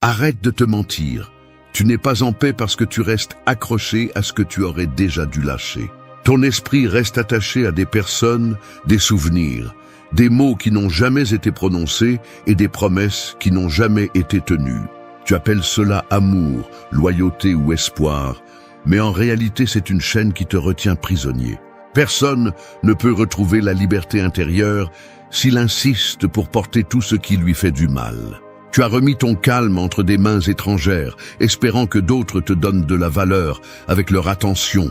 Arrête de te mentir. Tu n'es pas en paix parce que tu restes accroché à ce que tu aurais déjà dû lâcher. Ton esprit reste attaché à des personnes, des souvenirs, des mots qui n'ont jamais été prononcés et des promesses qui n'ont jamais été tenues. Tu appelles cela amour, loyauté ou espoir, mais en réalité c'est une chaîne qui te retient prisonnier. Personne ne peut retrouver la liberté intérieure s'il insiste pour porter tout ce qui lui fait du mal. Tu as remis ton calme entre des mains étrangères, espérant que d'autres te donnent de la valeur avec leur attention,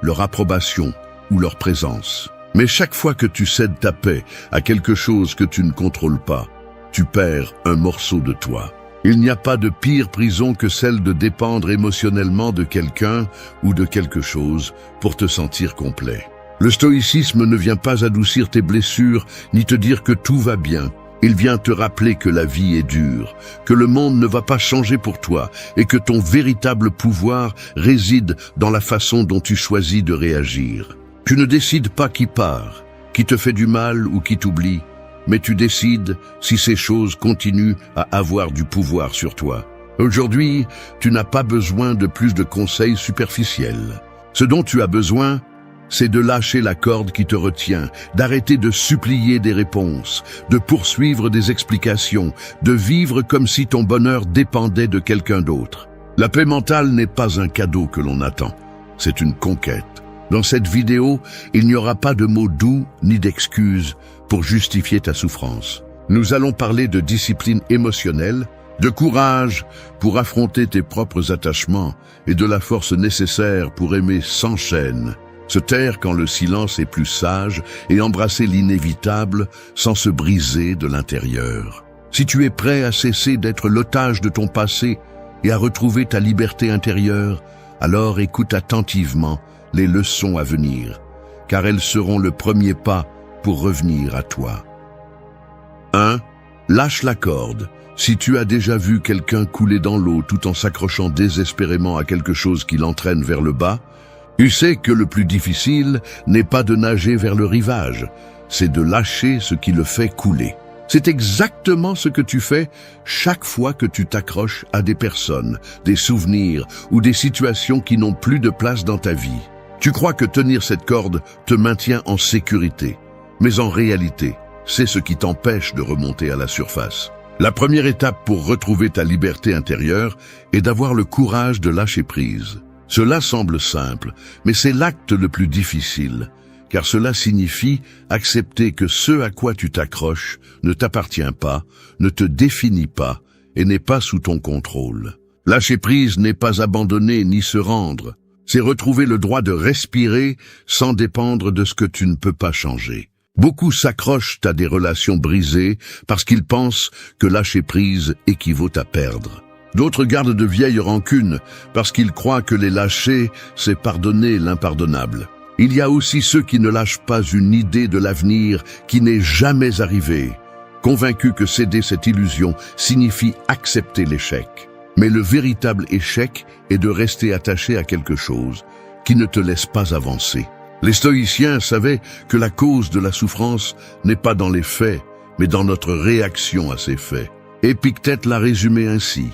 leur approbation ou leur présence. Mais chaque fois que tu cèdes ta paix à quelque chose que tu ne contrôles pas, tu perds un morceau de toi. Il n'y a pas de pire prison que celle de dépendre émotionnellement de quelqu'un ou de quelque chose pour te sentir complet. Le stoïcisme ne vient pas adoucir tes blessures ni te dire que tout va bien. Il vient te rappeler que la vie est dure, que le monde ne va pas changer pour toi et que ton véritable pouvoir réside dans la façon dont tu choisis de réagir. Tu ne décides pas qui part, qui te fait du mal ou qui t'oublie, mais tu décides si ces choses continuent à avoir du pouvoir sur toi. Aujourd'hui, tu n'as pas besoin de plus de conseils superficiels. Ce dont tu as besoin, c'est de lâcher la corde qui te retient, d'arrêter de supplier des réponses, de poursuivre des explications, de vivre comme si ton bonheur dépendait de quelqu'un d'autre. La paix mentale n'est pas un cadeau que l'on attend, c'est une conquête. Dans cette vidéo, il n'y aura pas de mots doux ni d'excuses pour justifier ta souffrance. Nous allons parler de discipline émotionnelle, de courage pour affronter tes propres attachements et de la force nécessaire pour aimer sans chaîne. Se taire quand le silence est plus sage et embrasser l'inévitable sans se briser de l'intérieur. Si tu es prêt à cesser d'être l'otage de ton passé et à retrouver ta liberté intérieure, alors écoute attentivement les leçons à venir, car elles seront le premier pas pour revenir à toi. 1. Lâche la corde. Si tu as déjà vu quelqu'un couler dans l'eau tout en s'accrochant désespérément à quelque chose qui l'entraîne vers le bas, tu sais que le plus difficile n'est pas de nager vers le rivage, c'est de lâcher ce qui le fait couler. C'est exactement ce que tu fais chaque fois que tu t'accroches à des personnes, des souvenirs ou des situations qui n'ont plus de place dans ta vie. Tu crois que tenir cette corde te maintient en sécurité, mais en réalité, c'est ce qui t'empêche de remonter à la surface. La première étape pour retrouver ta liberté intérieure est d'avoir le courage de lâcher prise. Cela semble simple, mais c'est l'acte le plus difficile, car cela signifie accepter que ce à quoi tu t'accroches ne t'appartient pas, ne te définit pas et n'est pas sous ton contrôle. Lâcher prise n'est pas abandonner ni se rendre, c'est retrouver le droit de respirer sans dépendre de ce que tu ne peux pas changer. Beaucoup s'accrochent à des relations brisées parce qu'ils pensent que lâcher prise équivaut à perdre. D'autres gardent de vieilles rancunes parce qu'ils croient que les lâcher, c'est pardonner l'impardonnable. Il y a aussi ceux qui ne lâchent pas une idée de l'avenir qui n'est jamais arrivée, convaincus que céder cette illusion signifie accepter l'échec. Mais le véritable échec est de rester attaché à quelque chose qui ne te laisse pas avancer. Les stoïciens savaient que la cause de la souffrance n'est pas dans les faits, mais dans notre réaction à ces faits. Épictète l'a résumé ainsi.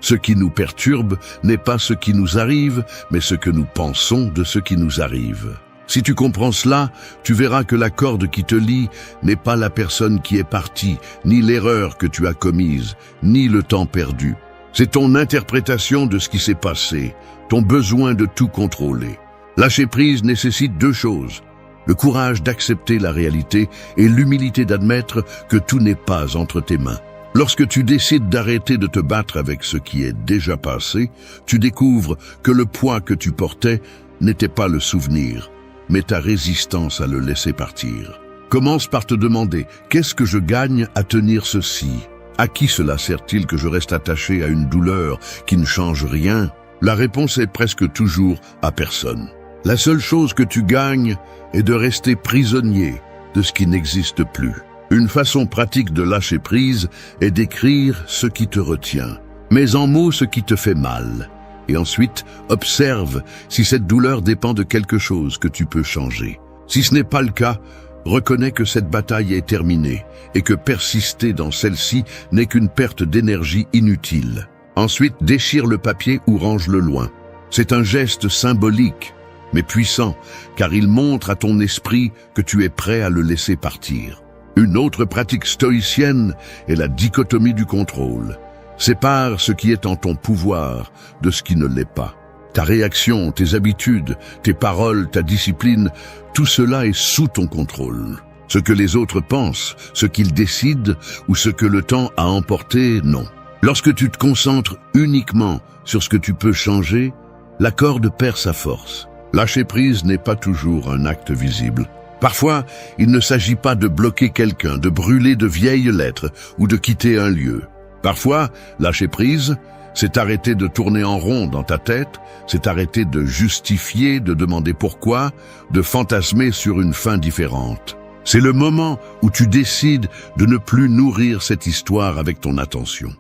Ce qui nous perturbe n'est pas ce qui nous arrive, mais ce que nous pensons de ce qui nous arrive. Si tu comprends cela, tu verras que la corde qui te lie n'est pas la personne qui est partie, ni l'erreur que tu as commise, ni le temps perdu. C'est ton interprétation de ce qui s'est passé, ton besoin de tout contrôler. Lâcher prise nécessite deux choses, le courage d'accepter la réalité et l'humilité d'admettre que tout n'est pas entre tes mains. Lorsque tu décides d'arrêter de te battre avec ce qui est déjà passé, tu découvres que le poids que tu portais n'était pas le souvenir, mais ta résistance à le laisser partir. Commence par te demander « Qu'est-ce que je gagne à tenir ceci ?» À qui cela sert-il que je reste attaché à une douleur qui ne change rien? La réponse est presque toujours à personne. La seule chose que tu gagnes est de rester prisonnier de ce qui n'existe plus. Une façon pratique de lâcher prise est d'écrire ce qui te retient. Mets en mots ce qui te fait mal. Et ensuite, observe si cette douleur dépend de quelque chose que tu peux changer. Si ce n'est pas le cas, reconnais que cette bataille est terminée et que persister dans celle-ci n'est qu'une perte d'énergie inutile. Ensuite, déchire le papier ou range-le loin. C'est un geste symbolique, mais puissant, car il montre à ton esprit que tu es prêt à le laisser partir. Une autre pratique stoïcienne est la dichotomie du contrôle. Sépare ce qui est en ton pouvoir de ce qui ne l'est pas. Ta réaction, tes habitudes, tes paroles, ta discipline, tout cela est sous ton contrôle. Ce que les autres pensent, ce qu'ils décident ou ce que le temps a emporté, non. Lorsque tu te concentres uniquement sur ce que tu peux changer, la corde perd sa force. Lâcher prise n'est pas toujours un acte visible. Parfois, il ne s'agit pas de bloquer quelqu'un, de brûler de vieilles lettres ou de quitter un lieu. Parfois, lâcher prise, c'est arrêter de tourner en rond dans ta tête, c'est arrêter de justifier, de demander pourquoi, de fantasmer sur une fin différente. C'est le moment où tu décides de ne plus nourrir cette histoire avec ton attention.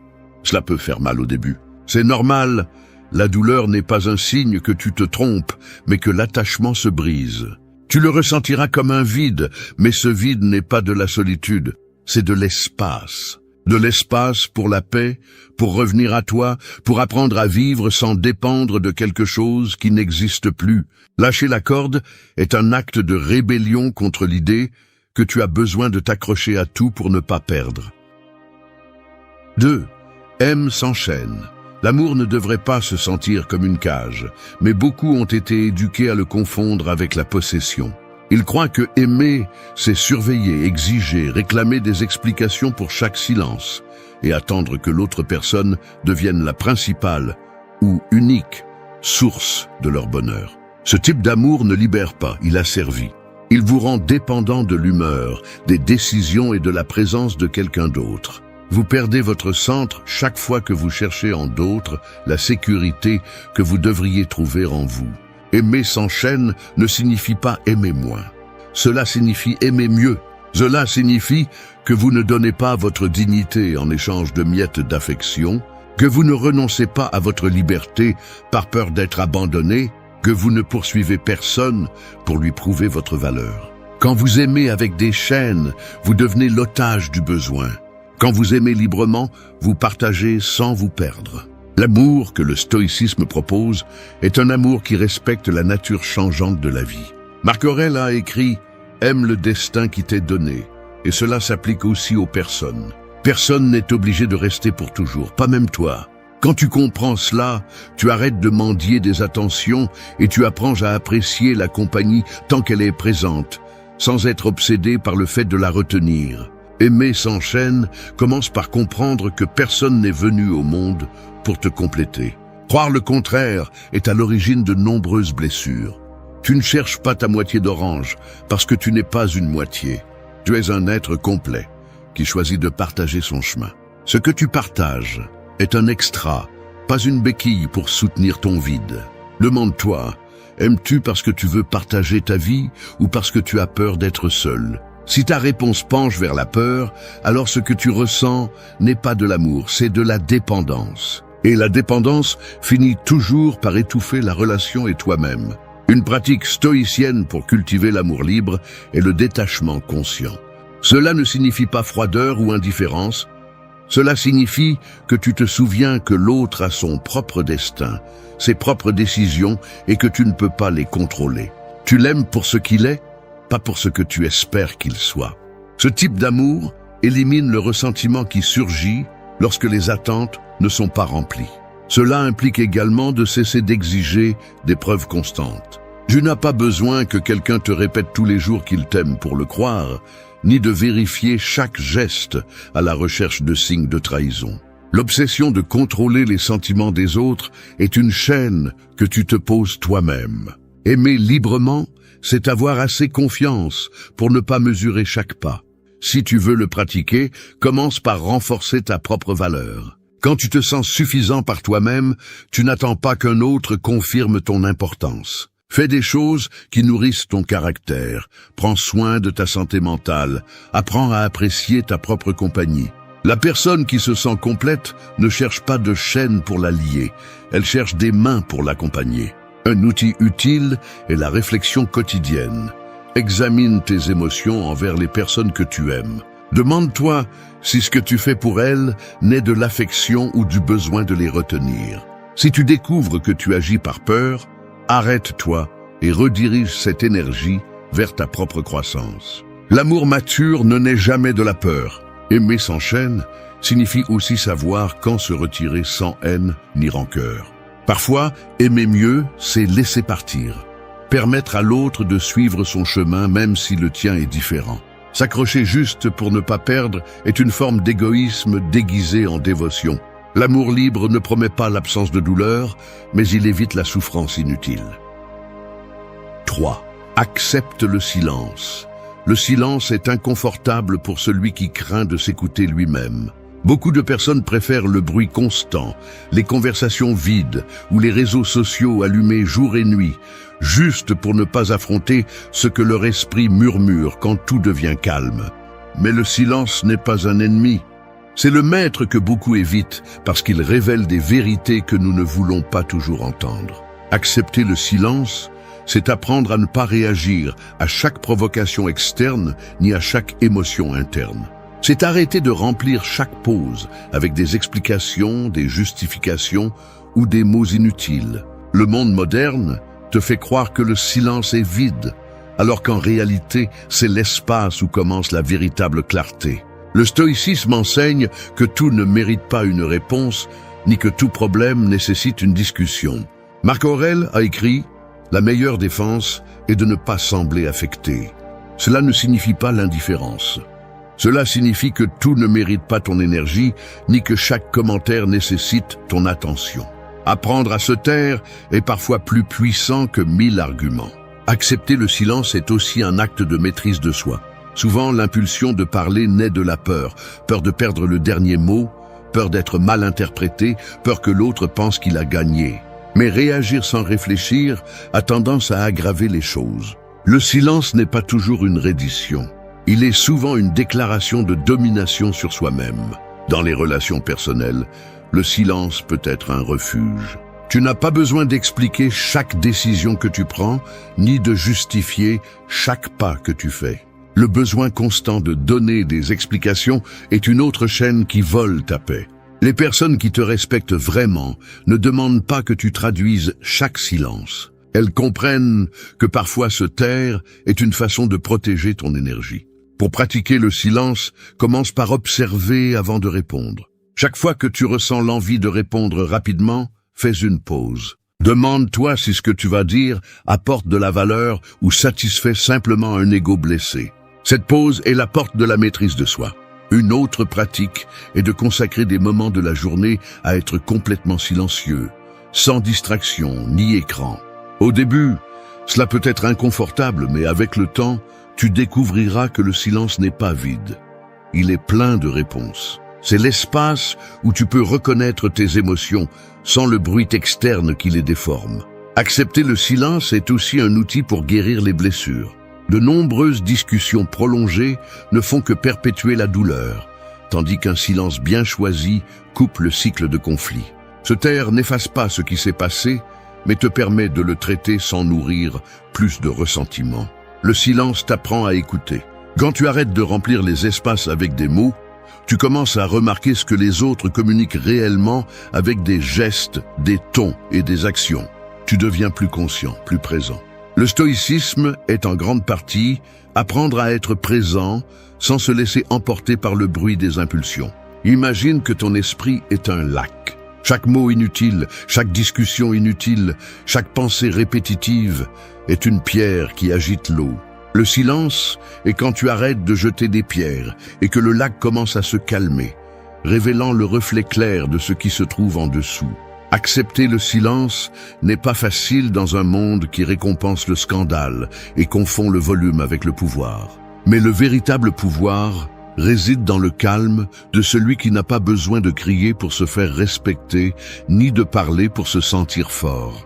Cela peut faire mal au début. C'est normal, la douleur n'est pas un signe que tu te trompes, mais que l'attachement se brise. Tu le ressentiras comme un vide, mais ce vide n'est pas de la solitude, c'est de l'espace. De l'espace pour la paix, pour revenir à toi, pour apprendre à vivre sans dépendre de quelque chose qui n'existe plus. Lâcher la corde est un acte de rébellion contre l'idée que tu as besoin de t'accrocher à tout pour ne pas perdre. 2. Aime s'enchaîne. L'amour ne devrait pas se sentir comme une cage, mais beaucoup ont été éduqués à le confondre avec la possession. Ils croient que aimer, c'est surveiller, exiger, réclamer des explications pour chaque silence, et attendre que l'autre personne devienne la principale ou unique source de leur bonheur. Ce type d'amour ne libère pas, il asservit. Il vous rend dépendant de l'humeur, des décisions et de la présence de quelqu'un d'autre. Vous perdez votre centre chaque fois que vous cherchez en d'autres la sécurité que vous devriez trouver en vous. Aimer s'enchaîne ne signifie pas aimer moins. Cela signifie aimer mieux. Cela signifie que vous ne donnez pas votre dignité en échange de miettes d'affection, que vous ne renoncez pas à votre liberté par peur d'être abandonné, que vous ne poursuivez personne pour lui prouver votre valeur. Quand vous aimez avec des chaînes, vous devenez l'otage du besoin. Quand vous aimez librement, vous partagez sans vous perdre. L'amour que le stoïcisme propose est un amour qui respecte la nature changeante de la vie. Marc Aurèle a écrit « Aime le destin qui t'est donné » et cela s'applique aussi aux personnes. Personne n'est obligé de rester pour toujours, pas même toi. Quand tu comprends cela, tu arrêtes de mendier des attentions et tu apprends à apprécier la compagnie tant qu'elle est présente, sans être obsédé par le fait de la retenir. Aimer s'enchaîne commence par comprendre que personne n'est venu au monde pour te compléter. Croire le contraire est à l'origine de nombreuses blessures. Tu ne cherches pas ta moitié d'orange parce que tu n'es pas une moitié. Tu es un être complet qui choisit de partager son chemin. Ce que tu partages est un extra, pas une béquille pour soutenir ton vide. Demande-toi, aimes-tu parce que tu veux partager ta vie ou parce que tu as peur d'être seul ? Si ta réponse penche vers la peur, alors ce que tu ressens n'est pas de l'amour, c'est de la dépendance. Et la dépendance finit toujours par étouffer la relation et toi-même. Une pratique stoïcienne pour cultiver l'amour libre est le détachement conscient. Cela ne signifie pas froideur ou indifférence. Cela signifie que tu te souviens que l'autre a son propre destin, ses propres décisions et que tu ne peux pas les contrôler. Tu l'aimes pour ce qu'il est, pas pour ce que tu espères qu'il soit. Ce type d'amour élimine le ressentiment qui surgit lorsque les attentes ne sont pas remplies. Cela implique également de cesser d'exiger des preuves constantes. Tu n'as pas besoin que quelqu'un te répète tous les jours qu'il t'aime pour le croire, ni de vérifier chaque geste à la recherche de signes de trahison. L'obsession de contrôler les sentiments des autres est une chaîne que tu te poses toi-même. Aimer librement, c'est avoir assez confiance pour ne pas mesurer chaque pas. Si tu veux le pratiquer, commence par renforcer ta propre valeur. Quand tu te sens suffisant par toi-même, tu n'attends pas qu'un autre confirme ton importance. Fais des choses qui nourrissent ton caractère. Prends soin de ta santé mentale. Apprends à apprécier ta propre compagnie. La personne qui se sent complète ne cherche pas de chaîne pour la lier. Elle cherche des mains pour l'accompagner. Un outil utile est la réflexion quotidienne. Examine tes émotions envers les personnes que tu aimes. Demande-toi si ce que tu fais pour elles naît de l'affection ou du besoin de les retenir. Si tu découvres que tu agis par peur, arrête-toi et redirige cette énergie vers ta propre croissance. L'amour mature ne naît jamais de la peur. Aimer sans chaîne signifie aussi savoir quand se retirer sans haine ni rancœur. Parfois, aimer mieux, c'est laisser partir. Permettre à l'autre de suivre son chemin même si le tien est différent. S'accrocher juste pour ne pas perdre est une forme d'égoïsme déguisée en dévotion. L'amour libre ne promet pas l'absence de douleur, mais il évite la souffrance inutile. 3. Accepte le silence. Le silence est inconfortable pour celui qui craint de s'écouter lui-même. Beaucoup de personnes préfèrent le bruit constant, les conversations vides ou les réseaux sociaux allumés jour et nuit, juste pour ne pas affronter ce que leur esprit murmure quand tout devient calme. Mais le silence n'est pas un ennemi. C'est le maître que beaucoup évitent parce qu'il révèle des vérités que nous ne voulons pas toujours entendre. Accepter le silence, c'est apprendre à ne pas réagir à chaque provocation externe ni à chaque émotion interne. C'est arrêter de remplir chaque pause avec des explications, des justifications ou des mots inutiles. Le monde moderne te fait croire que le silence est vide, alors qu'en réalité, c'est l'espace où commence la véritable clarté. Le stoïcisme enseigne que tout ne mérite pas une réponse, ni que tout problème nécessite une discussion. Marc Aurèle a écrit « La meilleure défense est de ne pas sembler affecté ». Cela ne signifie pas l'indifférence. Cela signifie que tout ne mérite pas ton énergie, ni que chaque commentaire nécessite ton attention. Apprendre à se taire est parfois plus puissant que 1000 arguments. Accepter le silence est aussi un acte de maîtrise de soi. Souvent, l'impulsion de parler naît de la peur. Peur de perdre le dernier mot, peur d'être mal interprété, peur que l'autre pense qu'il a gagné. Mais réagir sans réfléchir a tendance à aggraver les choses. Le silence n'est pas toujours une reddition. Il est souvent une déclaration de domination sur soi-même. Dans les relations personnelles, le silence peut être un refuge. Tu n'as pas besoin d'expliquer chaque décision que tu prends, ni de justifier chaque pas que tu fais. Le besoin constant de donner des explications est une autre chaîne qui vole ta paix. Les personnes qui te respectent vraiment ne demandent pas que tu traduises chaque silence. Elles comprennent que parfois se taire est une façon de protéger ton énergie. Pour pratiquer le silence, commence par observer avant de répondre. Chaque fois que tu ressens l'envie de répondre rapidement, fais une pause. Demande-toi si ce que tu vas dire apporte de la valeur ou satisfait simplement un ego blessé. Cette pause est la porte de la maîtrise de soi. Une autre pratique est de consacrer des moments de la journée à être complètement silencieux, sans distraction ni écran. Au début, cela peut être inconfortable, mais avec le temps, tu découvriras que le silence n'est pas vide. Il est plein de réponses. C'est l'espace où tu peux reconnaître tes émotions sans le bruit externe qui les déforme. Accepter le silence est aussi un outil pour guérir les blessures. De nombreuses discussions prolongées ne font que perpétuer la douleur, tandis qu'un silence bien choisi coupe le cycle de conflit. Se taire n'efface pas ce qui s'est passé, mais te permet de le traiter sans nourrir plus de ressentiment. Le silence t'apprend à écouter. Quand tu arrêtes de remplir les espaces avec des mots, tu commences à remarquer ce que les autres communiquent réellement avec des gestes, des tons et des actions. Tu deviens plus conscient, plus présent. Le stoïcisme est en grande partie apprendre à être présent sans se laisser emporter par le bruit des impulsions. Imagine que ton esprit est un lac. Chaque mot inutile, chaque discussion inutile, chaque pensée répétitive est une pierre qui agite l'eau. Le silence est quand tu arrêtes de jeter des pierres et que le lac commence à se calmer, révélant le reflet clair de ce qui se trouve en dessous. Accepter le silence n'est pas facile dans un monde qui récompense le scandale et confond le volume avec le pouvoir. Mais le véritable pouvoir réside dans le calme de celui qui n'a pas besoin de crier pour se faire respecter, ni de parler pour se sentir fort.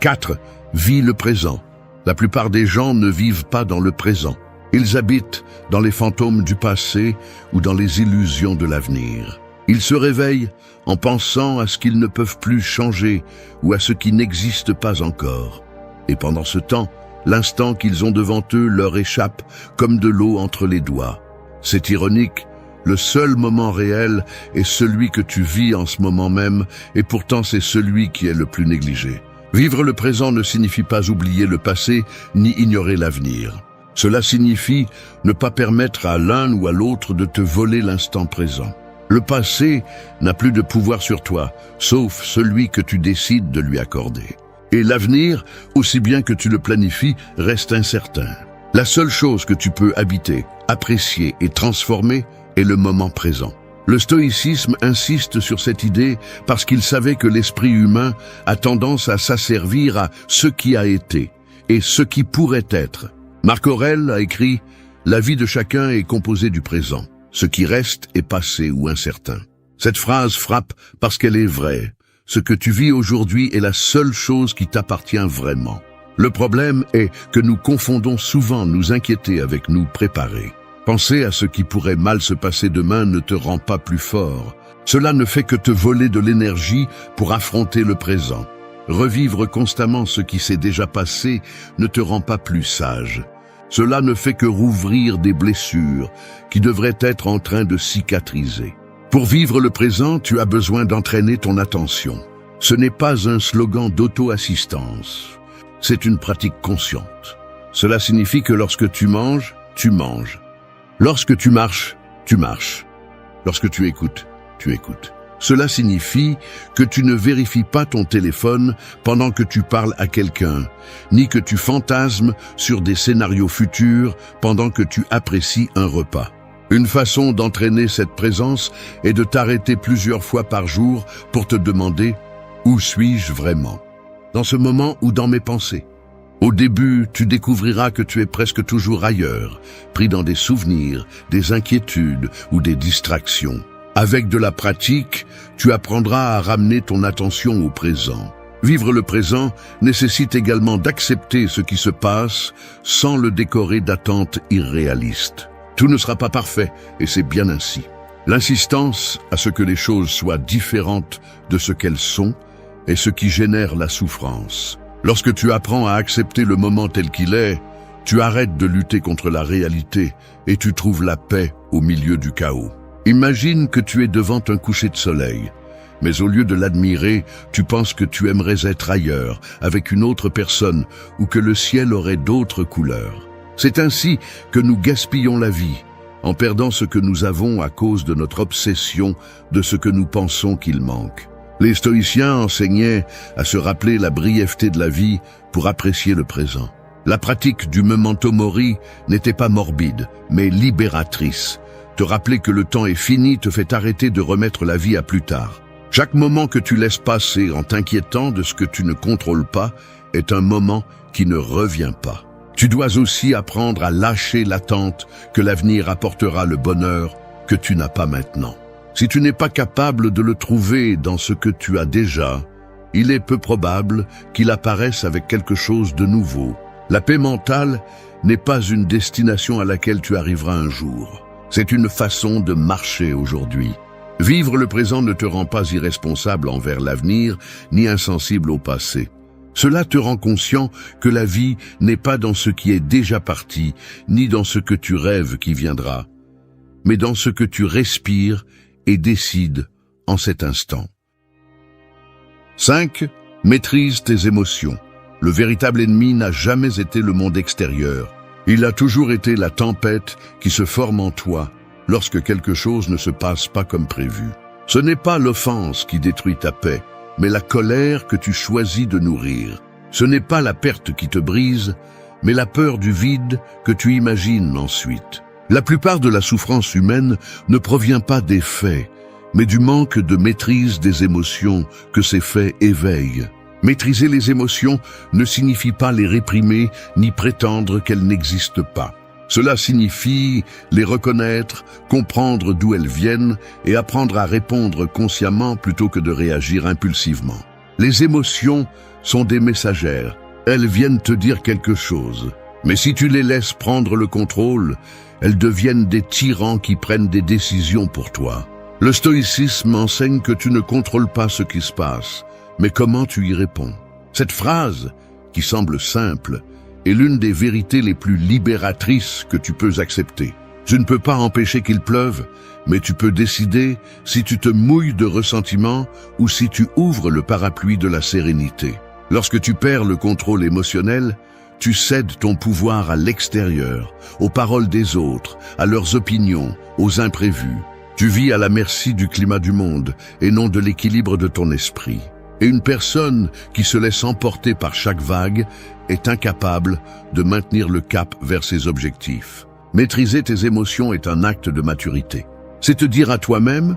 4. Vis le présent. La plupart des gens ne vivent pas dans le présent. Ils habitent dans les fantômes du passé ou dans les illusions de l'avenir. Ils se réveillent en pensant à ce qu'ils ne peuvent plus changer ou à ce qui n'existe pas encore. Et pendant ce temps, l'instant qu'ils ont devant eux leur échappe comme de l'eau entre les doigts. C'est ironique, le seul moment réel est celui que tu vis en ce moment même, et pourtant c'est celui qui est le plus négligé. Vivre le présent ne signifie pas oublier le passé, ni ignorer l'avenir. Cela signifie ne pas permettre à l'un ou à l'autre de te voler l'instant présent. Le passé n'a plus de pouvoir sur toi, sauf celui que tu décides de lui accorder. Et l'avenir, aussi bien que tu le planifies, reste incertain. La seule chose que tu peux habiter, apprécier et transformer est le moment présent. Le stoïcisme insiste sur cette idée parce qu'il savait que l'esprit humain a tendance à s'asservir à ce qui a été et ce qui pourrait être. Marc Aurèle a écrit « La vie de chacun est composée du présent. Ce qui reste est passé ou incertain. » Cette phrase frappe parce qu'elle est vraie. Ce que tu vis aujourd'hui est la seule chose qui t'appartient vraiment. Le problème est que nous confondons souvent nous inquiéter avec nous préparer. Penser à ce qui pourrait mal se passer demain ne te rend pas plus fort. Cela ne fait que te voler de l'énergie pour affronter le présent. Revivre constamment ce qui s'est déjà passé ne te rend pas plus sage. Cela ne fait que rouvrir des blessures qui devraient être en train de cicatriser. Pour vivre le présent, tu as besoin d'entraîner ton attention. Ce n'est pas un slogan d'auto-assistance. C'est une pratique consciente. Cela signifie que lorsque tu manges, tu manges. Lorsque tu marches, tu marches. Lorsque tu écoutes, tu écoutes. Cela signifie que tu ne vérifies pas ton téléphone pendant que tu parles à quelqu'un, ni que tu fantasmes sur des scénarios futurs pendant que tu apprécies un repas. Une façon d'entraîner cette présence est de t'arrêter plusieurs fois par jour pour te demander « Où suis-je vraiment ?» Dans ce moment ou dans mes pensées. Au début, tu découvriras que tu es presque toujours ailleurs, pris dans des souvenirs, des inquiétudes ou des distractions. Avec de la pratique, tu apprendras à ramener ton attention au présent. Vivre le présent nécessite également d'accepter ce qui se passe sans le décorer d'attentes irréalistes. Tout ne sera pas parfait, et c'est bien ainsi. L'insistance à ce que les choses soient différentes de ce qu'elles sont est ce qui génère la souffrance. Lorsque tu apprends à accepter le moment tel qu'il est, tu arrêtes de lutter contre la réalité et tu trouves la paix au milieu du chaos. Imagine que tu es devant un coucher de soleil, mais au lieu de l'admirer, tu penses que tu aimerais être ailleurs, avec une autre personne, ou que le ciel aurait d'autres couleurs. C'est ainsi que nous gaspillons la vie, en perdant ce que nous avons à cause de notre obsession de ce que nous pensons qu'il manque. Les stoïciens enseignaient à se rappeler la brièveté de la vie pour apprécier le présent. La pratique du memento mori n'était pas morbide, mais libératrice. Te rappeler que le temps est fini te fait arrêter de remettre la vie à plus tard. Chaque moment que tu laisses passer en t'inquiétant de ce que tu ne contrôles pas est un moment qui ne revient pas. Tu dois aussi apprendre à lâcher l'attente que l'avenir apportera le bonheur que tu n'as pas maintenant. Si tu n'es pas capable de le trouver dans ce que tu as déjà, il est peu probable qu'il apparaisse avec quelque chose de nouveau. La paix mentale n'est pas une destination à laquelle tu arriveras un jour. C'est une façon de marcher aujourd'hui. Vivre le présent ne te rend pas irresponsable envers l'avenir, ni insensible au passé. Cela te rend conscient que la vie n'est pas dans ce qui est déjà parti, ni dans ce que tu rêves qui viendra, mais dans ce que tu respires et décides en cet instant. 5. Maîtrise tes émotions. Le véritable ennemi n'a jamais été le monde extérieur. Il a toujours été la tempête qui se forme en toi lorsque quelque chose ne se passe pas comme prévu. Ce n'est pas l'offense qui détruit ta paix, mais la colère que tu choisis de nourrir. Ce n'est pas la perte qui te brise, mais la peur du vide que tu imagines ensuite. La plupart de la souffrance humaine ne provient pas des faits, mais du manque de maîtrise des émotions que ces faits éveillent. Maîtriser les émotions ne signifie pas les réprimer ni prétendre qu'elles n'existent pas. Cela signifie les reconnaître, comprendre d'où elles viennent et apprendre à répondre consciemment plutôt que de réagir impulsivement. Les émotions sont des messagères. Elles viennent te dire quelque chose. Mais si tu les laisses prendre le contrôle, elles deviennent des tyrans qui prennent des décisions pour toi. Le stoïcisme enseigne que tu ne contrôles pas ce qui se passe, mais comment tu y réponds. Cette phrase, qui semble simple, est l'une des vérités les plus libératrices que tu peux accepter. Tu ne peux pas empêcher qu'il pleuve, mais tu peux décider si tu te mouilles de ressentiment ou si tu ouvres le parapluie de la sérénité. Lorsque tu perds le contrôle émotionnel, tu cèdes ton pouvoir à l'extérieur, aux paroles des autres, à leurs opinions, aux imprévus. Tu vis à la merci du climat du monde et non de l'équilibre de ton esprit. Et une personne qui se laisse emporter par chaque vague est incapable de maintenir le cap vers ses objectifs. Maîtriser tes émotions est un acte de maturité. C'est te dire à toi-même,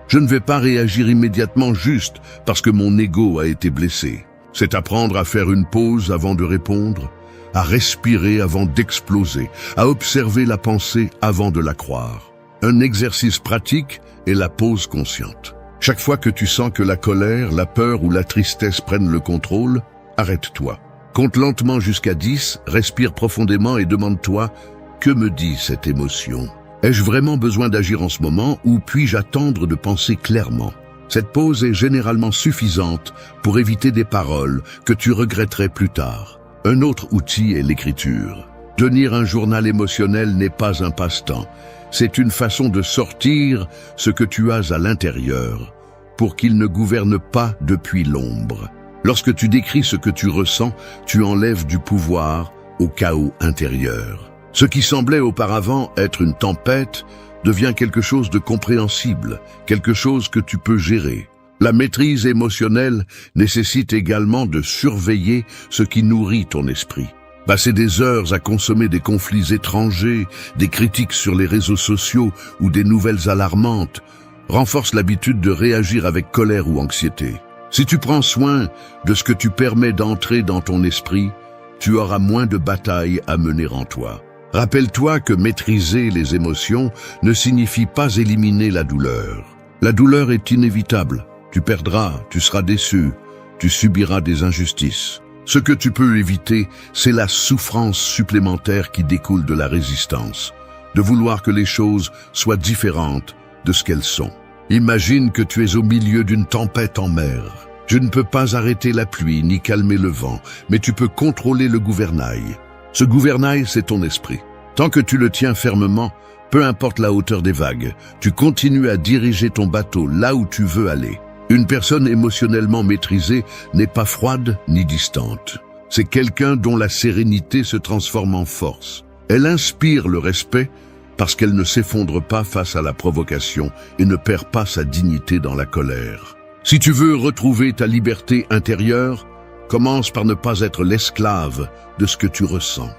je ne vais pas réagir immédiatement juste parce que mon ego a été blessé. C'est apprendre à faire une pause avant de répondre, à respirer avant d'exploser, à observer la pensée avant de la croire. Un exercice pratique est la pause consciente. Chaque fois que tu sens que la colère, la peur ou la tristesse prennent le contrôle, arrête-toi. Compte lentement jusqu'à 10, respire profondément et demande-toi « Que me dit cette émotion ? Ai-je vraiment besoin d'agir en ce moment ou puis-je attendre de penser clairement ?» Cette pause est généralement suffisante pour éviter des paroles que tu regretterais plus tard. Un autre outil est l'écriture. Tenir un journal émotionnel n'est pas un passe-temps. C'est une façon de sortir ce que tu as à l'intérieur pour qu'il ne gouverne pas depuis l'ombre. Lorsque tu décris ce que tu ressens, tu enlèves du pouvoir au chaos intérieur. Ce qui semblait auparavant être une tempête devient quelque chose de compréhensible, quelque chose que tu peux gérer. La maîtrise émotionnelle nécessite également de surveiller ce qui nourrit ton esprit. Passer des heures à consommer des conflits étrangers, des critiques sur les réseaux sociaux ou des nouvelles alarmantes renforce l'habitude de réagir avec colère ou anxiété. Si tu prends soin de ce que tu permets d'entrer dans ton esprit, tu auras moins de batailles à mener en toi. Rappelle-toi que maîtriser les émotions ne signifie pas éliminer la douleur. La douleur est inévitable. Tu perdras, tu seras déçu, tu subiras des injustices. Ce que tu peux éviter, c'est la souffrance supplémentaire qui découle de la résistance, de vouloir que les choses soient différentes de ce qu'elles sont. Imagine que tu es au milieu d'une tempête en mer. Je ne peux pas arrêter la pluie ni calmer le vent, mais tu peux contrôler le gouvernail. Ce gouvernail, c'est ton esprit. Tant que tu le tiens fermement, peu importe la hauteur des vagues, tu continues à diriger ton bateau là où tu veux aller. Une personne émotionnellement maîtrisée n'est pas froide ni distante. C'est quelqu'un dont la sérénité se transforme en force. Elle inspire le respect parce qu'elle ne s'effondre pas face à la provocation et ne perd pas sa dignité dans la colère. Si tu veux retrouver ta liberté intérieure, commence par ne pas être l'esclave de ce que tu ressens.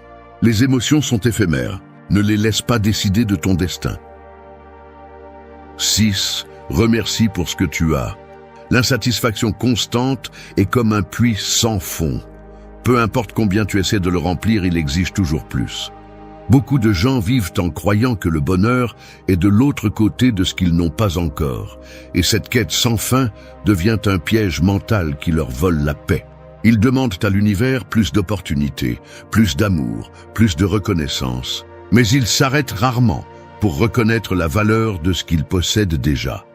Les émotions sont éphémères. Ne les laisse pas décider de ton destin. 6. Remercie pour ce que tu as. L'insatisfaction constante est comme un puits sans fond. Peu importe combien tu essaies de le remplir, il exige toujours plus. Beaucoup de gens vivent en croyant que le bonheur est de l'autre côté de ce qu'ils n'ont pas encore, et cette quête sans fin devient un piège mental qui leur vole la paix. Ils demandent à l'univers plus d'opportunités, plus d'amour, plus de reconnaissance, mais ils s'arrêtent rarement pour reconnaître la valeur de ce qu'ils possèdent déjà.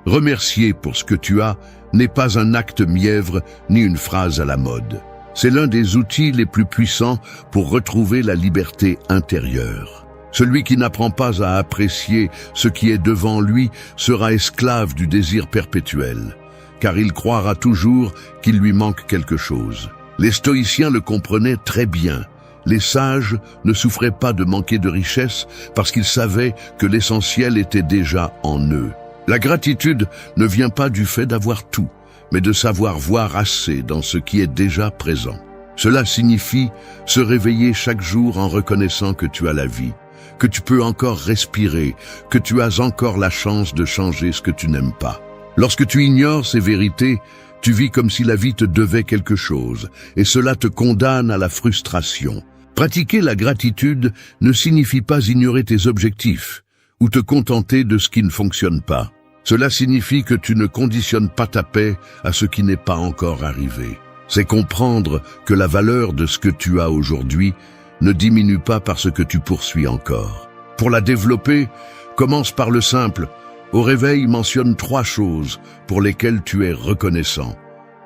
Remercier pour ce que tu as n'est pas un acte mièvre ni une phrase à la mode. C'est l'un des outils les plus puissants pour retrouver la liberté intérieure. Celui qui n'apprend pas à apprécier ce qui est devant lui sera esclave du désir perpétuel, car il croira toujours qu'il lui manque quelque chose. Les stoïciens le comprenaient très bien. Les sages ne souffraient pas de manquer de richesse parce qu'ils savaient que l'essentiel était déjà en eux. La gratitude ne vient pas du fait d'avoir tout, mais de savoir voir assez dans ce qui est déjà présent. Cela signifie se réveiller chaque jour en reconnaissant que tu as la vie, que tu peux encore respirer, que tu as encore la chance de changer ce que tu n'aimes pas. Lorsque tu ignores ces vérités, tu vis comme si la vie te devait quelque chose, et cela te condamne à la frustration. Pratiquer la gratitude ne signifie pas ignorer tes objectifs, ou te contenter de ce qui ne fonctionne pas. Cela signifie que tu ne conditionnes pas ta paix à ce qui n'est pas encore arrivé. C'est comprendre que la valeur de ce que tu as aujourd'hui ne diminue pas parce que tu poursuis encore. Pour la développer, commence par le simple. Au réveil, mentionne 3 choses pour lesquelles tu es reconnaissant,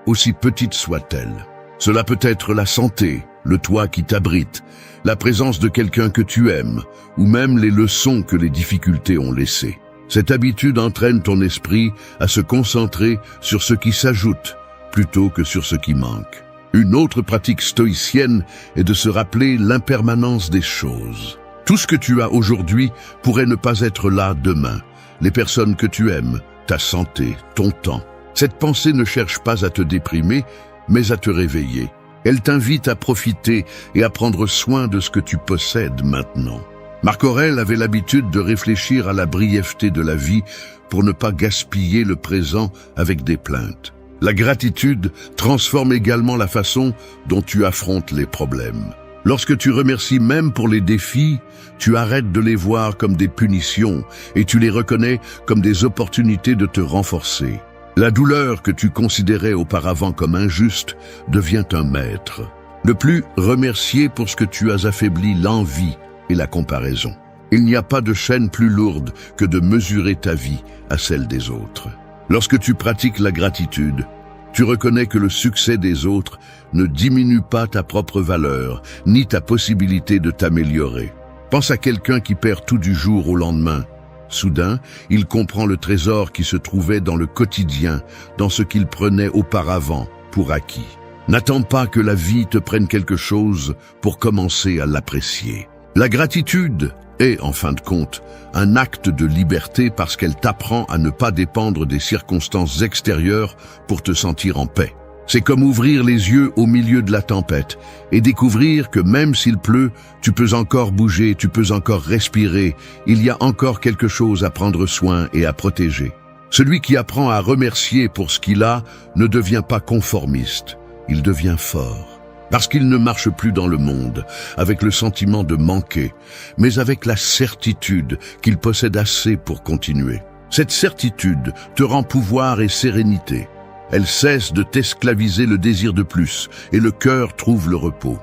aussi petites soient-elles. Cela peut être la santé, le toit qui t'abrite, la présence de quelqu'un que tu aimes, ou même les leçons que les difficultés ont laissées. Cette habitude entraîne ton esprit à se concentrer sur ce qui s'ajoute, plutôt que sur ce qui manque. Une autre pratique stoïcienne est de se rappeler l'impermanence des choses. Tout ce que tu as aujourd'hui pourrait ne pas être là demain. Les personnes que tu aimes, ta santé, ton temps. Cette pensée ne cherche pas à te déprimer, mais à te réveiller. Elle t'invite à profiter et à prendre soin de ce que tu possèdes maintenant. Marc Aurèle avait l'habitude de réfléchir à la brièveté de la vie pour ne pas gaspiller le présent avec des plaintes. La gratitude transforme également la façon dont tu affrontes les problèmes. Lorsque tu remercies même pour les défis, tu arrêtes de les voir comme des punitions et tu les reconnais comme des opportunités de te renforcer. La douleur que tu considérais auparavant comme injuste devient un maître. Ne plus remercier pour ce que tu as affaibli l'envie et la comparaison. Il n'y a pas de chaîne plus lourde que de mesurer ta vie à celle des autres. Lorsque tu pratiques la gratitude, tu reconnais que le succès des autres ne diminue pas ta propre valeur, ni ta possibilité de t'améliorer. Pense à quelqu'un qui perd tout du jour au lendemain. Soudain, il comprend le trésor qui se trouvait dans le quotidien, dans ce qu'il prenait auparavant pour acquis. N'attends pas que la vie te prenne quelque chose pour commencer à l'apprécier. La gratitude est, en fin de compte, un acte de liberté parce qu'elle t'apprend à ne pas dépendre des circonstances extérieures pour te sentir en paix. C'est comme ouvrir les yeux au milieu de la tempête et découvrir que même s'il pleut, tu peux encore bouger, tu peux encore respirer, il y a encore quelque chose à prendre soin et à protéger. Celui qui apprend à remercier pour ce qu'il a ne devient pas conformiste, il devient fort. Parce qu'il ne marche plus dans le monde avec le sentiment de manquer, mais avec la certitude qu'il possède assez pour continuer. Cette certitude te rend pouvoir et sérénité. Elle cesse de t'esclaviser le désir de plus et le cœur trouve le repos.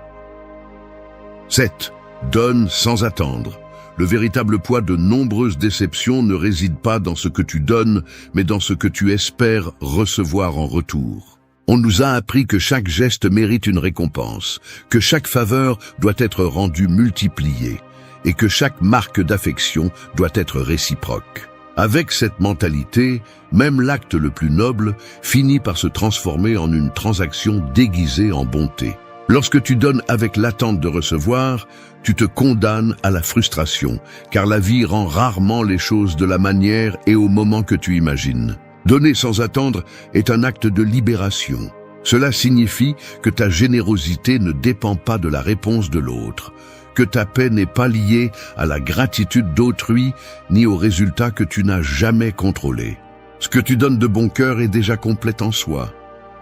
7. Donne sans attendre. Le véritable poids de nombreuses déceptions ne réside pas dans ce que tu donnes, mais dans ce que tu espères recevoir en retour. On nous a appris que chaque geste mérite une récompense, que chaque faveur doit être rendue multipliée et que chaque marque d'affection doit être réciproque. Avec cette mentalité, même l'acte le plus noble finit par se transformer en une transaction déguisée en bonté. Lorsque tu donnes avec l'attente de recevoir, tu te condamnes à la frustration, car la vie rend rarement les choses de la manière et au moment que tu imagines. Donner sans attendre est un acte de libération. Cela signifie que ta générosité ne dépend pas de la réponse de l'autre, que ta paix n'est pas liée à la gratitude d'autrui ni au résultat que tu n'as jamais contrôlé. Ce que tu donnes de bon cœur est déjà complet en soi.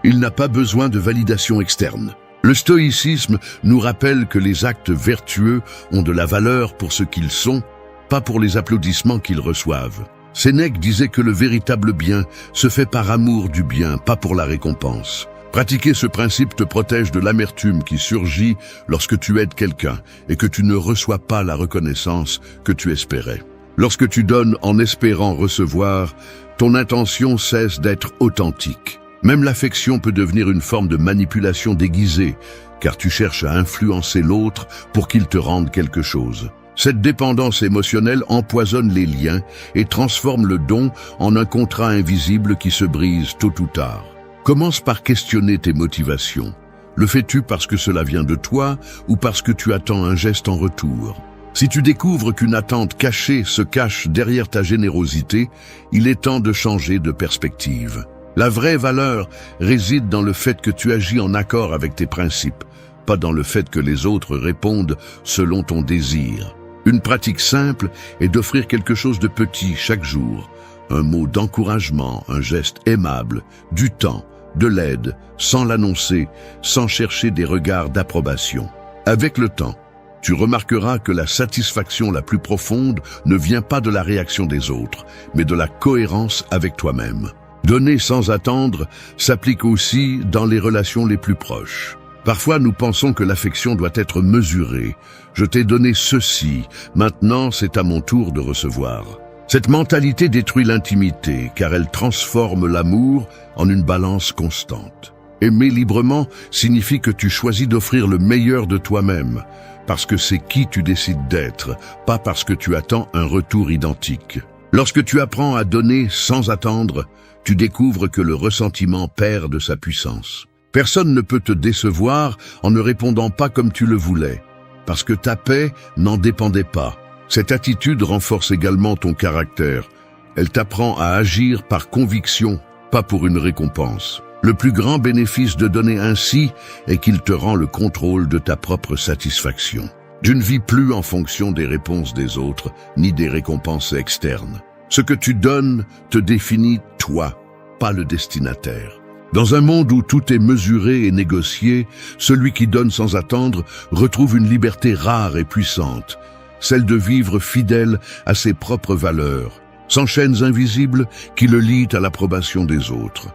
Il n'a pas besoin de validation externe. Le stoïcisme nous rappelle que les actes vertueux ont de la valeur pour ce qu'ils sont, pas pour les applaudissements qu'ils reçoivent. Sénèque disait que le véritable bien se fait par amour du bien, pas pour la récompense. Pratiquer ce principe te protège de l'amertume qui surgit lorsque tu aides quelqu'un et que tu ne reçois pas la reconnaissance que tu espérais. Lorsque tu donnes en espérant recevoir, ton intention cesse d'être authentique. Même l'affection peut devenir une forme de manipulation déguisée, car tu cherches à influencer l'autre pour qu'il te rende quelque chose. Cette dépendance émotionnelle empoisonne les liens et transforme le don en un contrat invisible qui se brise tôt ou tard. Commence par questionner tes motivations. Le fais-tu parce que cela vient de toi ou parce que tu attends un geste en retour? Si tu découvres qu'une attente cachée se cache derrière ta générosité, il est temps de changer de perspective. La vraie valeur réside dans le fait que tu agis en accord avec tes principes, pas dans le fait que les autres répondent selon ton désir. Une pratique simple est d'offrir quelque chose de petit chaque jour. Un mot d'encouragement, un geste aimable, du temps, de l'aide, sans l'annoncer, sans chercher des regards d'approbation. Avec le temps, tu remarqueras que la satisfaction la plus profonde ne vient pas de la réaction des autres, mais de la cohérence avec toi-même. Donner sans attendre s'applique aussi dans les relations les plus proches. Parfois, nous pensons que l'affection doit être mesurée. Je t'ai donné ceci, maintenant c'est à mon tour de recevoir. Cette mentalité détruit l'intimité, car elle transforme l'amour en une balance constante. Aimer librement signifie que tu choisis d'offrir le meilleur de toi-même, parce que c'est qui tu décides d'être, pas parce que tu attends un retour identique. Lorsque tu apprends à donner sans attendre, tu découvres que le ressentiment perd de sa puissance. Personne ne peut te décevoir en ne répondant pas comme tu le voulais, parce que ta paix n'en dépendait pas. Cette attitude renforce également ton caractère. Elle t'apprend à agir par conviction, pas pour une récompense. Le plus grand bénéfice de donner ainsi est qu'il te rend le contrôle de ta propre satisfaction. Tu ne vis plus en fonction des réponses des autres, ni des récompenses externes. Ce que tu donnes te définit toi, pas le destinataire. Dans un monde où tout est mesuré et négocié, celui qui donne sans attendre retrouve une liberté rare et puissante, celle de vivre fidèle à ses propres valeurs, sans chaînes invisibles qui le lient à l'approbation des autres.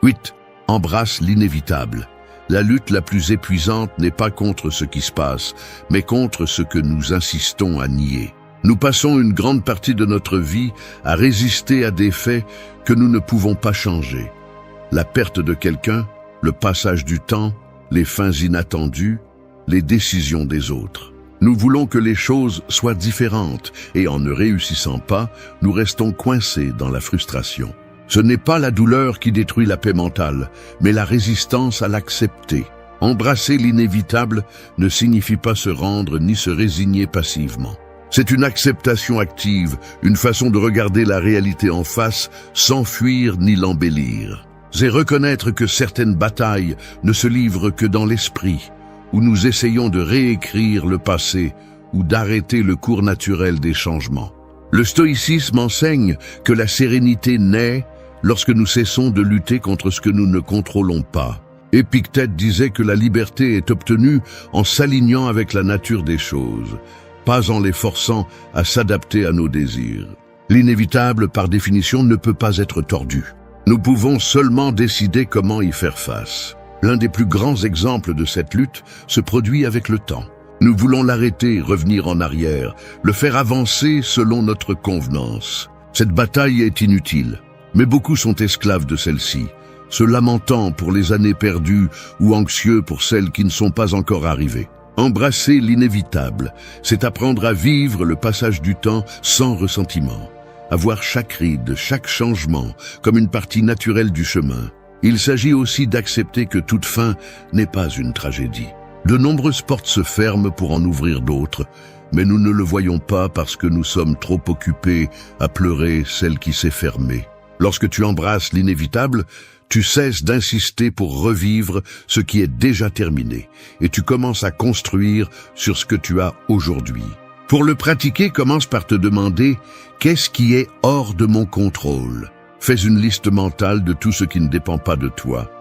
8. Embrasse l'inévitable. La lutte la plus épuisante n'est pas contre ce qui se passe, mais contre ce que nous insistons à nier. Nous passons une grande partie de notre vie à résister à des faits que nous ne pouvons pas changer. La perte de quelqu'un, le passage du temps, les fins inattendues, les décisions des autres. Nous voulons que les choses soient différentes et en ne réussissant pas, nous restons coincés dans la frustration. Ce n'est pas la douleur qui détruit la paix mentale, mais la résistance à l'accepter. Embrasser l'inévitable ne signifie pas se rendre ni se résigner passivement. C'est une acceptation active, une façon de regarder la réalité en face sans fuir ni l'embellir. C'est reconnaître que certaines batailles ne se livrent que dans l'esprit, où nous essayons de réécrire le passé ou d'arrêter le cours naturel des changements. Le stoïcisme enseigne que la sérénité naît lorsque nous cessons de lutter contre ce que nous ne contrôlons pas. Épictète disait que la liberté est obtenue en s'alignant avec la nature des choses, pas en les forçant à s'adapter à nos désirs. L'inévitable, par définition, ne peut pas être tordu. Nous pouvons seulement décider comment y faire face. L'un des plus grands exemples de cette lutte se produit avec le temps. Nous voulons l'arrêter, revenir en arrière, le faire avancer selon notre convenance. Cette bataille est inutile, mais beaucoup sont esclaves de celle-ci, se lamentant pour les années perdues ou anxieux pour celles qui ne sont pas encore arrivées. Embrasser l'inévitable, c'est apprendre à vivre le passage du temps sans ressentiment, à voir chaque ride, chaque changement comme une partie naturelle du chemin. Il s'agit aussi d'accepter que toute fin n'est pas une tragédie. De nombreuses portes se ferment pour en ouvrir d'autres, mais nous ne le voyons pas parce que nous sommes trop occupés à pleurer celle qui s'est fermée. Lorsque tu embrasses l'inévitable, tu cesses d'insister pour revivre ce qui est déjà terminé et tu commences à construire sur ce que tu as aujourd'hui. Pour le pratiquer, commence par te demander « Qu'est-ce qui est hors de mon contrôle ?» Fais une liste mentale de tout ce qui ne dépend pas de toi,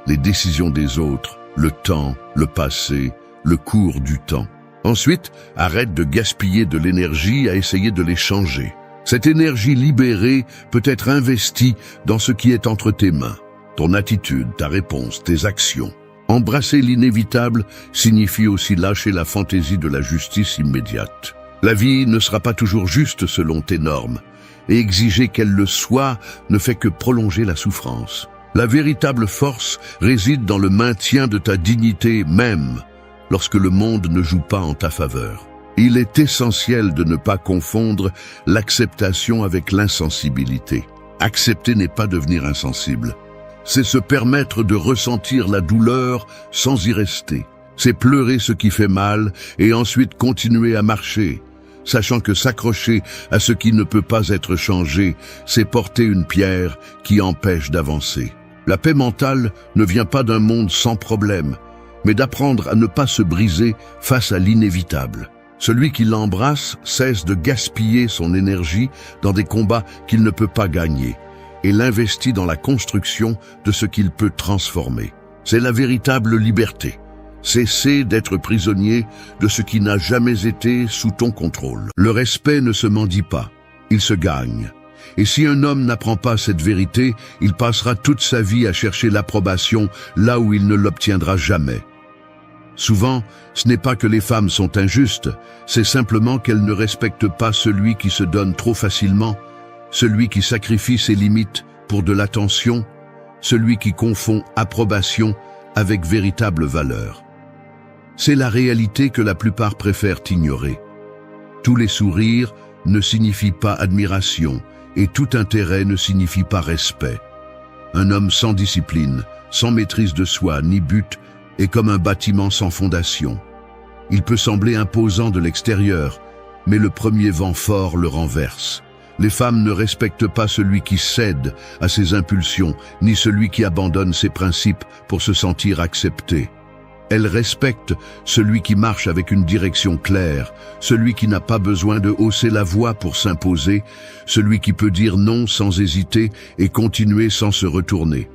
les décisions des autres, le temps, le passé, le cours du temps. Ensuite, arrête de gaspiller de l'énergie à essayer de les changer. Cette énergie libérée peut être investie dans ce qui est entre tes mains. Ton attitude, ta réponse, tes actions. Embrasser l'inévitable signifie aussi lâcher la fantaisie de la justice immédiate. La vie ne sera pas toujours juste selon tes normes, et exiger qu'elle le soit ne fait que prolonger la souffrance. La véritable force réside dans le maintien de ta dignité même, lorsque le monde ne joue pas en ta faveur. Il est essentiel de ne pas confondre l'acceptation avec l'insensibilité. Accepter n'est pas devenir insensible. C'est se permettre de ressentir la douleur sans y rester. C'est pleurer ce qui fait mal et ensuite continuer à marcher, sachant que s'accrocher à ce qui ne peut pas être changé, c'est porter une pierre qui empêche d'avancer. La paix mentale ne vient pas d'un monde sans problème, mais d'apprendre à ne pas se briser face à l'inévitable. Celui qui l'embrasse cesse de gaspiller son énergie dans des combats qu'il ne peut pas gagner et l'investit dans la construction de ce qu'il peut transformer. C'est la véritable liberté. Cesser d'être prisonnier de ce qui n'a jamais été sous ton contrôle. Le respect ne se mendie pas, il se gagne. Et si un homme n'apprend pas cette vérité, il passera toute sa vie à chercher l'approbation là où il ne l'obtiendra jamais. Souvent, ce n'est pas que les femmes sont injustes, c'est simplement qu'elles ne respectent pas celui qui se donne trop facilement, celui qui sacrifie ses limites pour de l'attention, celui qui confond approbation avec véritable valeur. C'est la réalité que la plupart préfèrent ignorer. Tous les sourires ne signifient pas admiration, et tout intérêt ne signifie pas respect. Un homme sans discipline, sans maîtrise de soi ni but, est comme un bâtiment sans fondation. Il peut sembler imposant de l'extérieur, mais le premier vent fort le renverse. Les femmes ne respectent pas celui qui cède à ses impulsions, ni celui qui abandonne ses principes pour se sentir accepté. Elles respectent celui qui marche avec une direction claire, celui qui n'a pas besoin de hausser la voix pour s'imposer, celui qui peut dire non sans hésiter et continuer sans se retourner.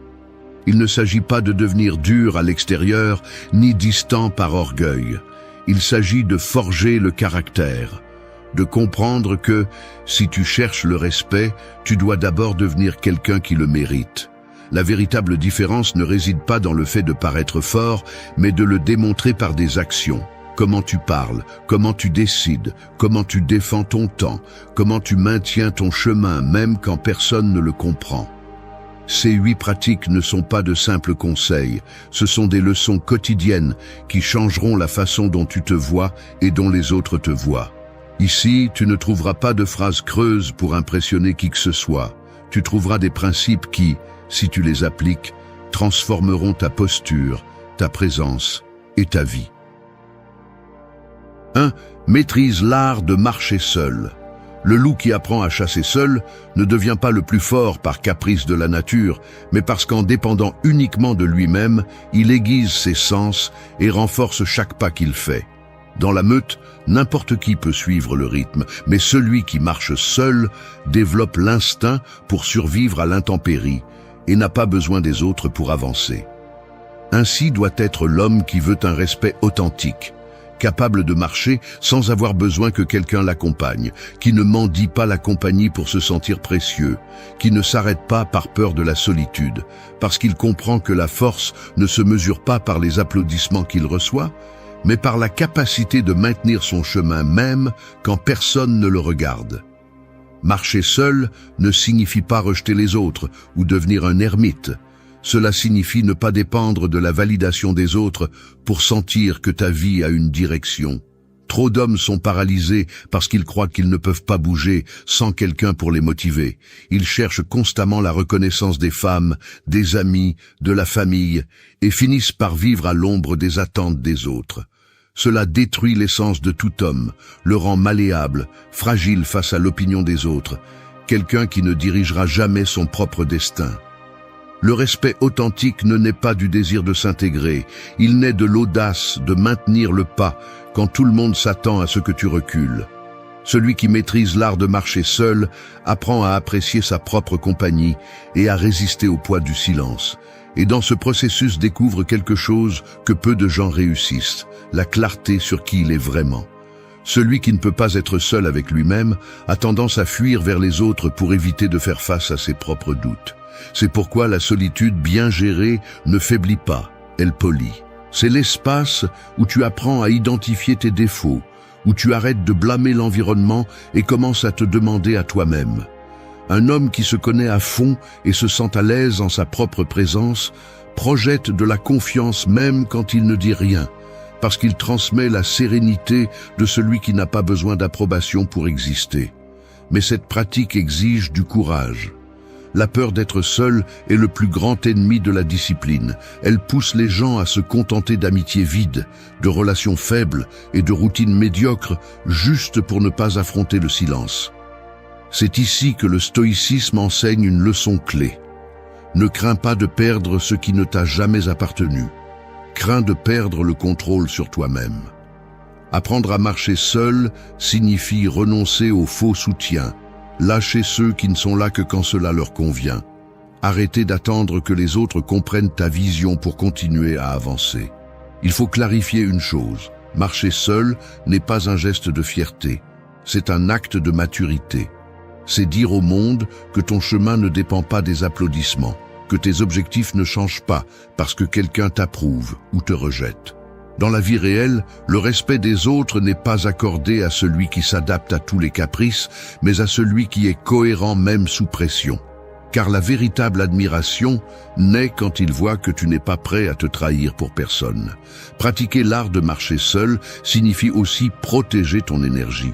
Il ne s'agit pas de devenir dur à l'extérieur, ni distant par orgueil. Il s'agit de forger le caractère, de comprendre que, si tu cherches le respect, tu dois d'abord devenir quelqu'un qui le mérite. La véritable différence ne réside pas dans le fait de paraître fort, mais de le démontrer par des actions. Comment tu parles, comment tu décides, comment tu défends ton temps, comment tu maintiens ton chemin même quand personne ne le comprend. Ces 8 pratiques ne sont pas de simples conseils, ce sont des leçons quotidiennes qui changeront la façon dont tu te vois et dont les autres te voient. Ici, tu ne trouveras pas de phrases creuses pour impressionner qui que ce soit. Tu trouveras des principes qui, si tu les appliques, transformeront ta posture, ta présence et ta vie. 1. Maîtrise l'art de marcher seul. Le loup qui apprend à chasser seul ne devient pas le plus fort par caprice de la nature, mais parce qu'en dépendant uniquement de lui-même, il aiguise ses sens et renforce chaque pas qu'il fait. Dans la meute, n'importe qui peut suivre le rythme, mais celui qui marche seul développe l'instinct pour survivre à l'intempérie et n'a pas besoin des autres pour avancer. Ainsi doit être l'homme qui veut un respect authentique, capable de marcher sans avoir besoin que quelqu'un l'accompagne, qui ne mendie pas la compagnie pour se sentir précieux, qui ne s'arrête pas par peur de la solitude, parce qu'il comprend que la force ne se mesure pas par les applaudissements qu'il reçoit, mais par la capacité de maintenir son chemin même quand personne ne le regarde. Marcher seul ne signifie pas rejeter les autres ou devenir un ermite. Cela signifie ne pas dépendre de la validation des autres pour sentir que ta vie a une direction. Trop d'hommes sont paralysés parce qu'ils croient qu'ils ne peuvent pas bouger sans quelqu'un pour les motiver. Ils cherchent constamment la reconnaissance des femmes, des amis, de la famille et finissent par vivre à l'ombre des attentes des autres. Cela détruit l'essence de tout homme, le rend malléable, fragile face à l'opinion des autres, quelqu'un qui ne dirigera jamais son propre destin. Le respect authentique ne naît pas du désir de s'intégrer, il naît de l'audace de maintenir le pas quand tout le monde s'attend à ce que tu recules. Celui qui maîtrise l'art de marcher seul apprend à apprécier sa propre compagnie et à résister au poids du silence. Et dans ce processus découvre quelque chose que peu de gens réussissent, la clarté sur qui il est vraiment. Celui qui ne peut pas être seul avec lui-même a tendance à fuir vers les autres pour éviter de faire face à ses propres doutes. C'est pourquoi la solitude bien gérée ne faiblit pas, elle polit. C'est l'espace où tu apprends à identifier tes défauts, où tu arrêtes de blâmer l'environnement et commences à te demander à toi-même. Un homme qui se connaît à fond et se sent à l'aise en sa propre présence projette de la confiance même quand il ne dit rien, parce qu'il transmet la sérénité de celui qui n'a pas besoin d'approbation pour exister. Mais cette pratique exige du courage. La peur d'être seul est le plus grand ennemi de la discipline. Elle pousse les gens à se contenter d'amitiés vides, de relations faibles et de routines médiocres juste pour ne pas affronter le silence. C'est ici que le stoïcisme enseigne une leçon clé. Ne crains pas de perdre ce qui ne t'a jamais appartenu. Crains de perdre le contrôle sur toi-même. Apprendre à marcher seul signifie renoncer au faux soutien, lâcher ceux qui ne sont là que quand cela leur convient. Arrêter d'attendre que les autres comprennent ta vision pour continuer à avancer. Il faut clarifier une chose. Marcher seul n'est pas un geste de fierté. C'est un acte de maturité. C'est dire au monde que ton chemin ne dépend pas des applaudissements, que tes objectifs ne changent pas parce que quelqu'un t'approuve ou te rejette. Dans la vie réelle, le respect des autres n'est pas accordé à celui qui s'adapte à tous les caprices, mais à celui qui est cohérent même sous pression. car la véritable admiration naît quand il voit que tu n'es pas prêt à te trahir pour personne. Pratiquer l'art de marcher seul signifie aussi protéger ton énergie.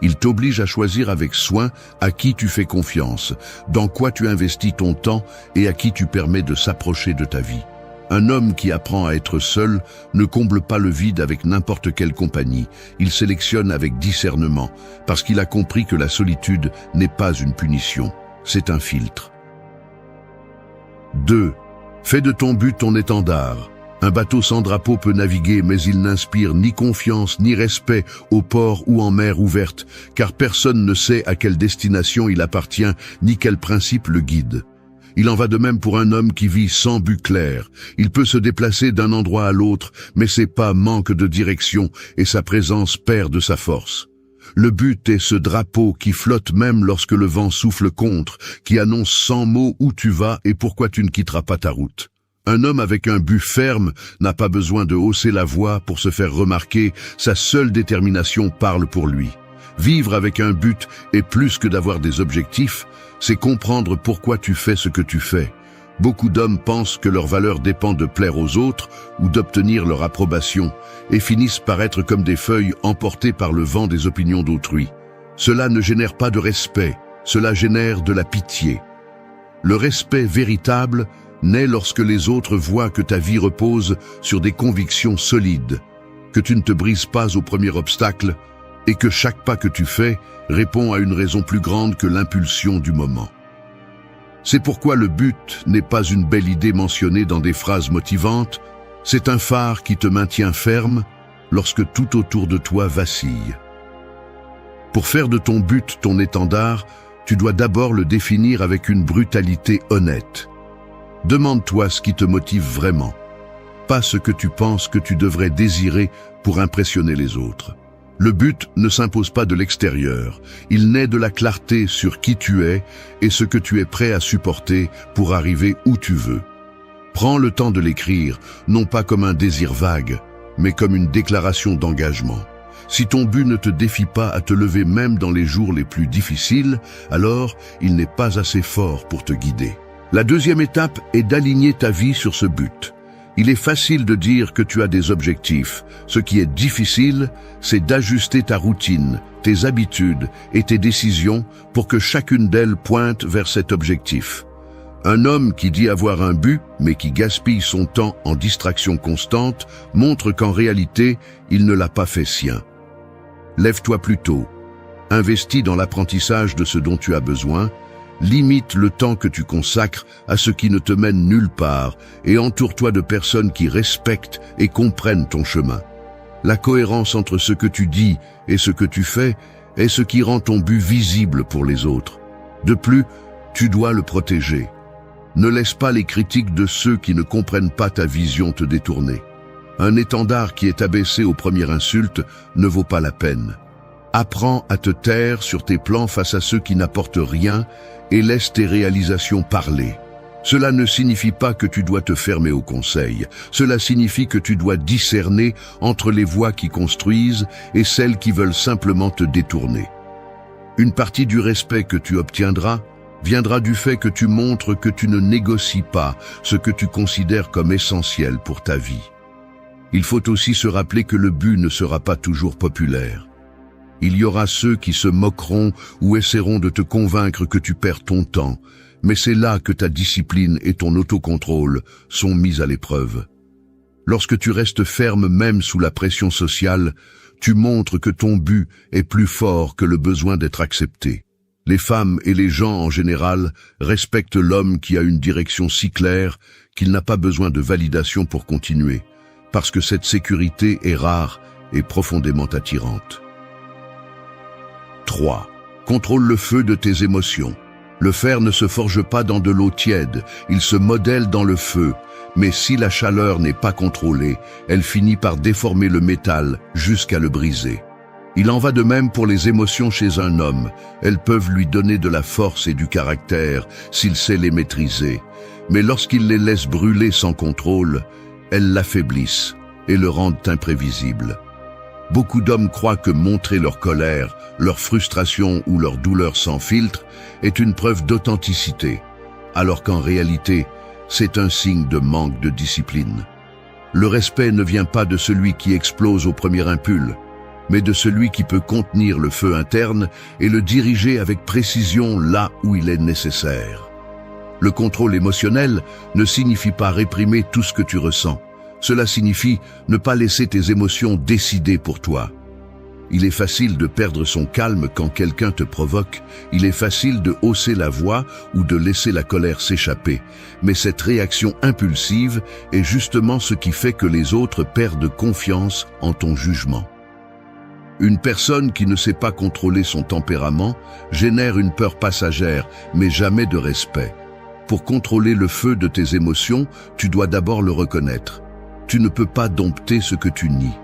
Il t'oblige à choisir avec soin à qui tu fais confiance, dans quoi tu investis ton temps et à qui tu permets de s'approcher de ta vie. Un homme qui apprend à être seul ne comble pas le vide avec n'importe quelle compagnie. Il sélectionne avec discernement, parce qu'il a compris que la solitude n'est pas une punition, c'est un filtre. 2. Fais de ton but ton étendard. Un bateau sans drapeau peut naviguer, mais il n'inspire ni confiance ni respect au port ou en mer ouverte, car personne ne sait à quelle destination il appartient ni quel principe le guide. Il en va de même pour un homme qui vit sans but clair. Il peut se déplacer d'un endroit à l'autre, mais ses pas manquent de direction et sa présence perd de sa force. Le but est ce drapeau qui flotte même lorsque le vent souffle contre, qui annonce sans mots où tu vas et pourquoi tu ne quitteras pas ta route. Un homme avec un but ferme n'a pas besoin de hausser la voix pour se faire remarquer, sa seule détermination parle pour lui. Vivre avec un but est plus que d'avoir des objectifs, c'est comprendre pourquoi tu fais ce que tu fais. Beaucoup d'hommes pensent que leur valeur dépend de plaire aux autres ou d'obtenir leur approbation et finissent par être comme des feuilles emportées par le vent des opinions d'autrui. Cela ne génère pas de respect, cela génère de la pitié. Le respect véritable naît lorsque les autres voient que ta vie repose sur des convictions solides, que tu ne te brises pas au premier obstacle et que chaque pas que tu fais répond à une raison plus grande que l'impulsion du moment. C'est pourquoi le but n'est pas une belle idée mentionnée dans des phrases motivantes, c'est un phare qui te maintient ferme lorsque tout autour de toi vacille. Pour faire de ton but ton étendard, tu dois d'abord le définir avec une brutalité honnête. Demande-toi ce qui te motive vraiment, pas ce que tu penses que tu devrais désirer pour impressionner les autres. Le but ne s'impose pas de l'extérieur, il naît de la clarté sur qui tu es et ce que tu es prêt à supporter pour arriver où tu veux. Prends le temps de l'écrire, non pas comme un désir vague, mais comme une déclaration d'engagement. Si ton but ne te défie pas à te lever même dans les jours les plus difficiles, alors il n'est pas assez fort pour te guider. La deuxième étape est d'aligner ta vie sur ce but. Il est facile de dire que tu as des objectifs. Ce qui est difficile, c'est d'ajuster ta routine, tes habitudes et tes décisions pour que chacune d'elles pointe vers cet objectif. Un homme qui dit avoir un but, mais qui gaspille son temps en distraction constante, montre qu'en réalité, il ne l'a pas fait sien. Lève-toi plus tôt. Investis dans l'apprentissage de ce dont tu as besoin. Limite le temps que tu consacres à ce qui ne te mène nulle part et entoure-toi de personnes qui respectent et comprennent ton chemin. La cohérence entre ce que tu dis et ce que tu fais est ce qui rend ton but visible pour les autres. De plus, tu dois le protéger. Ne laisse pas les critiques de ceux qui ne comprennent pas ta vision te détourner. Un étendard qui est abaissé aux premières insultes ne vaut pas la peine. Apprends à te taire sur tes plans face à ceux qui n'apportent rien et laisse tes réalisations parler. Cela ne signifie pas que tu dois te fermer aux conseils. Cela signifie que tu dois discerner entre les voix qui construisent et celles qui veulent simplement te détourner. Une partie du respect que tu obtiendras viendra du fait que tu montres que tu ne négocies pas ce que tu considères comme essentiel pour ta vie. Il faut aussi se rappeler que le but ne sera pas toujours populaire. Il y aura ceux qui se moqueront ou essaieront de te convaincre que tu perds ton temps, mais c'est là que ta discipline et ton autocontrôle sont mis à l'épreuve. Lorsque tu restes ferme même sous la pression sociale, tu montres que ton but est plus fort que le besoin d'être accepté. Les femmes et les gens en général respectent l'homme qui a une direction si claire qu'il n'a pas besoin de validation pour continuer, parce que cette sécurité est rare et profondément attirante. 3. Contrôle le feu de tes émotions. Le fer ne se forge pas dans de l'eau tiède, il se modèle dans le feu, mais si la chaleur n'est pas contrôlée, elle finit par déformer le métal jusqu'à le briser. Il en va de même pour les émotions chez un homme. Elles peuvent lui donner de la force et du caractère s'il sait les maîtriser, mais lorsqu'il les laisse brûler sans contrôle, elles l'affaiblissent et le rendent imprévisible. Beaucoup d'hommes croient que montrer leur colère, leur frustration ou leur douleur sans filtre est une preuve d'authenticité. alors qu'en réalité, c'est un signe de manque de discipline. Le respect ne vient pas de celui qui explose au premier impulse, mais de celui qui peut contenir le feu interne et le diriger avec précision là où il est nécessaire. Le contrôle émotionnel ne signifie pas réprimer tout ce que tu ressens. Cela signifie ne pas laisser tes émotions décider pour toi. Il est facile de perdre son calme quand quelqu'un te provoque, il est facile de hausser la voix ou de laisser la colère s'échapper, mais cette réaction impulsive est justement ce qui fait que les autres perdent confiance en ton jugement. Une personne qui ne sait pas contrôler son tempérament génère une peur passagère, mais jamais de respect. Pour contrôler le feu de tes émotions, tu dois d'abord le reconnaître. Tu ne peux pas dompter ce que tu nies.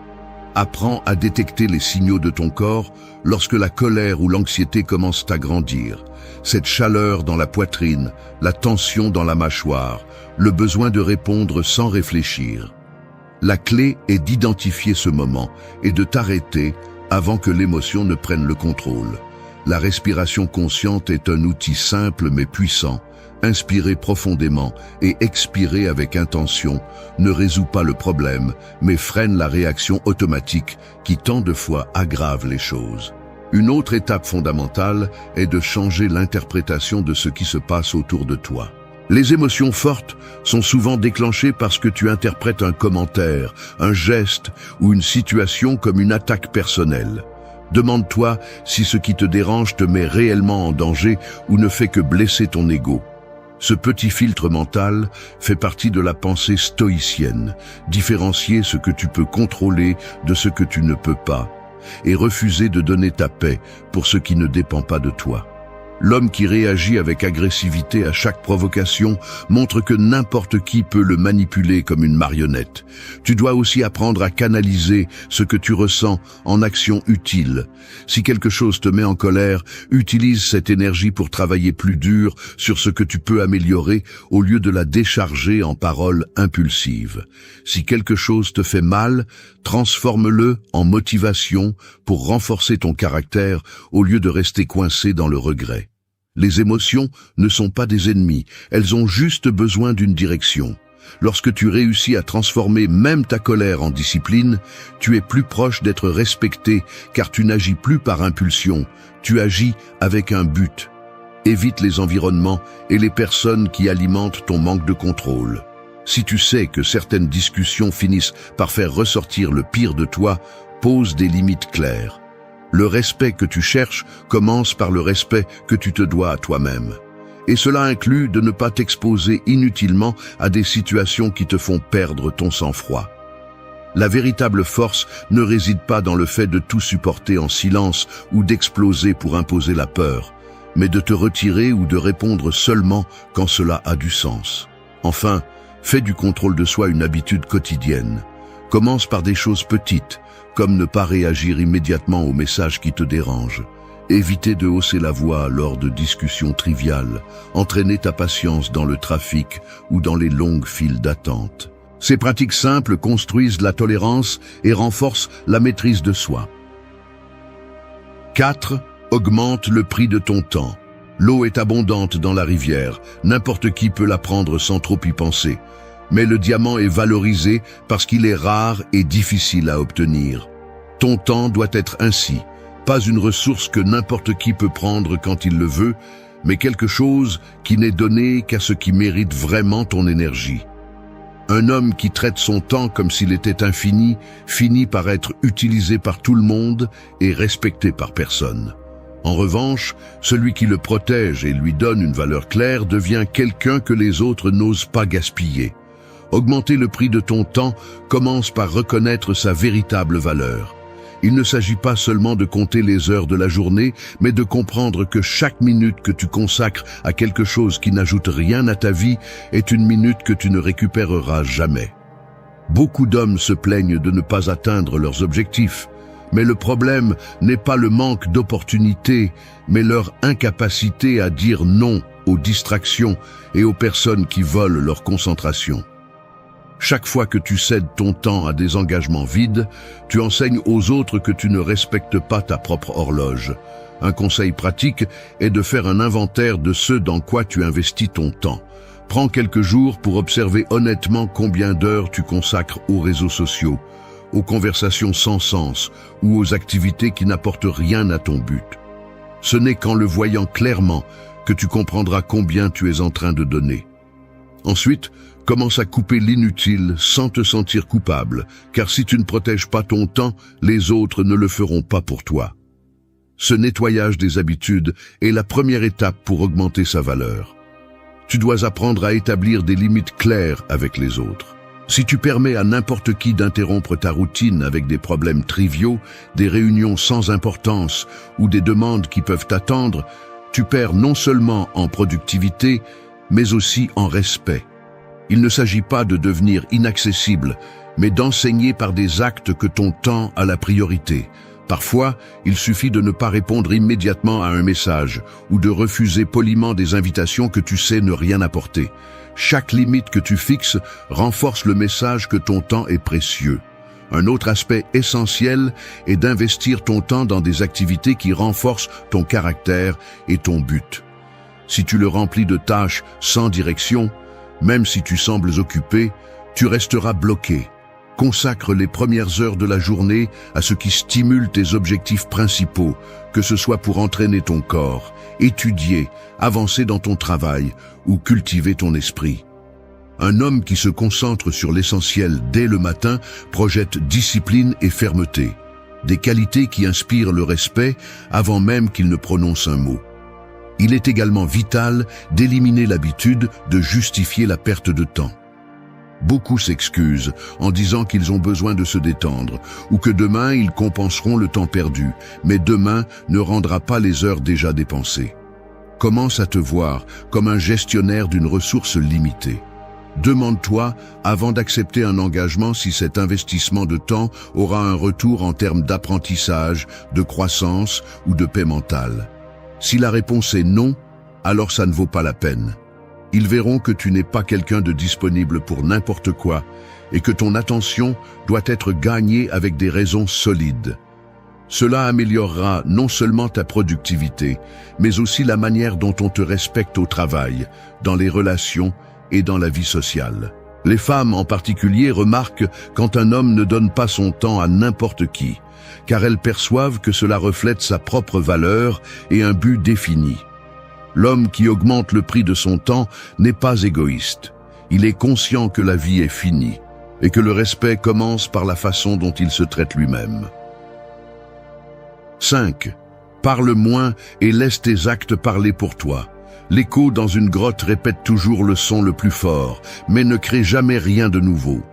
Apprends à détecter les signaux de ton corps lorsque la colère ou l'anxiété commencent à grandir. Cette chaleur dans la poitrine, la tension dans la mâchoire, le besoin de répondre sans réfléchir. La clé est d'identifier ce moment et de t'arrêter avant que l'émotion ne prenne le contrôle. La respiration consciente est un outil simple mais puissant. Inspirer profondément et expirer avec intention ne résout pas le problème, mais freine la réaction automatique qui tant de fois aggrave les choses. Une autre étape fondamentale est de changer l'interprétation de ce qui se passe autour de toi. Les émotions fortes sont souvent déclenchées parce que tu interprètes un commentaire, un geste ou une situation comme une attaque personnelle. Demande-toi si ce qui te dérange te met réellement en danger ou ne fait que blesser ton ego. Ce petit filtre mental fait partie de la pensée stoïcienne, différencier ce que tu peux contrôler de ce que tu ne peux pas, et refuser de donner ta paix pour ce qui ne dépend pas de toi. L'homme qui réagit avec agressivité à chaque provocation montre que n'importe qui peut le manipuler comme une marionnette. Tu dois aussi apprendre à canaliser ce que tu ressens en action utile. Si quelque chose te met en colère, utilise cette énergie pour travailler plus dur sur ce que tu peux améliorer au lieu de la décharger en paroles impulsives. Si quelque chose te fait mal, transforme-le en motivation pour renforcer ton caractère au lieu de rester coincé dans le regret. Les émotions ne sont pas des ennemis, elles ont juste besoin d'une direction. Lorsque tu réussis à transformer même ta colère en discipline, tu es plus proche d'être respecté car tu n'agis plus par impulsion, tu agis avec un but. Évite les environnements et les personnes qui alimentent ton manque de contrôle. Si tu sais que certaines discussions finissent par faire ressortir le pire de toi, pose des limites claires. Le respect que tu cherches commence par le respect que tu te dois à toi-même. Et cela inclut de ne pas t'exposer inutilement à des situations qui te font perdre ton sang-froid. La véritable force ne réside pas dans le fait de tout supporter en silence ou d'exploser pour imposer la peur, mais de te retirer ou de répondre seulement quand cela a du sens. Enfin, fais du contrôle de soi une habitude quotidienne. Commence par des choses petites, comme ne pas réagir immédiatement aux messages qui te dérangent. Éviter de hausser la voix lors de discussions triviales, entraîner ta patience dans le trafic ou dans les longues files d'attente. Ces pratiques simples construisent la tolérance et renforcent la maîtrise de soi. 4. Augmente le prix de ton temps. L'eau est abondante dans la rivière, n'importe qui peut la prendre sans trop y penser. Mais le diamant est valorisé parce qu'il est rare et difficile à obtenir. Ton temps doit être ainsi, pas une ressource que n'importe qui peut prendre quand il le veut, mais quelque chose qui n'est donné qu'à ce qui mérite vraiment ton énergie. Un homme qui traite son temps comme s'il était infini finit par être utilisé par tout le monde et respecté par personne. En revanche, celui qui le protège et lui donne une valeur claire devient quelqu'un que les autres n'osent pas gaspiller. Augmenter le prix de ton temps commence par reconnaître sa véritable valeur. Il ne s'agit pas seulement de compter les heures de la journée, mais de comprendre que chaque minute que tu consacres à quelque chose qui n'ajoute rien à ta vie est une minute que tu ne récupéreras jamais. Beaucoup d'hommes se plaignent de ne pas atteindre leurs objectifs, mais le problème n'est pas le manque d'opportunités, mais leur incapacité à dire non aux distractions et aux personnes qui volent leur concentration. Chaque fois que tu cèdes ton temps à des engagements vides, tu enseignes aux autres que tu ne respectes pas ta propre horloge. Un conseil pratique est de faire un inventaire de ce dans quoi tu investis ton temps. Prends quelques jours pour observer honnêtement combien d'heures tu consacres aux réseaux sociaux, aux conversations sans sens ou aux activités qui n'apportent rien à ton but. Ce n'est qu'en le voyant clairement que tu comprendras combien tu es en train de donner. Ensuite, commence à couper l'inutile sans te sentir coupable, car si tu ne protèges pas ton temps, les autres ne le feront pas pour toi. Ce nettoyage des habitudes est la première étape pour augmenter sa valeur. Tu dois apprendre à établir des limites claires avec les autres. Si tu permets à n'importe qui d'interrompre ta routine avec des problèmes triviaux, des réunions sans importance ou des demandes qui peuvent attendre, tu perds non seulement en productivité, mais aussi en respect. Il ne s'agit pas de devenir inaccessible, mais d'enseigner par des actes que ton temps a la priorité. Parfois, il suffit de ne pas répondre immédiatement à un message ou de refuser poliment des invitations que tu sais ne rien apporter. Chaque limite que tu fixes renforce le message que ton temps est précieux. Un autre aspect essentiel est d'investir ton temps dans des activités qui renforcent ton caractère et ton but. Si tu le remplis de tâches sans direction, même si tu sembles occupé, tu resteras bloqué. Consacre les premières heures de la journée à ce qui stimule tes objectifs principaux, que ce soit pour entraîner ton corps, étudier, avancer dans ton travail ou cultiver ton esprit. Un homme qui se concentre sur l'essentiel dès le matin projette discipline et fermeté, des qualités qui inspirent le respect avant même qu'il ne prononce un mot. Il est également vital d'éliminer l'habitude de justifier la perte de temps. Beaucoup s'excusent en disant qu'ils ont besoin de se détendre ou que demain ils compenseront le temps perdu, mais demain ne rendra pas les heures déjà dépensées. Commence à te voir comme un gestionnaire d'une ressource limitée. Demande-toi, avant d'accepter un engagement, si cet investissement de temps aura un retour en termes d'apprentissage, de croissance ou de paix mentale. Si la réponse est non, alors ça ne vaut pas la peine. Ils verront que tu n'es pas quelqu'un de disponible pour n'importe quoi et que ton attention doit être gagnée avec des raisons solides. Cela améliorera non seulement ta productivité, mais aussi la manière dont on te respecte au travail, dans les relations et dans la vie sociale. Les femmes en particulier remarquent quand un homme ne donne pas son temps à n'importe qui, car elles perçoivent que cela reflète sa propre valeur et un but défini. L'homme qui augmente le prix de son temps n'est pas égoïste. Il est conscient que la vie est finie et que le respect commence par la façon dont il se traite lui-même. 5. Parle moins et laisse tes actes parler pour toi. L'écho dans une grotte répète toujours le son le plus fort, mais ne crée jamais rien de nouveau.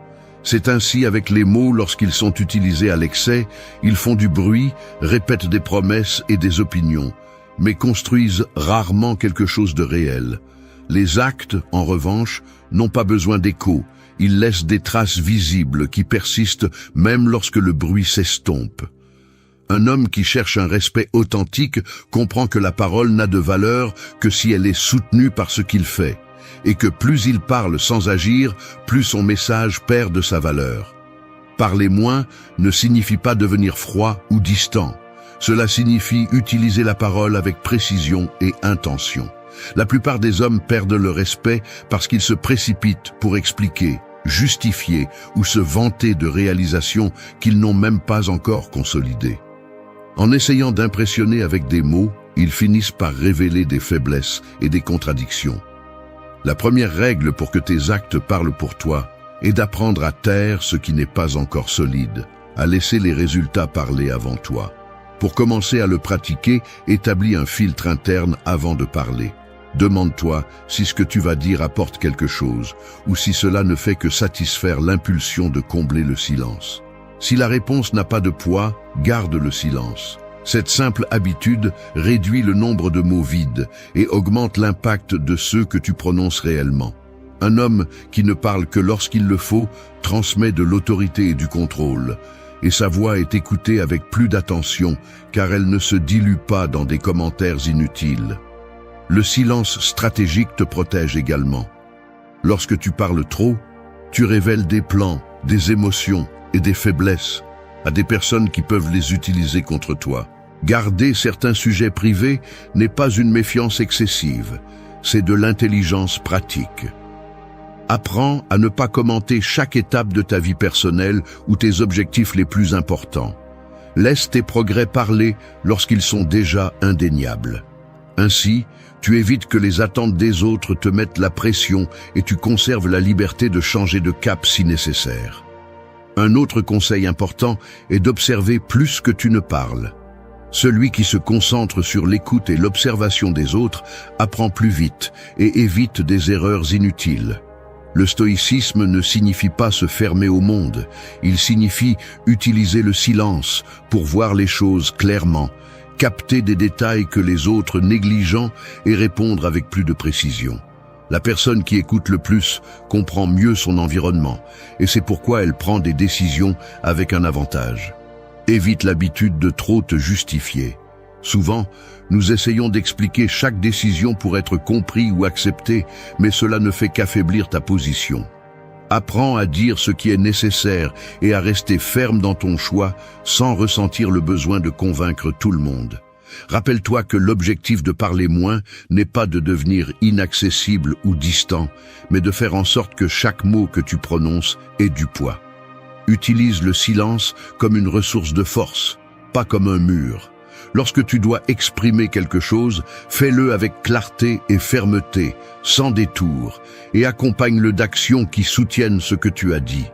C'est ainsi avec les mots lorsqu'ils sont utilisés à l'excès, ils font du bruit, répètent des promesses et des opinions, mais construisent rarement quelque chose de réel. Les actes, en revanche, n'ont pas besoin d'écho. Ils laissent des traces visibles qui persistent même lorsque le bruit s'estompe. Un homme qui cherche un respect authentique comprend que la parole n'a de valeur que si elle est soutenue par ce qu'il fait, et que plus il parle sans agir, plus son message perd de sa valeur. Parler moins ne signifie pas devenir froid ou distant. Cela signifie utiliser la parole avec précision et intention. La plupart des hommes perdent le respect parce qu'ils se précipitent pour expliquer, justifier ou se vanter de réalisations qu'ils n'ont même pas encore consolidées. En essayant d'impressionner avec des mots, ils finissent par révéler des faiblesses et des contradictions. La première règle pour que tes actes parlent pour toi est d'apprendre à taire ce qui n'est pas encore solide, à laisser les résultats parler avant toi. Pour commencer à le pratiquer, établis un filtre interne avant de parler. Demande-toi si ce que tu vas dire apporte quelque chose, ou si cela ne fait que satisfaire l'impulsion de combler le silence. Si la réponse n'a pas de poids, garde le silence. Cette simple habitude réduit le nombre de mots vides et augmente l'impact de ceux que tu prononces réellement. Un homme qui ne parle que lorsqu'il le faut transmet de l'autorité et du contrôle, et sa voix est écoutée avec plus d'attention car elle ne se dilue pas dans des commentaires inutiles. Le silence stratégique te protège également. Lorsque tu parles trop, Tu révèles des plans, des émotions et des faiblesses à des personnes qui peuvent les utiliser contre toi. Garder certains sujets privés n'est pas une méfiance excessive, c'est de l'intelligence pratique. Apprends à ne pas commenter chaque étape de ta vie personnelle ou tes objectifs les plus importants. Laisse tes progrès parler lorsqu'ils sont déjà indéniables. Ainsi, tu évites que les attentes des autres te mettent la pression et tu conserves la liberté de changer de cap si nécessaire. Un autre conseil important est d'observer plus que tu ne parles. Celui qui se concentre sur l'écoute et l'observation des autres apprend plus vite et évite des erreurs inutiles. Le stoïcisme ne signifie pas se fermer au monde, il signifie utiliser le silence pour voir les choses clairement, capter des détails que les autres négligent et répondre avec plus de précision. La personne qui écoute le plus comprend mieux son environnement et c'est pourquoi elle prend des décisions avec un avantage. Évite l'habitude de trop te justifier. Souvent, nous essayons d'expliquer chaque décision pour être compris ou accepté, mais cela ne fait qu'affaiblir ta position. Apprends à dire ce qui est nécessaire et à rester ferme dans ton choix sans ressentir le besoin de convaincre tout le monde. Rappelle-toi que l'objectif de parler moins n'est pas de devenir inaccessible ou distant, mais de faire en sorte que chaque mot que tu prononces ait du poids. Utilise le silence comme une ressource de force, pas comme un mur. Lorsque tu dois exprimer quelque chose, fais-le avec clarté et fermeté, sans détour, et accompagne-le d'actions qui soutiennent ce que tu as dit.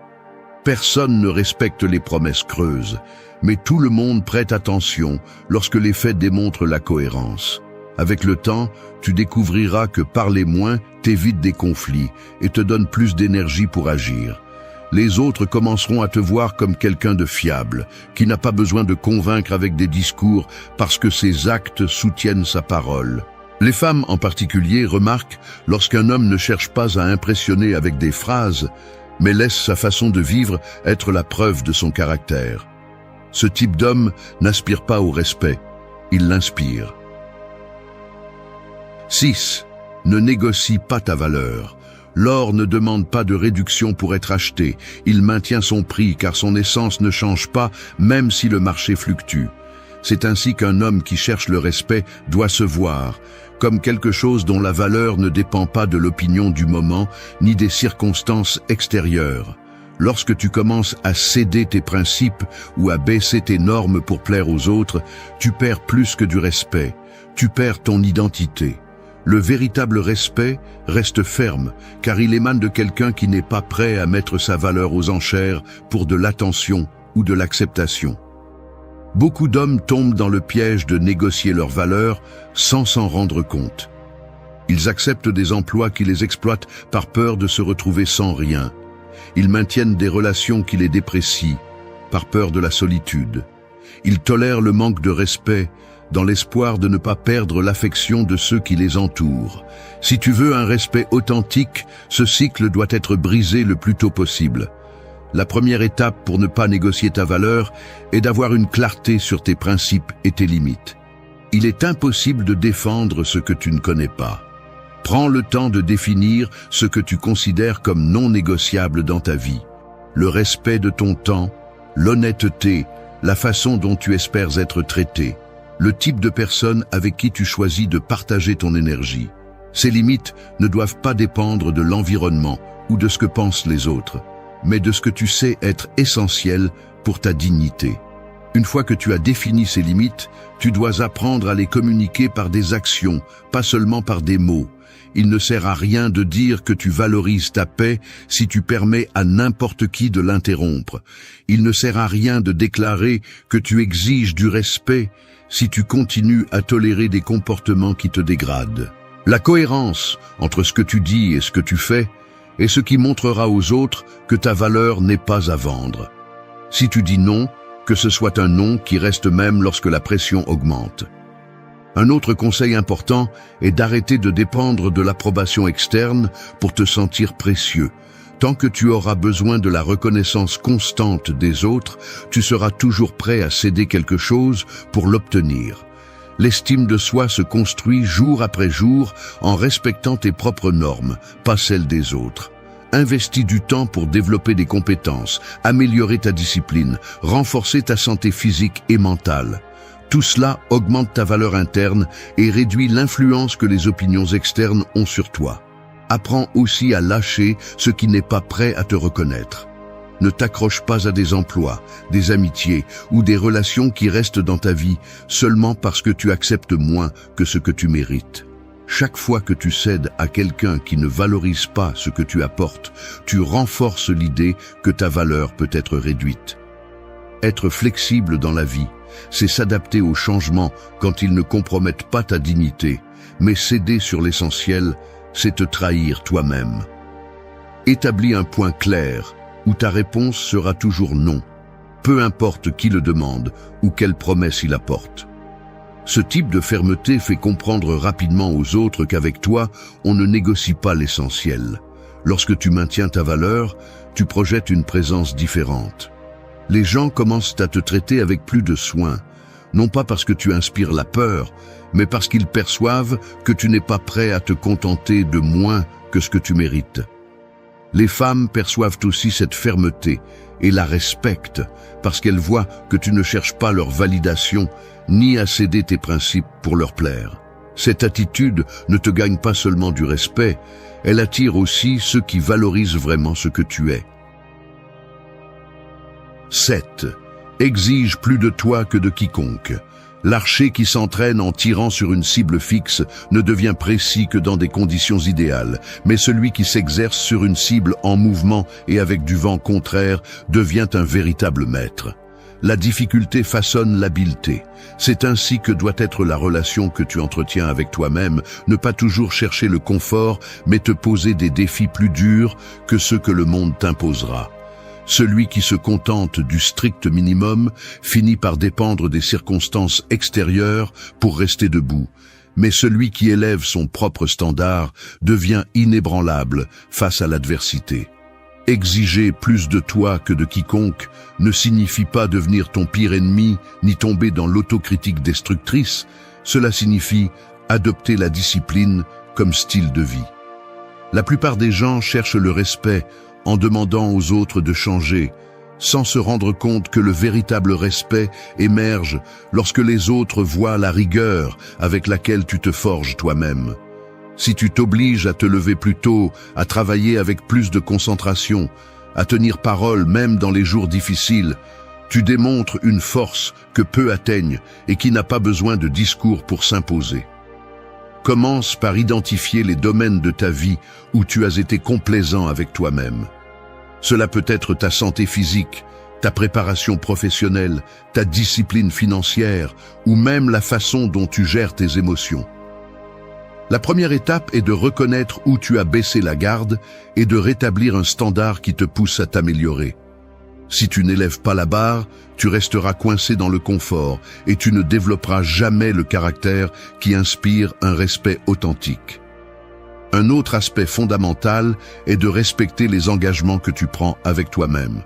Personne ne respecte les promesses creuses, mais tout le monde prête attention lorsque les faits démontrent la cohérence. Avec le temps, tu découvriras que parler moins t'évite des conflits et te donne plus d'énergie pour agir. Les autres commenceront à te voir comme quelqu'un de fiable, qui n'a pas besoin de convaincre avec des discours parce que ses actes soutiennent sa parole. Les femmes en particulier remarquent lorsqu'un homme ne cherche pas à impressionner avec des phrases, mais laisse sa façon de vivre être la preuve de son caractère. Ce type d'homme n'aspire pas au respect, il l'inspire. 6. Ne négocie pas ta valeur. L'or ne demande pas de réduction pour être acheté, il maintient son prix car son essence ne change pas même si le marché fluctue. C'est ainsi qu'un homme qui cherche le respect doit se voir, comme quelque chose dont la valeur ne dépend pas de l'opinion du moment ni des circonstances extérieures. Lorsque tu commences à céder tes principes ou à baisser tes normes pour plaire aux autres, tu perds plus que du respect, tu perds ton identité. Le véritable respect reste ferme, car il émane de quelqu'un qui n'est pas prêt à mettre sa valeur aux enchères pour de l'attention ou de l'acceptation. Beaucoup d'hommes tombent dans le piège de négocier leur valeur sans s'en rendre compte. Ils acceptent des emplois qui les exploitent par peur de se retrouver sans rien. Ils maintiennent des relations qui les déprécient, par peur de la solitude. Ils tolèrent le manque de respect, dans l'espoir de ne pas perdre l'affection de ceux qui les entourent. Si tu veux un respect authentique, ce cycle doit être brisé le plus tôt possible. La première étape pour ne pas négocier ta valeur est d'avoir une clarté sur tes principes et tes limites. Il est impossible de défendre ce que tu ne connais pas. Prends le temps de définir ce que tu considères comme non négociable dans ta vie. Le respect de ton temps, l'honnêteté, la façon dont tu espères être traité, le type de personne avec qui tu choisis de partager ton énergie. Ces limites ne doivent pas dépendre de l'environnement ou de ce que pensent les autres, mais de ce que tu sais être essentiel pour ta dignité. Une fois que tu as défini ces limites, tu dois apprendre à les communiquer par des actions, pas seulement par des mots. Il ne sert à rien de dire que tu valorises ta paix si tu permets à n'importe qui de l'interrompre. Il ne sert à rien de déclarer que tu exiges du respect si tu continues à tolérer des comportements qui te dégradent. La cohérence entre ce que tu dis et ce que tu fais est ce qui montrera aux autres que ta valeur n'est pas à vendre. Si tu dis non, que ce soit un non qui reste même lorsque la pression augmente. Un autre conseil important est d'arrêter de dépendre de l'approbation externe pour te sentir précieux. Tant que tu auras besoin de la reconnaissance constante des autres, tu seras toujours prêt à céder quelque chose pour l'obtenir. L'estime de soi se construit jour après jour en respectant tes propres normes, pas celles des autres. Investis du temps pour développer des compétences, améliorer ta discipline, renforcer ta santé physique et mentale. Tout cela augmente ta valeur interne et réduit l'influence que les opinions externes ont sur toi. Apprends aussi à lâcher ce qui n'est pas prêt à te reconnaître. Ne t'accroche pas à des emplois, des amitiés ou des relations qui restent dans ta vie seulement parce que tu acceptes moins que ce que tu mérites. Chaque fois que tu cèdes à quelqu'un qui ne valorise pas ce que tu apportes, tu renforces l'idée que ta valeur peut être réduite. Être flexible dans la vie, c'est s'adapter aux changements quand ils ne compromettent pas ta dignité, mais céder sur l'essentiel, c'est te trahir toi-même. Établis un point clair, où ta réponse sera toujours non, peu importe qui le demande ou quelle promesse il apporte. Ce type de fermeté fait comprendre rapidement aux autres qu'avec toi, on ne négocie pas l'essentiel. Lorsque tu maintiens ta valeur, tu projettes une présence différente. Les gens commencent à te traiter avec plus de soin, non pas parce que tu inspires la peur, mais parce qu'ils perçoivent que tu n'es pas prêt à te contenter de moins que ce que tu mérites. Les femmes perçoivent aussi cette fermeté et la respectent parce qu'elles voient que tu ne cherches pas leur validation ni à céder tes principes pour leur plaire. Cette attitude ne te gagne pas seulement du respect, elle attire aussi ceux qui valorisent vraiment ce que tu es. 7. Exige plus de toi que de quiconque. L'archer qui s'entraîne en tirant sur une cible fixe ne devient précis que dans des conditions idéales, mais celui qui s'exerce sur une cible en mouvement et avec du vent contraire devient un véritable maître. La difficulté façonne l'habileté. C'est ainsi que doit être la relation que tu entretiens avec toi-même, ne pas toujours chercher le confort, mais te poser des défis plus durs que ceux que le monde t'imposera. Celui qui se contente du strict minimum finit par dépendre des circonstances extérieures pour rester debout. Mais celui qui élève son propre standard devient inébranlable face à l'adversité. Exiger plus de toi que de quiconque ne signifie pas devenir ton pire ennemi ni tomber dans l'autocritique destructrice. Cela signifie adopter la discipline comme style de vie. La plupart des gens cherchent le respect en demandant aux autres de changer, sans se rendre compte que le véritable respect émerge lorsque les autres voient la rigueur avec laquelle tu te forges toi-même. Si tu t'obliges à te lever plus tôt, à travailler avec plus de concentration, à tenir parole même dans les jours difficiles, tu démontres une force que peu atteignent et qui n'a pas besoin de discours pour s'imposer. Commence par identifier les domaines de ta vie où tu as été complaisant avec toi-même. Cela peut être ta santé physique, ta préparation professionnelle, ta discipline financière ou même la façon dont tu gères tes émotions. La première étape est de reconnaître où tu as baissé la garde et de rétablir un standard qui te pousse à t'améliorer. Si tu n'élèves pas la barre, tu resteras coincé dans le confort et tu ne développeras jamais le caractère qui inspire un respect authentique. Un autre aspect fondamental est de respecter les engagements que tu prends avec toi-même.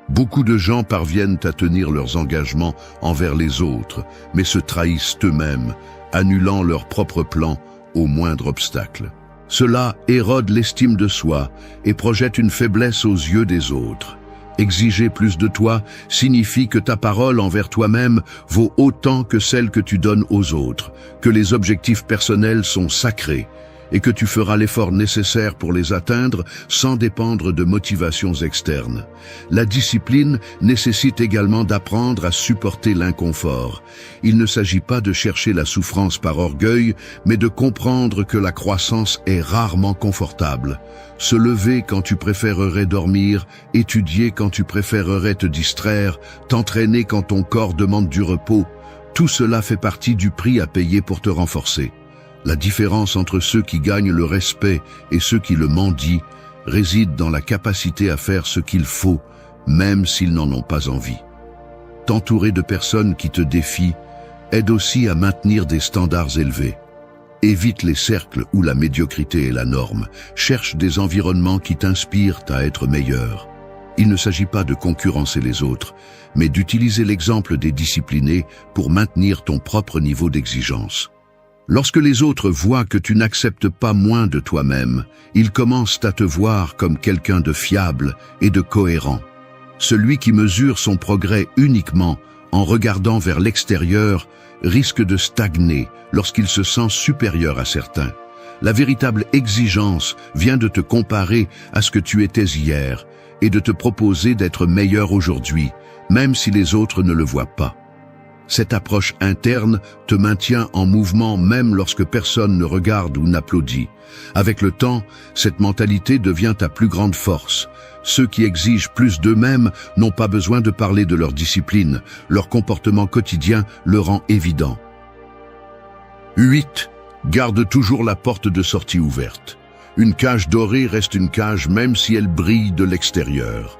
Beaucoup de gens parviennent à tenir leurs engagements envers les autres, mais se trahissent eux-mêmes, annulant leurs propres plans au moindre obstacle. Cela érode l'estime de soi et projette une faiblesse aux yeux des autres. Exiger plus de toi signifie que ta parole envers toi-même vaut autant que celle que tu donnes aux autres, que les objectifs personnels sont sacrés et que tu feras l'effort nécessaire pour les atteindre sans dépendre de motivations externes. La discipline nécessite également d'apprendre à supporter l'inconfort. Il ne s'agit pas de chercher la souffrance par orgueil, mais de comprendre que la croissance est rarement confortable. Se lever quand tu préférerais dormir, étudier quand tu préférerais te distraire, t'entraîner quand ton corps demande du repos, tout cela fait partie du prix à payer pour te renforcer. La différence entre ceux qui gagnent le respect et ceux qui le mendient réside dans la capacité à faire ce qu'il faut, même s'ils n'en ont pas envie. T'entourer de personnes qui te défient aide aussi à maintenir des standards élevés. Évite les cercles où la médiocrité est la norme. Cherche des environnements qui t'inspirent à être meilleur. Il ne s'agit pas de concurrencer les autres, mais d'utiliser l'exemple des disciplinés pour maintenir ton propre niveau d'exigence. Lorsque les autres voient que tu n'acceptes pas moins de toi-même, ils commencent à te voir comme quelqu'un de fiable et de cohérent. Celui qui mesure son progrès uniquement en regardant vers l'extérieur risque de stagner lorsqu'il se sent supérieur à certains. La véritable exigence vient de te comparer à ce que tu étais hier et de te proposer d'être meilleur aujourd'hui, même si les autres ne le voient pas. Cette approche interne te maintient en mouvement même lorsque personne ne regarde ou n'applaudit. Avec le temps, cette mentalité devient ta plus grande force. Ceux qui exigent plus d'eux-mêmes n'ont pas besoin de parler de leur discipline. Leur comportement quotidien le rend évident. 8. Garde toujours la porte de sortie ouverte. Une cage dorée reste une cage même si elle brille de l'extérieur.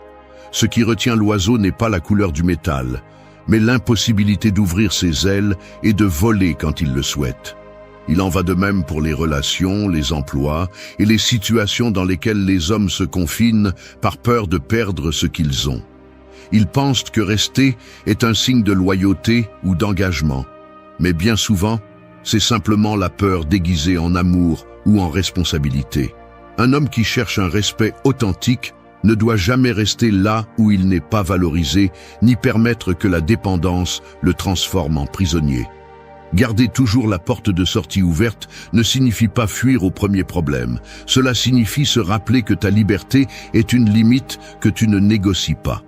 Ce qui retient l'oiseau n'est pas la couleur du métal, mais l'impossibilité d'ouvrir ses ailes et de voler quand il le souhaite. Il en va de même pour les relations, les emplois et les situations dans lesquelles les hommes se confinent par peur de perdre ce qu'ils ont. Ils pensent que rester est un signe de loyauté ou d'engagement, mais bien souvent, c'est simplement la peur déguisée en amour ou en responsabilité. Un homme qui cherche un respect authentique ne doit jamais rester là où il n'est pas valorisé, ni permettre que la dépendance le transforme en prisonnier. Garder toujours la porte de sortie ouverte ne signifie pas fuir au premier problème. Cela signifie se rappeler que ta liberté est une limite que tu ne négocies pas.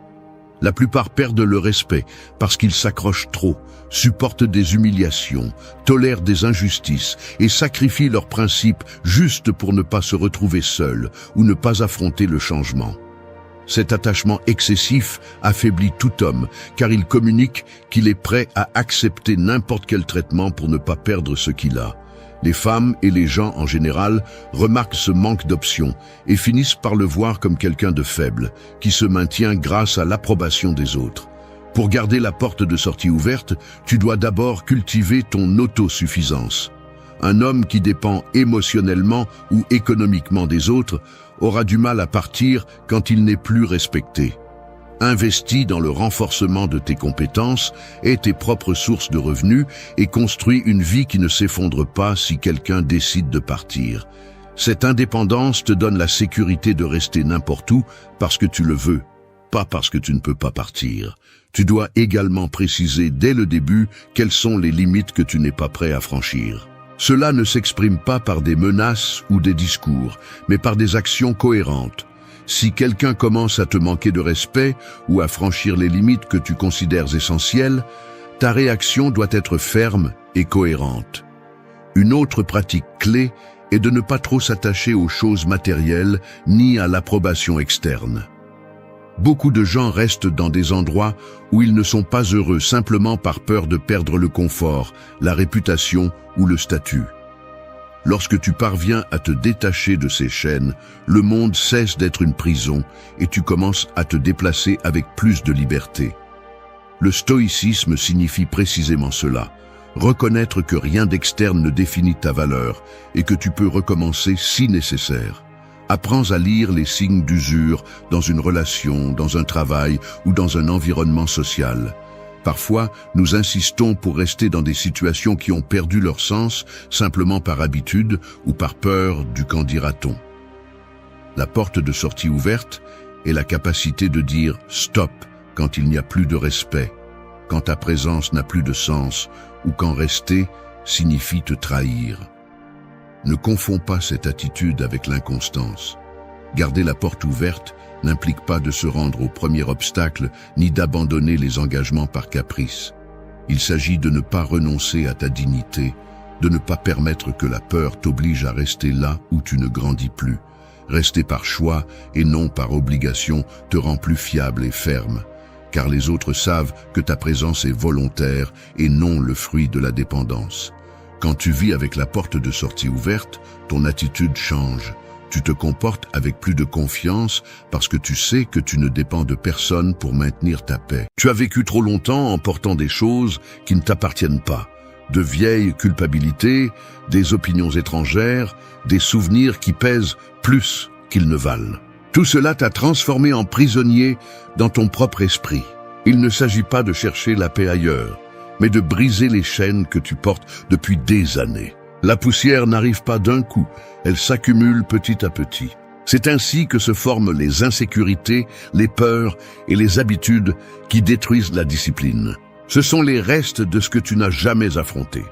La plupart perdent le respect parce qu'ils s'accrochent trop, supportent des humiliations, tolèrent des injustices et sacrifient leurs principes juste pour ne pas se retrouver seuls ou ne pas affronter le changement. Cet attachement excessif affaiblit tout homme, car il communique qu'il est prêt à accepter n'importe quel traitement pour ne pas perdre ce qu'il a. Les femmes et les gens en général remarquent ce manque d'options et finissent par le voir comme quelqu'un de faible, qui se maintient grâce à l'approbation des autres. Pour garder la porte de sortie ouverte, tu dois d'abord cultiver ton autosuffisance. Un homme qui dépend émotionnellement ou économiquement des autres aura du mal à partir quand il n'est plus respecté. Investis dans le renforcement de tes compétences et tes propres sources de revenus et construis une vie qui ne s'effondre pas si quelqu'un décide de partir. Cette indépendance te donne la sécurité de rester n'importe où parce que tu le veux, pas parce que tu ne peux pas partir. Tu dois également préciser dès le début quelles sont les limites que tu n'es pas prêt à franchir. Cela ne s'exprime pas par des menaces ou des discours, mais par des actions cohérentes. Si quelqu'un commence à te manquer de respect ou à franchir les limites que tu considères essentielles, ta réaction doit être ferme et cohérente. Une autre pratique clé est de ne pas trop s'attacher aux choses matérielles ni à l'approbation externe. Beaucoup de gens restent dans des endroits où ils ne sont pas heureux simplement par peur de perdre le confort, la réputation ou le statut. Lorsque tu parviens à te détacher de ces chaînes, le monde cesse d'être une prison et tu commences à te déplacer avec plus de liberté. Le stoïcisme signifie précisément cela, reconnaître que rien d'externe ne définit ta valeur et que tu peux recommencer si nécessaire. Apprends à lire les signes d'usure dans une relation, dans un travail ou dans un environnement social. Parfois, nous insistons pour rester dans des situations qui ont perdu leur sens simplement par habitude ou par peur du qu'en dira-t-on. La porte de sortie ouverte est la capacité de dire « stop » quand il n'y a plus de respect, quand ta présence n'a plus de sens ou quand rester signifie te trahir. Ne confonds pas cette attitude avec l'inconstance. Garder la porte ouverte n'implique pas de se rendre au premier obstacle ni d'abandonner les engagements par caprice. Il s'agit de ne pas renoncer à ta dignité, de ne pas permettre que la peur t'oblige à rester là où tu ne grandis plus. Rester par choix et non par obligation te rend plus fiable et ferme, car les autres savent que ta présence est volontaire et non le fruit de la dépendance. Quand tu vis avec la porte de sortie ouverte, ton attitude change. Tu te comportes avec plus de confiance parce que tu sais que tu ne dépends de personne pour maintenir ta paix. Tu as vécu trop longtemps en portant des choses qui ne t'appartiennent pas. De vieilles culpabilités, des opinions étrangères, des souvenirs qui pèsent plus qu'ils ne valent. Tout cela t'a transformé en prisonnier dans ton propre esprit. Il ne s'agit pas de chercher la paix ailleurs, mais de briser les chaînes que tu portes depuis des années. La poussière n'arrive pas d'un coup, elle s'accumule petit à petit. C'est ainsi que se forment les insécurités, les peurs et les habitudes qui détruisent la discipline. Ce sont les restes de ce que tu n'as jamais affronté.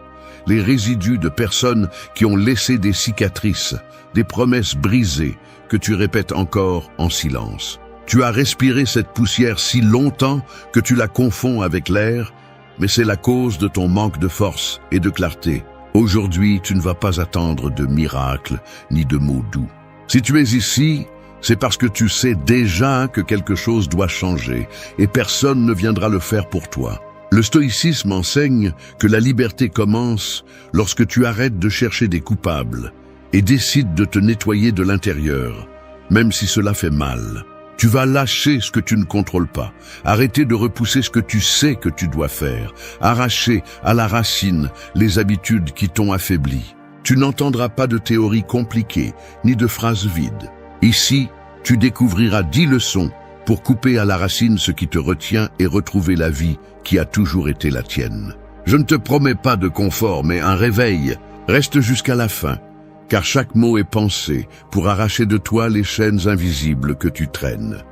Les résidus de personnes qui ont laissé des cicatrices, des promesses brisées que tu répètes encore en silence. Tu as respiré cette poussière si longtemps que tu la confonds avec l'air, mais c'est la cause de ton manque de force et de clarté. Aujourd'hui, tu ne vas pas attendre de miracles ni de mots doux. Si tu es ici, c'est parce que tu sais déjà que quelque chose doit changer et personne ne viendra le faire pour toi. Le stoïcisme enseigne que la liberté commence lorsque tu arrêtes de chercher des coupables et décides de te nettoyer de l'intérieur, même si cela fait mal. Tu vas lâcher ce que tu ne contrôles pas, arrêter de repousser ce que tu sais que tu dois faire, arracher à la racine les habitudes qui t'ont affaibli. Tu n'entendras pas de théories compliquées, ni de phrases vides. Ici, tu découvriras 10 leçons pour couper à la racine ce qui te retient et retrouver la vie qui a toujours été la tienne. Je ne te promets pas de confort, mais un réveil. Reste jusqu'à la fin, car chaque mot est pensé pour arracher de toi les chaînes invisibles que tu traînes.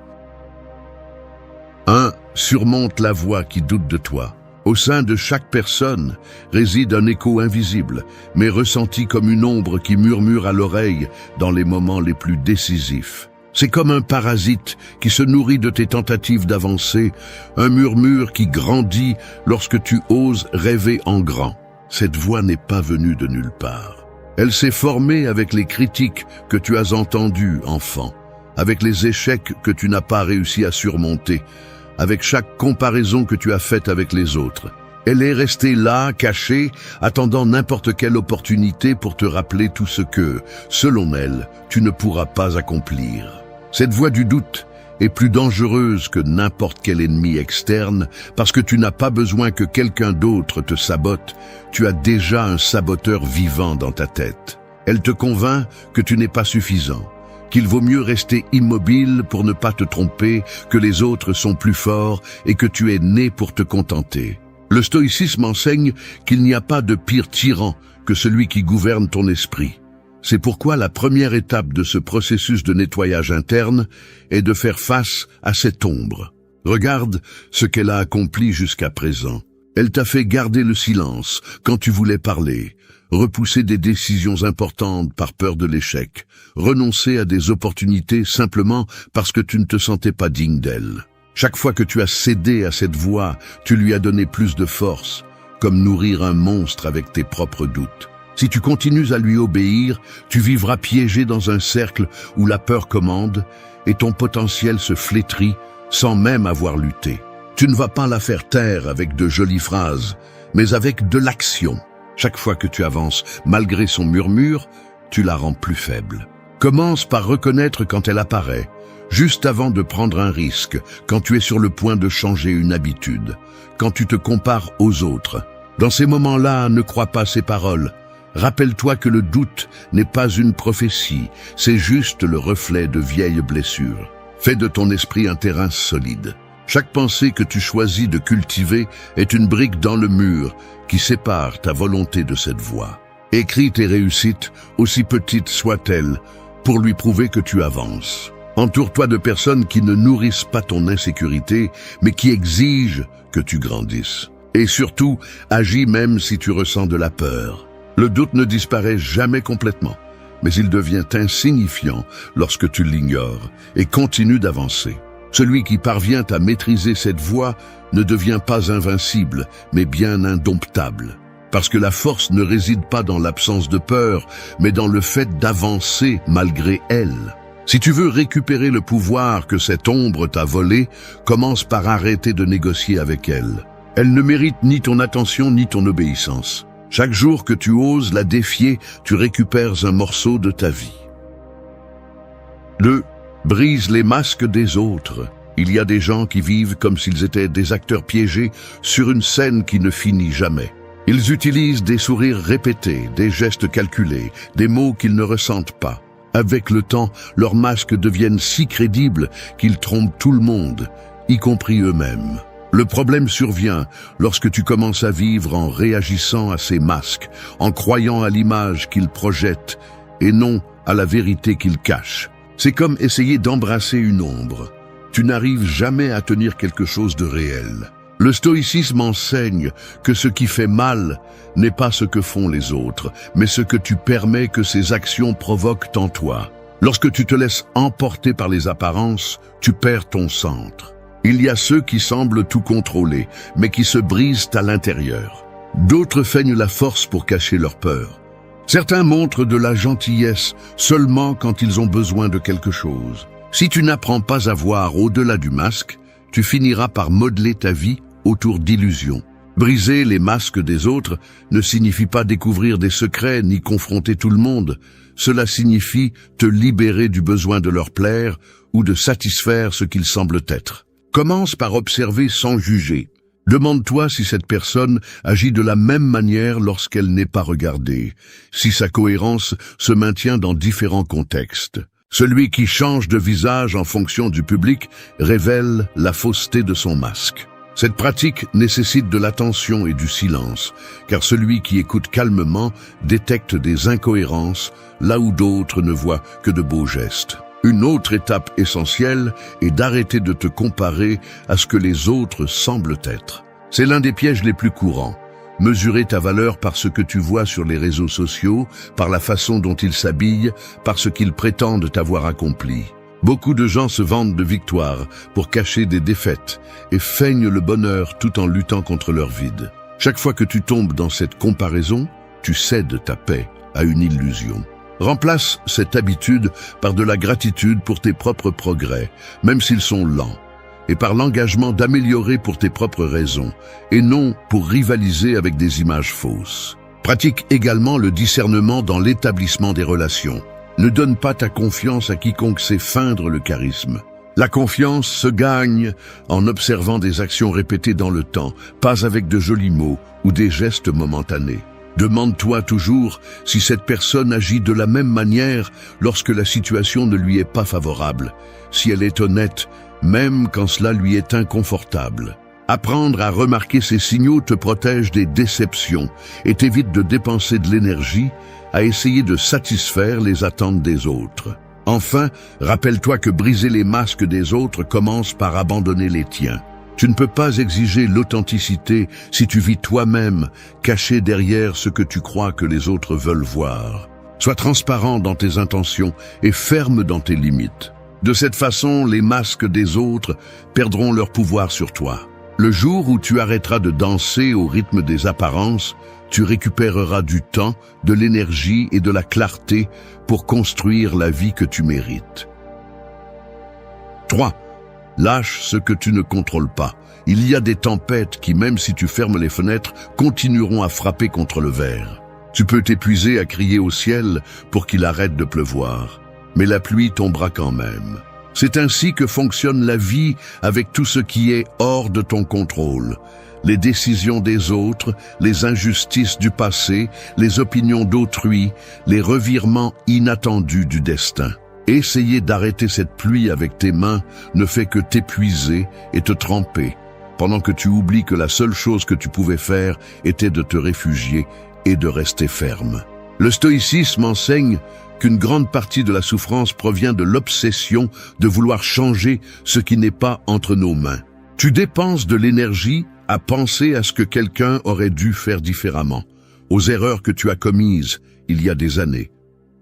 1. Surmonte la voix qui doute de toi. Au sein de chaque personne réside un écho invisible, mais ressenti comme une ombre qui murmure à l'oreille dans les moments les plus décisifs. C'est comme un parasite qui se nourrit de tes tentatives d'avancer, un murmure qui grandit lorsque tu oses rêver en grand. Cette voix n'est pas venue de nulle part. Elle s'est formée avec les critiques que tu as entendues, enfant, avec les échecs que tu n'as pas réussi à surmonter, avec chaque comparaison que tu as faite avec les autres. Elle est restée là, cachée, attendant n'importe quelle opportunité pour te rappeler tout ce que, selon elle, tu ne pourras pas accomplir. Cette voix du doute est plus dangereuse que n'importe quel ennemi externe parce que tu n'as pas besoin que quelqu'un d'autre te sabote, tu as déjà un saboteur vivant dans ta tête. Elle te convainc que tu n'es pas suffisant, qu'il vaut mieux rester immobile pour ne pas te tromper, que les autres sont plus forts et que tu es né pour te contenter. Le stoïcisme enseigne qu'il n'y a pas de pire tyran que celui qui gouverne ton esprit. C'est pourquoi la première étape de ce processus de nettoyage interne est de faire face à cette ombre. Regarde ce qu'elle a accompli jusqu'à présent. Elle t'a fait garder le silence quand tu voulais parler, repousser des décisions importantes par peur de l'échec, renoncer à des opportunités simplement parce que tu ne te sentais pas digne d'elles. Chaque fois que tu as cédé à cette voix, tu lui as donné plus de force, comme nourrir un monstre avec tes propres doutes. Si tu continues à lui obéir, tu vivras piégé dans un cercle où la peur commande et ton potentiel se flétrit sans même avoir lutté. Tu ne vas pas la faire taire avec de jolies phrases, mais avec de l'action. Chaque fois que tu avances, malgré son murmure, tu la rends plus faible. Commence par reconnaître quand elle apparaît, juste avant de prendre un risque, quand tu es sur le point de changer une habitude, quand tu te compares aux autres. Dans ces moments-là, ne crois pas ses paroles. Rappelle-toi que le doute n'est pas une prophétie, c'est juste le reflet de vieilles blessures. Fais de ton esprit un terrain solide. Chaque pensée que tu choisis de cultiver est une brique dans le mur qui sépare ta volonté de cette voie. Écris tes réussites, aussi petites soient-elles, pour lui prouver que tu avances. Entoure-toi de personnes qui ne nourrissent pas ton insécurité, mais qui exigent que tu grandisses. Et surtout, agis même si tu ressens de la peur. Le doute ne disparaît jamais complètement, mais il devient insignifiant lorsque tu l'ignores et continue d'avancer. Celui qui parvient à maîtriser cette voie ne devient pas invincible, mais bien indomptable. Parce que la force ne réside pas dans l'absence de peur, mais dans le fait d'avancer malgré elle. Si tu veux récupérer le pouvoir que cette ombre t'a volé, commence par arrêter de négocier avec elle. Elle ne mérite ni ton attention ni ton obéissance. Chaque jour que tu oses la défier, tu récupères un morceau de ta vie. 2. Brise les masques des autres. Il y a des gens qui vivent comme s'ils étaient des acteurs piégés sur une scène qui ne finit jamais. Ils utilisent des sourires répétés, des gestes calculés, des mots qu'ils ne ressentent pas. Avec le temps, leurs masques deviennent si crédibles qu'ils trompent tout le monde, y compris eux-mêmes. Le problème survient lorsque tu commences à vivre en réagissant à ces masques, en croyant à l'image qu'ils projettent et non à la vérité qu'ils cachent. C'est comme essayer d'embrasser une ombre. Tu n'arrives jamais à tenir quelque chose de réel. Le stoïcisme enseigne que ce qui fait mal n'est pas ce que font les autres, mais ce que tu permets que ces actions provoquent en toi. Lorsque tu te laisses emporter par les apparences, tu perds ton centre. Il y a ceux qui semblent tout contrôler, mais qui se brisent à l'intérieur. D'autres feignent la force pour cacher leur peur. Certains montrent de la gentillesse seulement quand ils ont besoin de quelque chose. Si tu n'apprends pas à voir au-delà du masque, tu finiras par modeler ta vie autour d'illusions. Briser les masques des autres ne signifie pas découvrir des secrets ni confronter tout le monde. Cela signifie te libérer du besoin de leur plaire ou de satisfaire ce qu'ils semblent être. Commence par observer sans juger. Demande-toi si cette personne agit de la même manière lorsqu'elle n'est pas regardée, si sa cohérence se maintient dans différents contextes. Celui qui change de visage en fonction du public révèle la fausseté de son masque. Cette pratique nécessite de l'attention et du silence, car celui qui écoute calmement détecte des incohérences là où d'autres ne voient que de beaux gestes. Une autre étape essentielle est d'arrêter de te comparer à ce que les autres semblent être. C'est l'un des pièges les plus courants. Mesurer ta valeur par ce que tu vois sur les réseaux sociaux, par la façon dont ils s'habillent, par ce qu'ils prétendent avoir accompli. Beaucoup de gens se vantent de victoires pour cacher des défaites et feignent le bonheur tout en luttant contre leur vide. Chaque fois que tu tombes dans cette comparaison, tu cèdes ta paix à une illusion. Remplace cette habitude par de la gratitude pour tes propres progrès, même s'ils sont lents, et par l'engagement d'améliorer pour tes propres raisons, et non pour rivaliser avec des images fausses. Pratique également le discernement dans l'établissement des relations. Ne donne pas ta confiance à quiconque sait feindre le charisme. La confiance se gagne en observant des actions répétées dans le temps, pas avec de jolis mots ou des gestes momentanés. Demande-toi toujours si cette personne agit de la même manière lorsque la situation ne lui est pas favorable, si elle est honnête, même quand cela lui est inconfortable. Apprendre à remarquer ces signaux te protège des déceptions et t'évite de dépenser de l'énergie à essayer de satisfaire les attentes des autres. Enfin, rappelle-toi que briser les masques des autres commence par abandonner les tiens. Tu ne peux pas exiger l'authenticité si tu vis toi-même, caché derrière ce que tu crois que les autres veulent voir. Sois transparent dans tes intentions et ferme dans tes limites. De cette façon, les masques des autres perdront leur pouvoir sur toi. Le jour où tu arrêteras de danser au rythme des apparences, tu récupéreras du temps, de l'énergie et de la clarté pour construire la vie que tu mérites. 3. Lâche ce que tu ne contrôles pas. Il y a des tempêtes qui, même si tu fermes les fenêtres, continueront à frapper contre le verre. Tu peux t'épuiser à crier au ciel pour qu'il arrête de pleuvoir, mais la pluie tombera quand même. C'est ainsi que fonctionne la vie avec tout ce qui est hors de ton contrôle. Les décisions des autres, les injustices du passé, les opinions d'autrui, les revirements inattendus du destin. Essayer d'arrêter cette pluie avec tes mains ne fait que t'épuiser et te tremper, pendant que tu oublies que la seule chose que tu pouvais faire était de te réfugier et de rester ferme. Le stoïcisme enseigne qu'une grande partie de la souffrance provient de l'obsession de vouloir changer ce qui n'est pas entre nos mains. Tu dépenses de l'énergie à penser à ce que quelqu'un aurait dû faire différemment, aux erreurs que tu as commises il y a des années,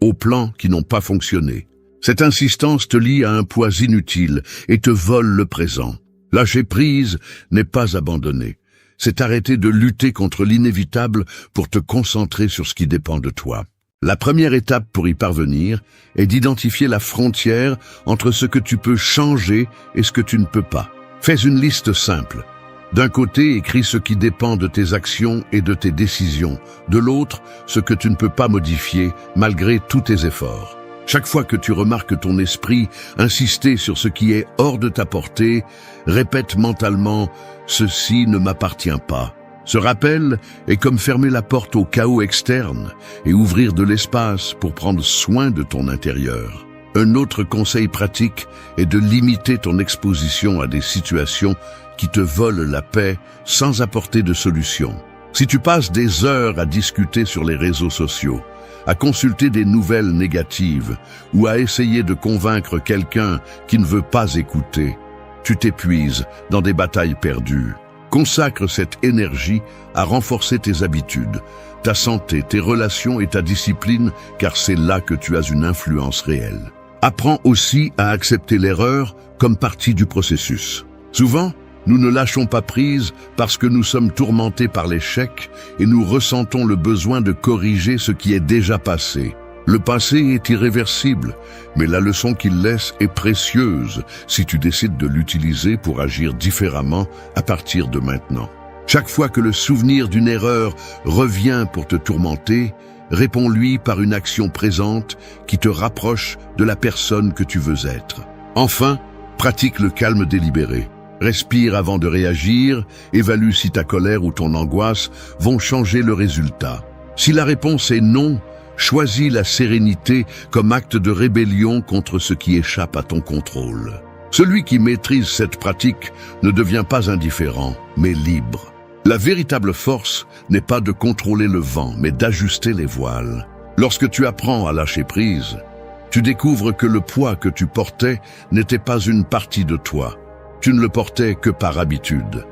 aux plans qui n'ont pas fonctionné. Cette insistance te lie à un poids inutile et te vole le présent. Lâcher prise n'est pas abandonner. C'est arrêter de lutter contre l'inévitable pour te concentrer sur ce qui dépend de toi. La première étape pour y parvenir est d'identifier la frontière entre ce que tu peux changer et ce que tu ne peux pas. Fais une liste simple. D'un côté, écris ce qui dépend de tes actions et de tes décisions. De l'autre, ce que tu ne peux pas modifier malgré tous tes efforts. Chaque fois que tu remarques ton esprit insister sur ce qui est hors de ta portée, répète mentalement « ceci ne m'appartient pas ». Ce rappel est comme fermer la porte au chaos externe et ouvrir de l'espace pour prendre soin de ton intérieur. Un autre conseil pratique est de limiter ton exposition à des situations qui te volent la paix sans apporter de solution. Si tu passes des heures à discuter sur les réseaux sociaux, à consulter des nouvelles négatives ou à essayer de convaincre quelqu'un qui ne veut pas écouter, tu t'épuises dans des batailles perdues. Consacre cette énergie à renforcer tes habitudes, ta santé, tes relations et ta discipline, car c'est là que tu as une influence réelle. Apprends aussi à accepter l'erreur comme partie du processus. Souvent, nous ne lâchons pas prise parce que nous sommes tourmentés par l'échec et nous ressentons le besoin de corriger ce qui est déjà passé. Le passé est irréversible, mais la leçon qu'il laisse est précieuse si tu décides de l'utiliser pour agir différemment à partir de maintenant. Chaque fois que le souvenir d'une erreur revient pour te tourmenter, réponds-lui par une action présente qui te rapproche de la personne que tu veux être. Enfin, pratique le calme délibéré. Respire avant de réagir, évalue si ta colère ou ton angoisse vont changer le résultat. Si la réponse est non, choisis la sérénité comme acte de rébellion contre ce qui échappe à ton contrôle. Celui qui maîtrise cette pratique ne devient pas indifférent, mais libre. La véritable force n'est pas de contrôler le vent, mais d'ajuster les voiles. Lorsque tu apprends à lâcher prise, tu découvres que le poids que tu portais n'était pas une partie de toi. Tu ne le portais que par habitude.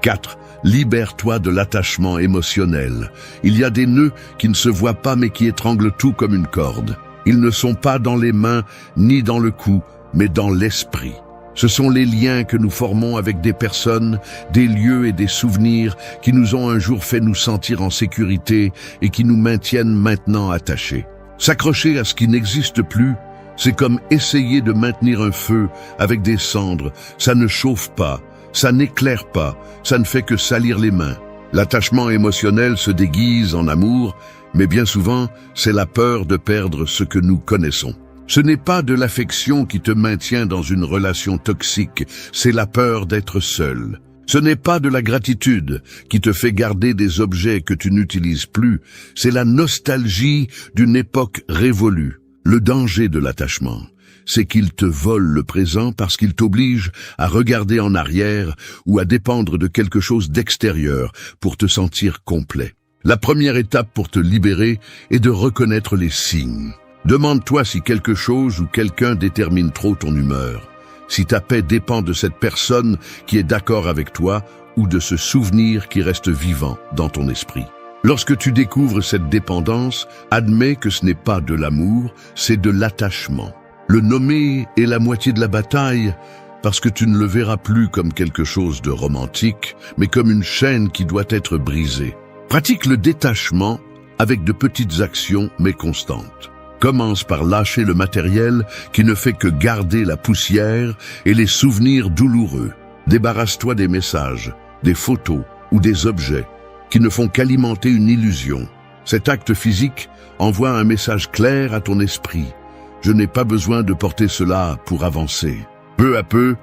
4. Libère-toi de l'attachement émotionnel. Il y a des nœuds qui ne se voient pas mais qui étranglent tout comme une corde. Ils ne sont pas dans les mains ni dans le cou, mais dans l'esprit. Ce sont les liens que nous formons avec des personnes, des lieux et des souvenirs qui nous ont un jour fait nous sentir en sécurité et qui nous maintiennent maintenant attachés. S'accrocher à ce qui n'existe plus, c'est comme essayer de maintenir un feu avec des cendres. Ça ne chauffe pas, ça n'éclaire pas, ça ne fait que salir les mains. L'attachement émotionnel se déguise en amour, mais bien souvent, c'est la peur de perdre ce que nous connaissons. Ce n'est pas de l'affection qui te maintient dans une relation toxique, c'est la peur d'être seul. Ce n'est pas de la gratitude qui te fait garder des objets que tu n'utilises plus, c'est la nostalgie d'une époque révolue. Le danger de l'attachement, c'est qu'il te vole le présent parce qu'il t'oblige à regarder en arrière ou à dépendre de quelque chose d'extérieur pour te sentir complet. La première étape pour te libérer est de reconnaître les signes. Demande-toi si quelque chose ou quelqu'un détermine trop ton humeur, si ta paix dépend de cette personne qui est d'accord avec toi ou de ce souvenir qui reste vivant dans ton esprit. Lorsque tu découvres cette dépendance, admets que ce n'est pas de l'amour, c'est de l'attachement. Le nommer est la moitié de la bataille parce que tu ne le verras plus comme quelque chose de romantique, mais comme une chaîne qui doit être brisée. Pratique le détachement avec de petites actions mais constantes. Commence par lâcher le matériel qui ne fait que garder la poussière et les souvenirs douloureux. Débarrasse-toi des messages, des photos ou des objets qui ne font qu'alimenter une illusion. Cet acte physique envoie un message clair à ton esprit. Je n'ai pas besoin de porter cela pour avancer. Peu à peu,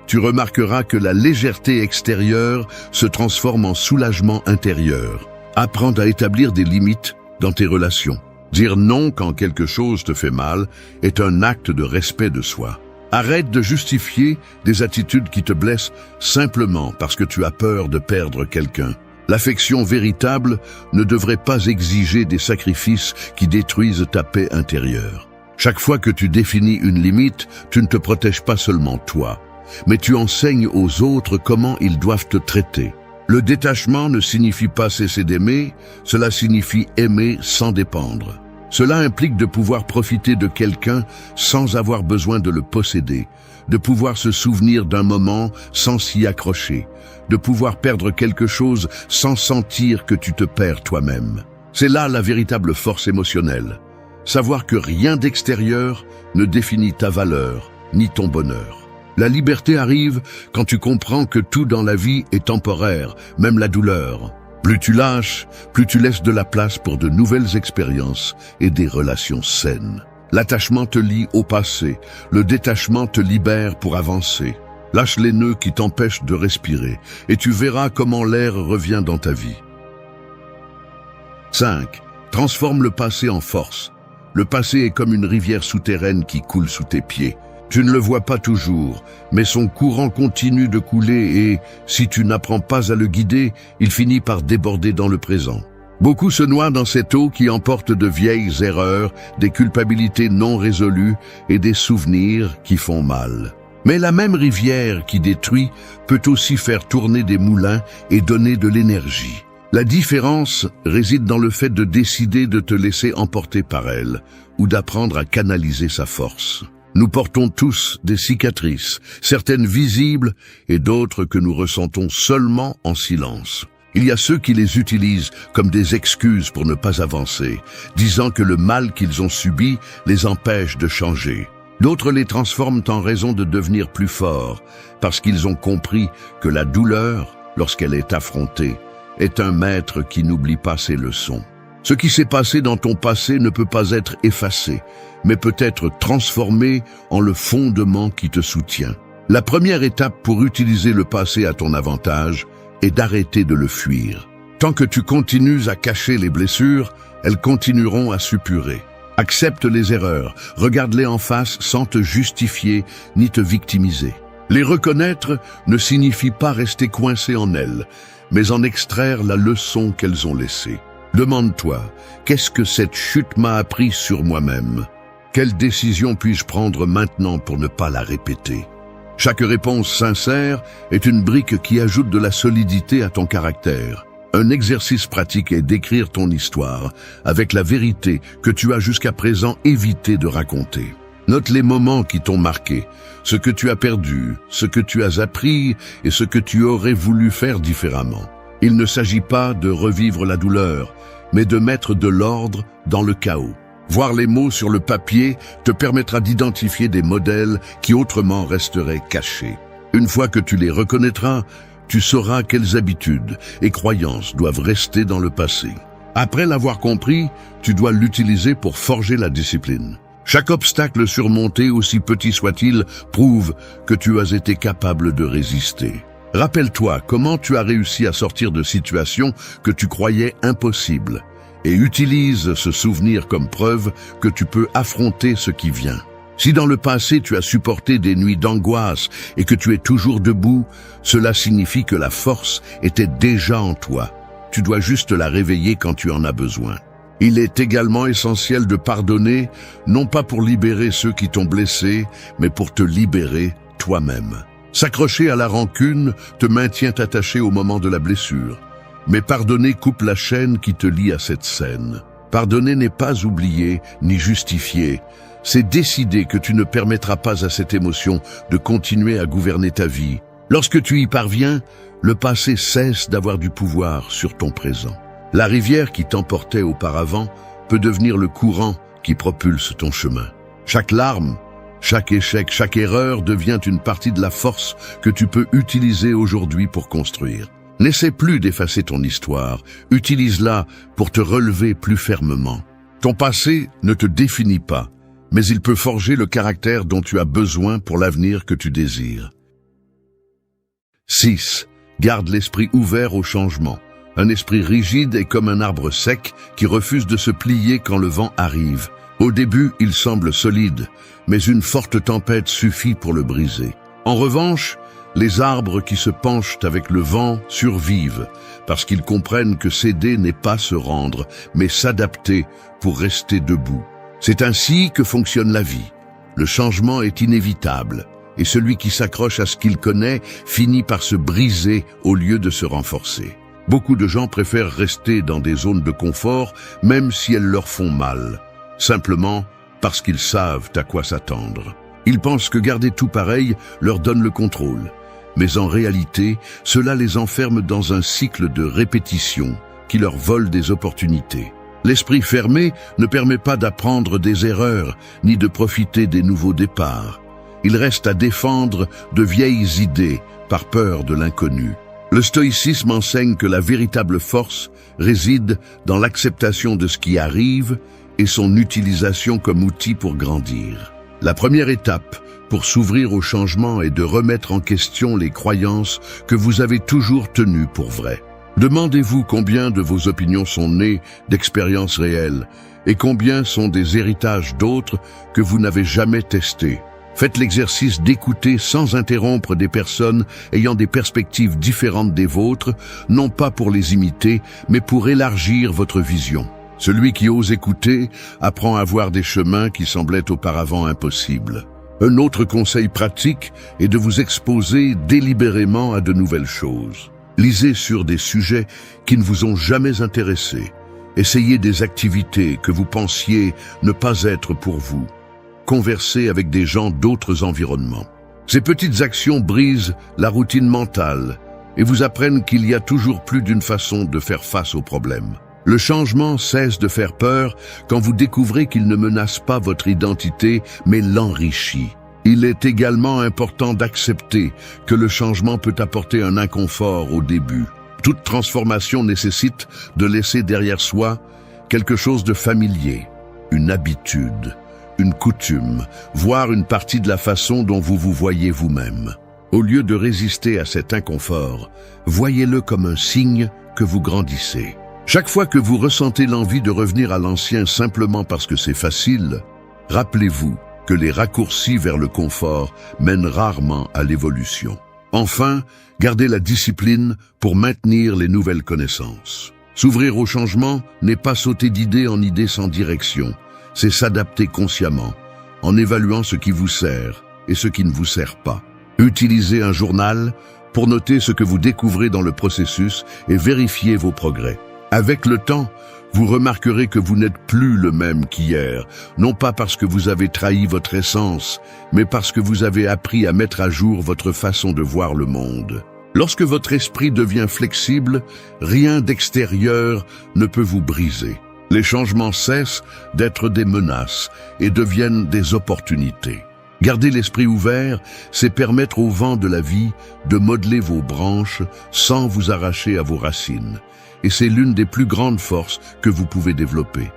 tu remarqueras que la légèreté extérieure se transforme en soulagement intérieur. Apprends à établir des limites dans tes relations. Dire non quand quelque chose te fait mal est un acte de respect de soi. Arrête de justifier des attitudes qui te blessent simplement parce que tu as peur de perdre quelqu'un. L'affection véritable ne devrait pas exiger des sacrifices qui détruisent ta paix intérieure. Chaque fois que tu définis une limite, tu ne te protèges pas seulement toi, mais tu enseignes aux autres comment ils doivent te traiter. Le détachement ne signifie pas cesser d'aimer, cela signifie aimer sans dépendre. Cela implique de pouvoir profiter de quelqu'un sans avoir besoin de le posséder, de pouvoir se souvenir d'un moment sans s'y accrocher, de pouvoir perdre quelque chose sans sentir que tu te perds toi-même. C'est là la véritable force émotionnelle. Savoir que rien d'extérieur ne définit ta valeur ni ton bonheur. La liberté arrive quand tu comprends que tout dans la vie est temporaire, même la douleur. Plus tu lâches, plus tu laisses de la place pour de nouvelles expériences et des relations saines. L'attachement te lie au passé, le détachement te libère pour avancer. Lâche les nœuds qui t'empêchent de respirer et tu verras comment l'air revient dans ta vie. 5. Transforme le passé en force. Le passé est comme une rivière souterraine qui coule sous tes pieds. Tu ne le vois pas toujours, mais son courant continue de couler et, si tu n'apprends pas à le guider, il finit par déborder dans le présent. Beaucoup se noient dans cette eau qui emporte de vieilles erreurs, des culpabilités non résolues et des souvenirs qui font mal. Mais la même rivière qui détruit peut aussi faire tourner des moulins et donner de l'énergie. La différence réside dans le fait de décider de te laisser emporter par elle ou d'apprendre à canaliser sa force. Nous portons tous des cicatrices, certaines visibles et d'autres que nous ressentons seulement en silence. Il y a ceux qui les utilisent comme des excuses pour ne pas avancer, disant que le mal qu'ils ont subi les empêche de changer. D'autres les transforment en raison de devenir plus forts, parce qu'ils ont compris que la douleur, lorsqu'elle est affrontée, est un maître qui n'oublie pas ses leçons. Ce qui s'est passé dans ton passé ne peut pas être effacé, mais peut être transformé en le fondement qui te soutient. La première étape pour utiliser le passé à ton avantage est d'arrêter de le fuir. Tant que tu continues à cacher les blessures, elles continueront à suppurer. Accepte les erreurs, regarde-les en face sans te justifier ni te victimiser. Les reconnaître ne signifie pas rester coincé en elles, mais en extraire la leçon qu'elles ont laissée. Demande-toi, qu'est-ce que cette chute m'a appris sur moi-même? Quelle décision puis-je prendre maintenant pour ne pas la répéter? Chaque réponse sincère est une brique qui ajoute de la solidité à ton caractère. Un exercice pratique est d'écrire ton histoire avec la vérité que tu as jusqu'à présent évité de raconter. Note les moments qui t'ont marqué, ce que tu as perdu, ce que tu as appris et ce que tu aurais voulu faire différemment. Il ne s'agit pas de revivre la douleur, mais de mettre de l'ordre dans le chaos. Voir les mots sur le papier te permettra d'identifier des modèles qui autrement resteraient cachés. Une fois que tu les reconnaîtras, tu sauras quelles habitudes et croyances doivent rester dans le passé. Après l'avoir compris, tu dois l'utiliser pour forger la discipline. Chaque obstacle surmonté, aussi petit soit-il, prouve que tu as été capable de résister. Rappelle-toi comment tu as réussi à sortir de situations que tu croyais impossibles et utilise ce souvenir comme preuve que tu peux affronter ce qui vient. Si dans le passé tu as supporté des nuits d'angoisse et que tu es toujours debout, cela signifie que la force était déjà en toi. Tu dois juste la réveiller quand tu en as besoin. Il est également essentiel de pardonner, non pas pour libérer ceux qui t'ont blessé, mais pour te libérer toi-même. S'accrocher à la rancune te maintient attaché au moment de la blessure. Mais pardonner coupe la chaîne qui te lie à cette scène. Pardonner n'est pas oublier ni justifier. C'est décider que tu ne permettras pas à cette émotion de continuer à gouverner ta vie. Lorsque tu y parviens, le passé cesse d'avoir du pouvoir sur ton présent. La rivière qui t'emportait auparavant peut devenir le courant qui propulse ton chemin. Chaque larme, chaque échec, chaque erreur devient une partie de la force que tu peux utiliser aujourd'hui pour construire. N'essaie plus d'effacer ton histoire, utilise-la pour te relever plus fermement. Ton passé ne te définit pas, mais il peut forger le caractère dont tu as besoin pour l'avenir que tu désires. 6. Garde l'esprit ouvert au changement. Un esprit rigide est comme un arbre sec qui refuse de se plier quand le vent arrive. Au début, il semble solide, mais une forte tempête suffit pour le briser. En revanche, les arbres qui se penchent avec le vent survivent, parce qu'ils comprennent que céder n'est pas se rendre, mais s'adapter pour rester debout. C'est ainsi que fonctionne la vie. Le changement est inévitable, et celui qui s'accroche à ce qu'il connaît finit par se briser au lieu de se renforcer. Beaucoup de gens préfèrent rester dans des zones de confort, même si elles leur font mal, simplement parce qu'ils savent à quoi s'attendre. Ils pensent que garder tout pareil leur donne le contrôle, mais en réalité, cela les enferme dans un cycle de répétition qui leur vole des opportunités. L'esprit fermé ne permet pas d'apprendre des erreurs, ni de profiter des nouveaux départs. Il reste à défendre de vieilles idées par peur de l'inconnu. Le stoïcisme enseigne que la véritable force réside dans l'acceptation de ce qui arrive et son utilisation comme outil pour grandir. La première étape pour s'ouvrir au changement est de remettre en question les croyances que vous avez toujours tenues pour vraies. Demandez-vous combien de vos opinions sont nées d'expériences réelles Et combien sont des héritages d'autres que vous n'avez jamais testés? Faites l'exercice d'écouter sans interrompre des personnes ayant des perspectives différentes des vôtres, non pas pour les imiter, mais pour élargir votre vision. Celui qui ose écouter apprend à voir des chemins qui semblaient auparavant impossibles. Un autre conseil pratique est de vous exposer délibérément à de nouvelles choses. Lisez sur des sujets qui ne vous ont jamais intéressé. Essayez des activités que vous pensiez ne pas être pour vous. Conversez avec des gens d'autres environnements. Ces petites actions brisent la routine mentale et vous apprennent qu'il y a toujours plus d'une façon de faire face aux problèmes. Le changement cesse de faire peur quand vous découvrez qu'il ne menace pas votre identité, mais l'enrichit. Il est également important d'accepter que le changement peut apporter un inconfort au début. Toute transformation nécessite de laisser derrière soi quelque chose de familier, une habitude, une coutume, voire une partie de la façon dont vous vous voyez vous-même. Au lieu de résister à cet inconfort, voyez-le comme un signe que vous grandissez. Chaque fois que vous ressentez l'envie de revenir à l'ancien simplement parce que c'est facile, rappelez-vous que les raccourcis vers le confort mènent rarement à l'évolution. Enfin, gardez la discipline pour maintenir les nouvelles connaissances. S'ouvrir au changement n'est pas sauter d'idée en idée sans direction, c'est s'adapter consciemment, en évaluant ce qui vous sert et ce qui ne vous sert pas. Utilisez un journal pour noter ce que vous découvrez dans le processus et vérifier vos progrès. Avec le temps, vous remarquerez que vous n'êtes plus le même qu'hier, non pas parce que vous avez trahi votre essence, mais parce que vous avez appris à mettre à jour votre façon de voir le monde. Lorsque votre esprit devient flexible, rien d'extérieur ne peut vous briser. Les changements cessent d'être des menaces et deviennent des opportunités. Garder l'esprit ouvert, c'est permettre au vent de la vie de modeler vos branches sans vous arracher à vos racines. Et c'est l'une des plus grandes forces que vous pouvez développer.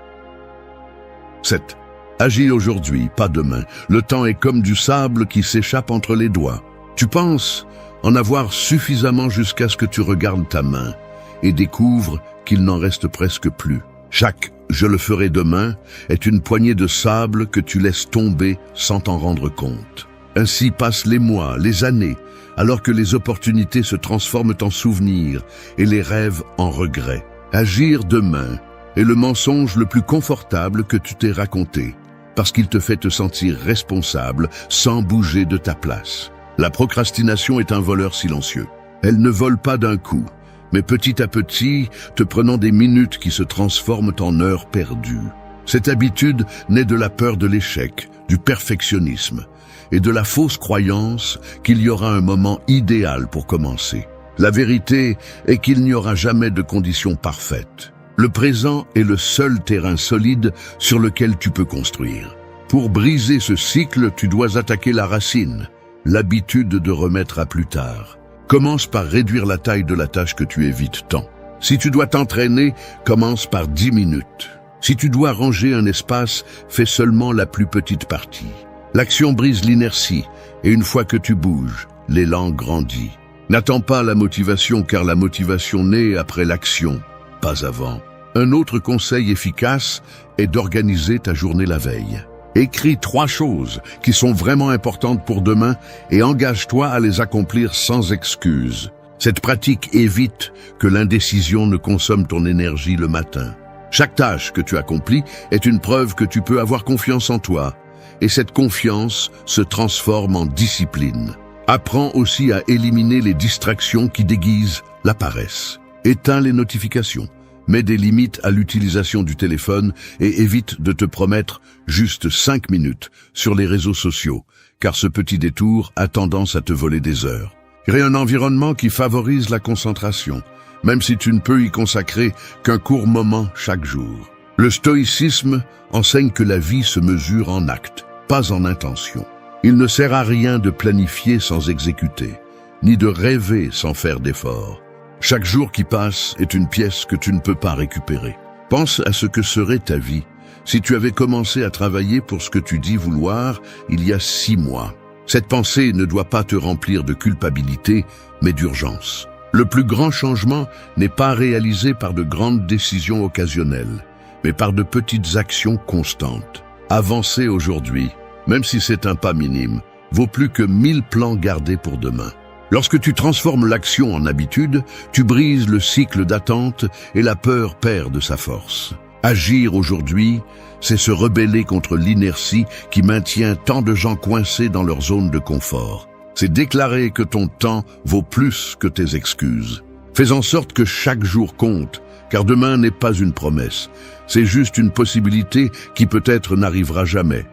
7. Agis aujourd'hui, pas demain. Le temps est comme du sable qui s'échappe entre les doigts. Tu penses en avoir suffisamment jusqu'à ce que tu regardes ta main et découvres qu'il n'en reste presque plus. Chaque « je le ferai demain » est une poignée de sable que tu laisses tomber sans t'en rendre compte. Ainsi passent les mois, les années, alors que les opportunités se transforment en souvenirs et les rêves en regrets. Agir demain est le mensonge le plus confortable que tu t'aies raconté, parce qu'il te fait te sentir responsable sans bouger de ta place. La procrastination est un voleur silencieux. Elle ne vole pas d'un coup, mais petit à petit, te prenant des minutes qui se transforment en heures perdues. Cette habitude naît de la peur de l'échec, du perfectionnisme et de la fausse croyance qu'il y aura un moment idéal pour commencer. La vérité est qu'il n'y aura jamais de conditions parfaites. Le présent est le seul terrain solide sur lequel tu peux construire. Pour briser ce cycle, tu dois attaquer la racine, l'habitude de remettre à plus tard. Commence par réduire la taille de la tâche que tu évites tant. Si tu dois t'entraîner, commence par 10 minutes. Si tu dois ranger un espace, fais seulement la plus petite partie. L'action brise l'inertie, et une fois que tu bouges, l'élan grandit. N'attends pas la motivation, car la motivation naît après l'action, pas avant. Un autre conseil efficace est d'organiser ta journée la veille. Écris 3 choses qui sont vraiment importantes pour demain et engage-toi à les accomplir sans excuse. Cette pratique évite que l'indécision ne consomme ton énergie le matin. Chaque tâche que tu accomplis est une preuve que tu peux avoir confiance en toi, et cette confiance se transforme en discipline. Apprends aussi à éliminer les distractions qui déguisent la paresse. Éteins les notifications. Mets des limites à l'utilisation du téléphone et évite de te promettre juste 5 minutes sur les réseaux sociaux, car ce petit détour a tendance à te voler des heures. Crée un environnement qui favorise la concentration, même si tu ne peux y consacrer qu'un court moment chaque jour. Le stoïcisme enseigne que la vie se mesure en actes, pas en intention. Il ne sert à rien de planifier sans exécuter, ni de rêver sans faire d'efforts. Chaque jour qui passe est une pièce que tu ne peux pas récupérer. Pense à ce que serait ta vie si tu avais commencé à travailler pour ce que tu dis vouloir il y a 6 mois. Cette pensée ne doit pas te remplir de culpabilité, mais d'urgence. Le plus grand changement n'est pas réalisé par de grandes décisions occasionnelles, mais par de petites actions constantes. Avancer aujourd'hui, même si c'est un pas minime, vaut plus que 1000 plans gardés pour demain. Lorsque tu transformes l'action en habitude, tu brises le cycle d'attente et la peur perd de sa force. Agir aujourd'hui, c'est se rebeller contre l'inertie qui maintient tant de gens coincés dans leur zone de confort. C'est déclarer que ton temps vaut plus que tes excuses. Fais en sorte que chaque jour compte, car demain n'est pas une promesse. C'est juste une possibilité qui peut-être n'arrivera jamais.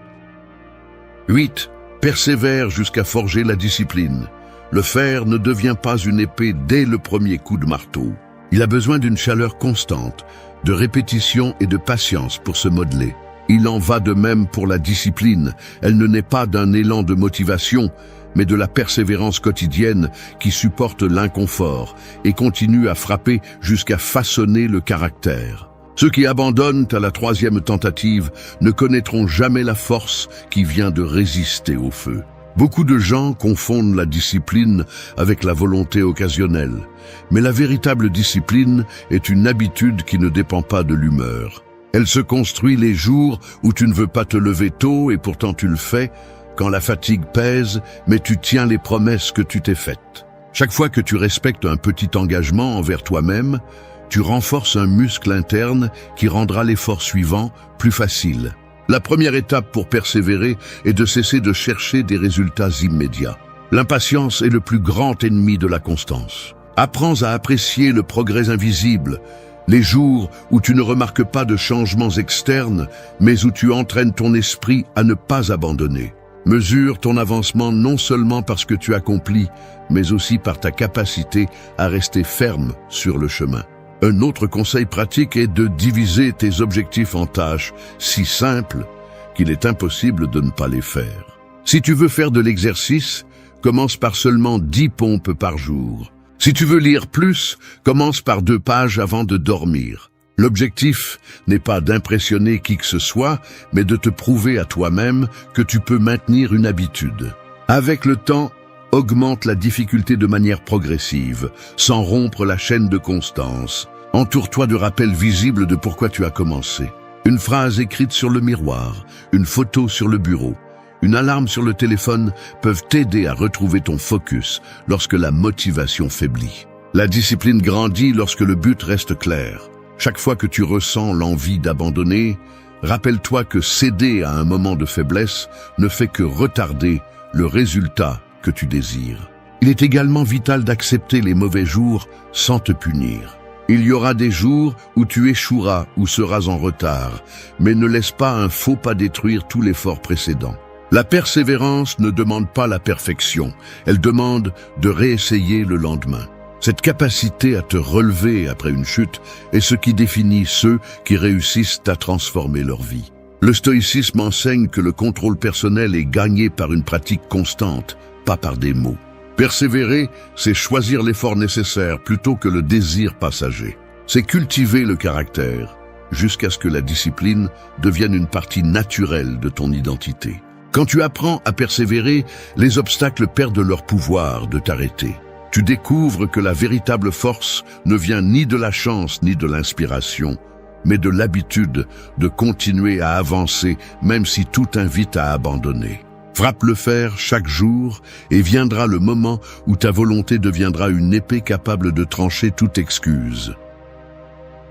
8. Persévère jusqu'à forger la discipline. Le fer ne devient pas une épée dès le premier coup de marteau. Il a besoin d'une chaleur constante, de répétition et de patience pour se modeler. Il en va de même pour la discipline. Elle ne naît pas d'un élan de motivation, mais de la persévérance quotidienne qui supporte l'inconfort et continue à frapper jusqu'à façonner le caractère. Ceux qui abandonnent à la 3e tentative ne connaîtront jamais la force qui vient de résister au feu. Beaucoup de gens confondent la discipline avec la volonté occasionnelle, mais la véritable discipline est une habitude qui ne dépend pas de l'humeur. Elle se construit les jours où tu ne veux pas te lever tôt et pourtant tu le fais, quand la fatigue pèse, mais tu tiens les promesses que tu t'es faites. Chaque fois que tu respectes un petit engagement envers toi-même, tu renforces un muscle interne qui rendra l'effort suivant plus facile. La première étape pour persévérer est de cesser de chercher des résultats immédiats. L'impatience est le plus grand ennemi de la constance. Apprends à apprécier le progrès invisible, les jours où tu ne remarques pas de changements externes, mais où tu entraînes ton esprit à ne pas abandonner. Mesure ton avancement non seulement par ce que tu accomplis, mais aussi par ta capacité à rester ferme sur le chemin. Un autre conseil pratique est de diviser tes objectifs en tâches si simples qu'il est impossible de ne pas les faire. Si tu veux faire de l'exercice, commence par seulement 10 pompes par jour. Si tu veux lire plus, commence par 2 pages avant de dormir. L'objectif n'est pas d'impressionner qui que ce soit, mais de te prouver à toi-même que tu peux maintenir une habitude. Avec le temps, augmente la difficulté de manière progressive, sans rompre la chaîne de constance. Entoure-toi de rappels visibles de pourquoi tu as commencé. Une phrase écrite sur le miroir, une photo sur le bureau, une alarme sur le téléphone peuvent t'aider à retrouver ton focus lorsque la motivation faiblit. La discipline grandit lorsque le but reste clair. Chaque fois que tu ressens l'envie d'abandonner, rappelle-toi que céder à un moment de faiblesse ne fait que retarder le résultat que tu désires. Il est également vital d'accepter les mauvais jours sans te punir. Il y aura des jours où tu échoueras ou seras en retard, mais ne laisse pas un faux pas détruire tout l'effort précédent. La persévérance ne demande pas la perfection, elle demande de réessayer le lendemain. Cette capacité à te relever après une chute est ce qui définit ceux qui réussissent à transformer leur vie. Le stoïcisme enseigne que le contrôle personnel est gagné par une pratique constante, pas par des mots. Persévérer, c'est choisir l'effort nécessaire plutôt que le désir passager. C'est cultiver le caractère, jusqu'à ce que la discipline devienne une partie naturelle de ton identité. Quand tu apprends à persévérer, les obstacles perdent leur pouvoir de t'arrêter. Tu découvres que la véritable force ne vient ni de la chance ni de l'inspiration, mais de l'habitude de continuer à avancer même si tout invite à abandonner. Frappe le fer chaque jour et viendra le moment où ta volonté deviendra une épée capable de trancher toute excuse.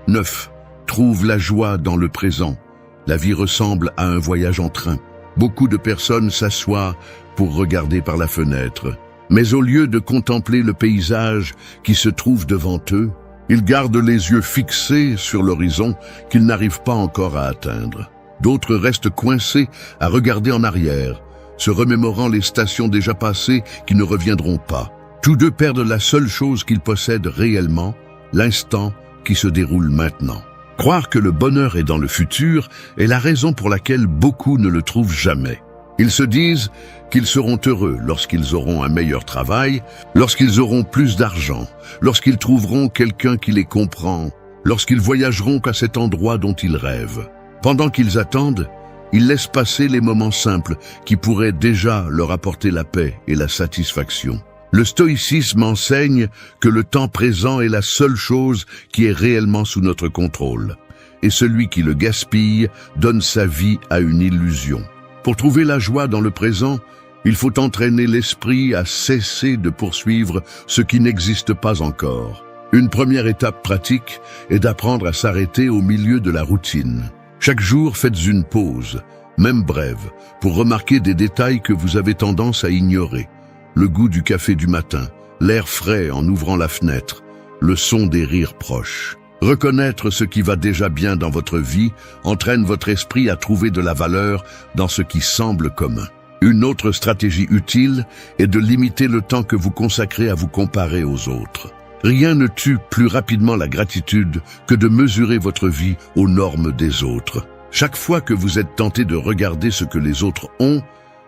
9. Trouve la joie dans le présent. La vie ressemble à un voyage en train. Beaucoup de personnes s'assoient pour regarder par la fenêtre. Mais au lieu de contempler le paysage qui se trouve devant eux, ils gardent les yeux fixés sur l'horizon qu'ils n'arrivent pas encore à atteindre. D'autres restent coincés à regarder en arrière, se remémorant les stations déjà passées qui ne reviendront pas. Tous deux perdent la seule chose qu'ils possèdent réellement, l'instant qui se déroule maintenant. Croire que le bonheur est dans le futur est la raison pour laquelle beaucoup ne le trouvent jamais. Ils se disent qu'ils seront heureux lorsqu'ils auront un meilleur travail, lorsqu'ils auront plus d'argent, lorsqu'ils trouveront quelqu'un qui les comprend, lorsqu'ils voyageront à cet endroit dont ils rêvent. Pendant qu'ils attendent, ils laissent passer les moments simples qui pourraient déjà leur apporter la paix et la satisfaction. Le stoïcisme enseigne que le temps présent est la seule chose qui est réellement sous notre contrôle. et celui qui le gaspille donne sa vie à une illusion. Pour trouver la joie dans le présent, il faut entraîner l'esprit à cesser de poursuivre ce qui n'existe pas encore. Une première étape pratique est d'apprendre à s'arrêter au milieu de la routine. Chaque jour, faites une pause, même brève, pour remarquer des détails que vous avez tendance à ignorer. Le goût du café du matin, l'air frais en ouvrant la fenêtre, le son des rires proches. Reconnaître ce qui va déjà bien dans votre vie entraîne votre esprit à trouver de la valeur dans ce qui semble commun. Une autre stratégie utile est de limiter le temps que vous consacrez à vous comparer aux autres. Rien ne tue plus rapidement la gratitude que de mesurer votre vie aux normes des autres. Chaque fois que vous êtes tenté de regarder ce que les autres ont,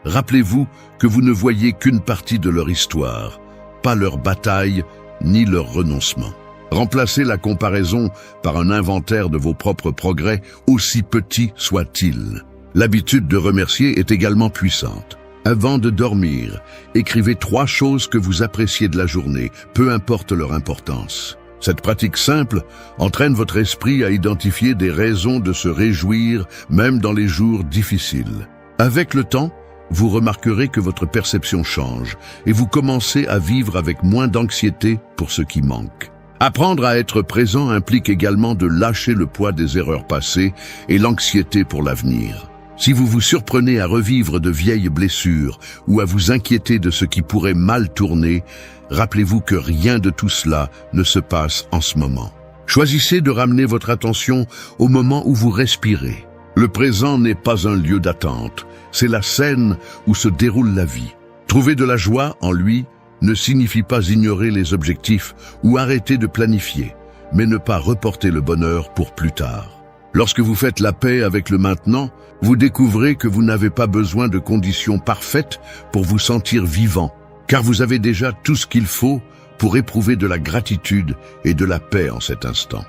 rappelez-vous que vous ne voyez qu'une partie de leur histoire, pas leur bataille ni leur renoncement. Remplacez la comparaison par un inventaire de vos propres progrès, aussi petits soient-ils. L'habitude de remercier est également puissante. Avant de dormir, écrivez 3 choses que vous appréciez de la journée, peu importe leur importance. Cette pratique simple entraîne votre esprit à identifier des raisons de se réjouir, même dans les jours difficiles. Avec le temps, vous remarquerez que votre perception change et vous commencez à vivre avec moins d'anxiété pour ce qui manque. Apprendre à être présent implique également de lâcher le poids des erreurs passées et l'anxiété pour l'avenir. Si vous vous surprenez à revivre de vieilles blessures ou à vous inquiéter de ce qui pourrait mal tourner, rappelez-vous que rien de tout cela ne se passe en ce moment. Choisissez de ramener votre attention au moment où vous respirez. Le présent n'est pas un lieu d'attente, c'est la scène où se déroule la vie. Trouver de la joie en lui ne signifie pas ignorer les objectifs ou arrêter de planifier, mais ne pas reporter le bonheur pour plus tard. Lorsque vous faites la paix avec le maintenant, vous découvrez que vous n'avez pas besoin de conditions parfaites pour vous sentir vivant, car vous avez déjà tout ce qu'il faut pour éprouver de la gratitude et de la paix en cet instant.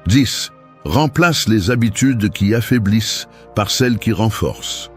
10. Remplace les habitudes qui affaiblissent par celles qui renforcent.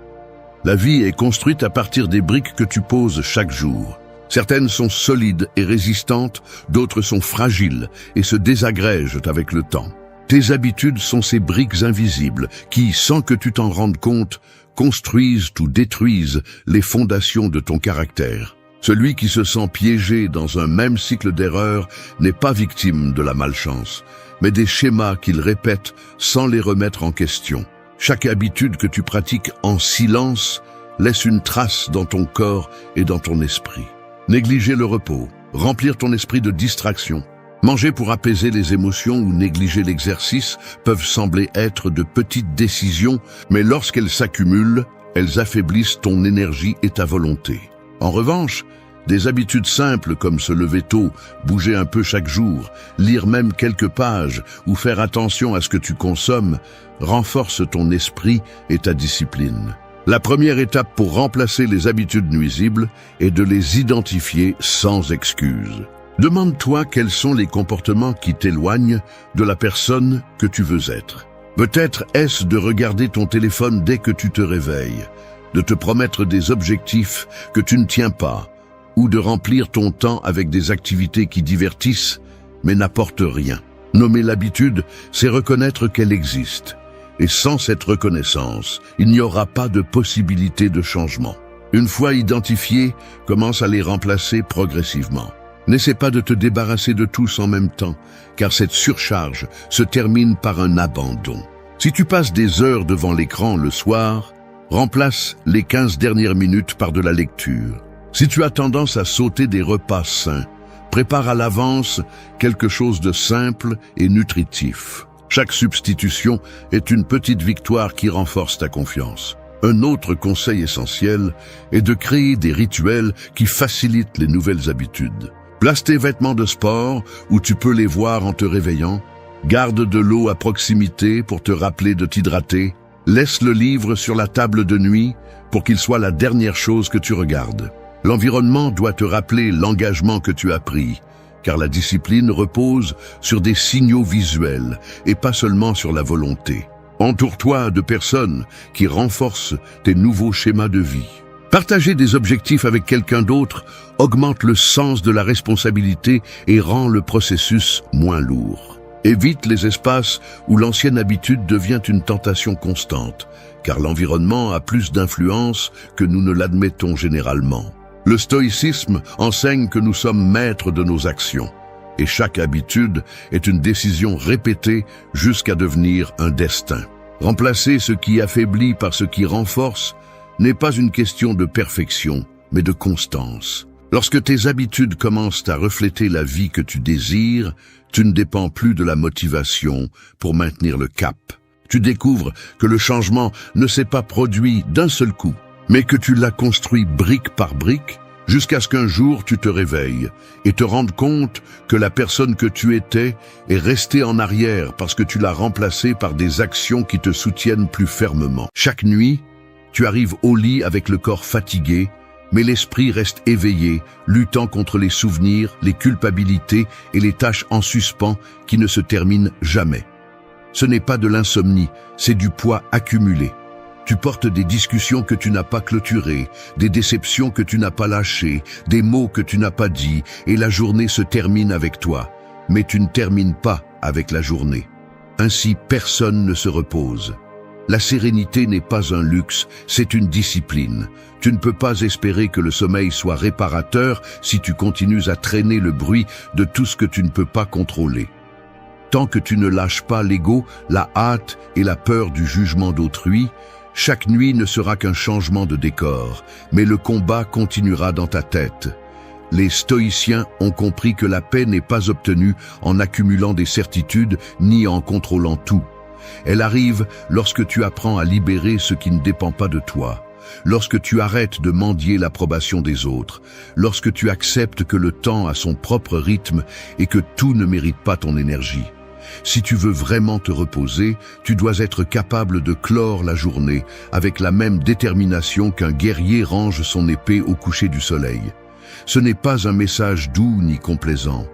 La vie est construite à partir des briques que tu poses chaque jour. Certaines sont solides et résistantes, d'autres sont fragiles et se désagrègent avec le temps. Tes habitudes sont ces briques invisibles qui, sans que tu t'en rendes compte, construisent ou détruisent les fondations de ton caractère. Celui qui se sent piégé dans un même cycle d'erreurs n'est pas victime de la malchance, mais des schémas qu'il répète sans les remettre en question. Chaque habitude que tu pratiques en silence laisse une trace dans ton corps et dans ton esprit. Négliger le repos, remplir ton esprit de distraction, manger pour apaiser les émotions ou négliger l'exercice peuvent sembler être de petites décisions, mais lorsqu'elles s'accumulent, elles affaiblissent ton énergie et ta volonté. En revanche, des habitudes simples comme se lever tôt, bouger un peu chaque jour, lire même quelques pages ou faire attention à ce que tu consommes renforcent ton esprit et ta discipline. La première étape pour remplacer les habitudes nuisibles est de les identifier sans excuse. Demande-toi quels sont les comportements qui t'éloignent de la personne que tu veux être. Peut-être est-ce de regarder ton téléphone dès que tu te réveilles, de te promettre des objectifs que tu ne tiens pas, ou de remplir ton temps avec des activités qui divertissent mais n'apportent rien. Nommer l'habitude, c'est reconnaître qu'elle existe. Et sans cette reconnaissance, il n'y aura pas de possibilité de changement. Une fois identifiées, commence à les remplacer progressivement. N'essaie pas de te débarrasser de tous en même temps, car cette surcharge se termine par un abandon. Si tu passes des heures devant l'écran le soir, remplace les 15 dernières minutes par de la lecture. Si tu as tendance à sauter des repas sains, prépare à l'avance quelque chose de simple et nutritif. Chaque substitution est une petite victoire qui renforce ta confiance. Un autre conseil essentiel est de créer des rituels qui facilitent les nouvelles habitudes. Place tes vêtements de sport où tu peux les voir en te réveillant. Garde de l'eau à proximité pour te rappeler de t'hydrater. Laisse le livre sur la table de nuit pour qu'il soit la dernière chose que tu regardes. L'environnement doit te rappeler l'engagement que tu as pris, car la discipline repose sur des signaux visuels et pas seulement sur la volonté. Entoure-toi de personnes qui renforcent tes nouveaux schémas de vie. Partager des objectifs avec quelqu'un d'autre augmente le sens de la responsabilité et rend le processus moins lourd. Évite les espaces où l'ancienne habitude devient une tentation constante, car l'environnement a plus d'influence que nous ne l'admettons généralement. Le stoïcisme enseigne que nous sommes maîtres de nos actions, et chaque habitude est une décision répétée jusqu'à devenir un destin. Remplacer ce qui affaiblit par ce qui renforce n'est pas une question de perfection, mais de constance. Lorsque tes habitudes commencent à refléter la vie que tu désires, tu ne dépends plus de la motivation pour maintenir le cap. Tu découvres que le changement ne s'est pas produit d'un seul coup, mais que tu l'as construit brique par brique, jusqu'à ce qu'un jour tu te réveilles et te rendes compte que la personne que tu étais est restée en arrière parce que tu l'as remplacée par des actions qui te soutiennent plus fermement. Chaque nuit, tu arrives au lit avec le corps fatigué, mais l'esprit reste éveillé, luttant contre les souvenirs, les culpabilités et les tâches en suspens qui ne se terminent jamais. Ce n'est pas de l'insomnie, c'est du poids accumulé. Tu portes des discussions que tu n'as pas clôturées, des déceptions que tu n'as pas lâchées, des mots que tu n'as pas dits, et la journée se termine avec toi. Mais tu ne termines pas avec la journée. Ainsi, personne ne se repose. La sérénité n'est pas un luxe, c'est une discipline. Tu ne peux pas espérer que le sommeil soit réparateur si tu continues à traîner le bruit de tout ce que tu ne peux pas contrôler. Tant que tu ne lâches pas l'ego, la hâte et la peur du jugement d'autrui, chaque nuit ne sera qu'un changement de décor, mais le combat continuera dans ta tête. Les stoïciens ont compris que la paix n'est pas obtenue en accumulant des certitudes ni en contrôlant tout. Elle arrive lorsque tu apprends à libérer ce qui ne dépend pas de toi, lorsque tu arrêtes de mendier l'approbation des autres, lorsque tu acceptes que le temps a son propre rythme et que tout ne mérite pas ton énergie. Si tu veux vraiment te reposer, tu dois être capable de clore la journée avec la même détermination qu'un guerrier range son épée au coucher du soleil. Ce n'est pas un message doux ni complaisant.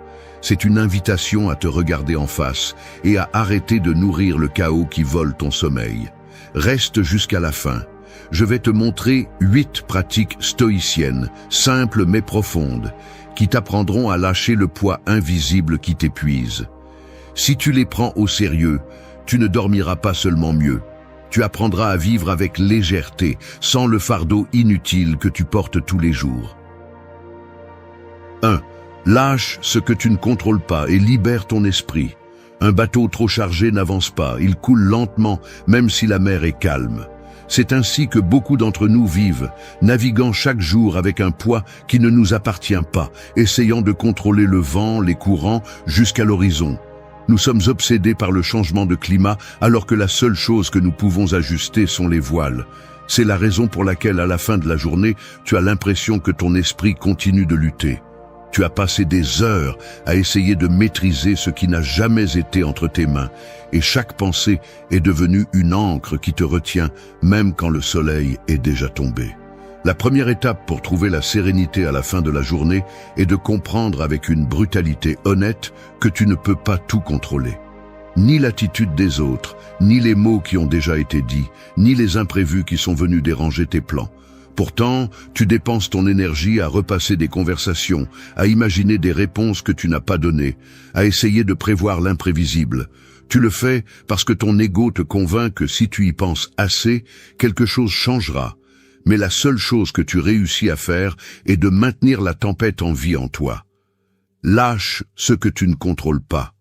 C'est une invitation à te regarder en face et à arrêter de nourrir le chaos qui vole ton sommeil. Reste jusqu'à la fin. Je vais te montrer 8 pratiques stoïciennes, simples mais profondes, qui t'apprendront à lâcher le poids invisible qui t'épuise. Si tu les prends au sérieux, tu ne dormiras pas seulement mieux. Tu apprendras à vivre avec légèreté, sans le fardeau inutile que tu portes tous les jours. 1. Lâche ce que tu ne contrôles pas et libère ton esprit. Un bateau trop chargé n'avance pas, il coule lentement, même si la mer est calme. C'est ainsi que beaucoup d'entre nous vivent, naviguant chaque jour avec un poids qui ne nous appartient pas, essayant de contrôler le vent, les courants, jusqu'à l'horizon. Nous sommes obsédés par le changement de climat alors que la seule chose que nous pouvons ajuster sont les voiles. C'est la raison pour laquelle à la fin de la journée, tu as l'impression que ton esprit continue de lutter. Tu as passé des heures à essayer de maîtriser ce qui n'a jamais été entre tes mains et chaque pensée est devenue une ancre qui te retient même quand le soleil est déjà tombé. La première étape pour trouver la sérénité à la fin de la journée est de comprendre avec une brutalité honnête que tu ne peux pas tout contrôler. Ni l'attitude des autres, ni les mots qui ont déjà été dits, ni les imprévus qui sont venus déranger tes plans. Pourtant, tu dépenses ton énergie à repasser des conversations, à imaginer des réponses que tu n'as pas données, à essayer de prévoir l'imprévisible. Tu le fais parce que ton ego te convainc que si tu y penses assez, quelque chose changera. Mais la seule chose que tu réussis à faire est de maintenir la tempête en vie en toi. Lâche ce que tu ne contrôles pas,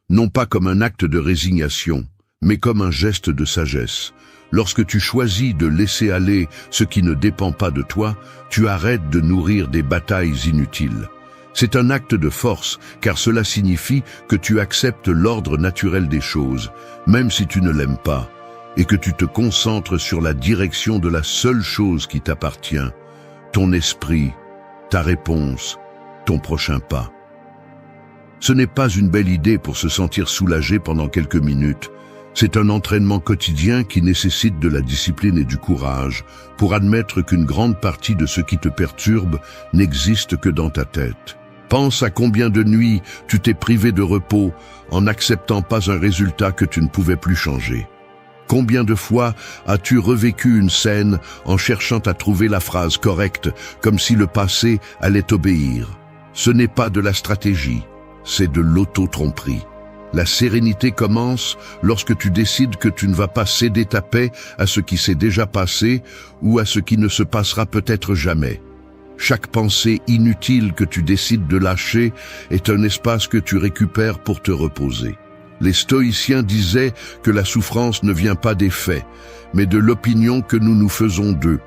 non pas comme un acte de résignation, mais comme un geste de sagesse. Lorsque tu choisis de laisser aller ce qui ne dépend pas de toi, tu arrêtes de nourrir des batailles inutiles. C'est un acte de force, car cela signifie que tu acceptes l'ordre naturel des choses, même si tu ne l'aimes pas, et que tu te concentres sur la direction de la seule chose qui t'appartient, ton esprit, ta réponse, ton prochain pas. Ce n'est pas une belle idée pour se sentir soulagé pendant quelques minutes. C'est un entraînement quotidien qui nécessite de la discipline et du courage pour admettre qu'une grande partie de ce qui te perturbe n'existe que dans ta tête. Pense à combien de nuits tu t'es privé de repos en n'acceptant pas un résultat que tu ne pouvais plus changer. Combien de fois as-tu revécu une scène en cherchant à trouver la phrase correcte, comme si le passé allait obéir? Ce n'est pas de la stratégie, c'est de l'auto-tromperie. La sérénité commence lorsque tu décides que tu ne vas pas céder ta paix à ce qui s'est déjà passé ou à ce qui ne se passera peut-être jamais. Chaque pensée inutile que tu décides de lâcher est un espace que tu récupères pour te reposer. Les stoïciens disaient que la souffrance ne vient pas des faits, mais de l'opinion que nous nous faisons d'eux.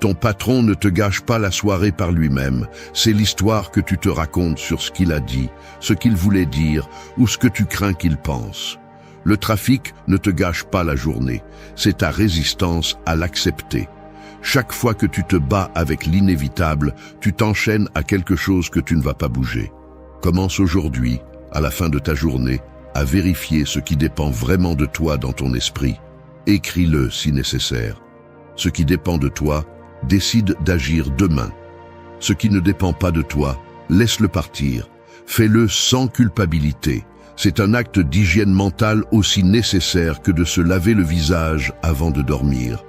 Ton patron ne te gâche pas la soirée par lui-même, c'est l'histoire que tu te racontes sur ce qu'il a dit, ce qu'il voulait dire ou ce que tu crains qu'il pense. Le trafic ne te gâche pas la journée, c'est ta résistance à l'accepter. Chaque fois que tu te bats avec l'inévitable, tu t'enchaînes à quelque chose que tu ne vas pas bouger. Commence aujourd'hui, à la fin de ta journée, à vérifier ce qui dépend vraiment de toi dans ton esprit. Écris-le si nécessaire. Ce qui dépend de toi, décide d'agir demain. Ce qui ne dépend pas de toi, laisse-le partir. Fais-le sans culpabilité. C'est un acte d'hygiène mentale aussi nécessaire que de se laver le visage avant de dormir.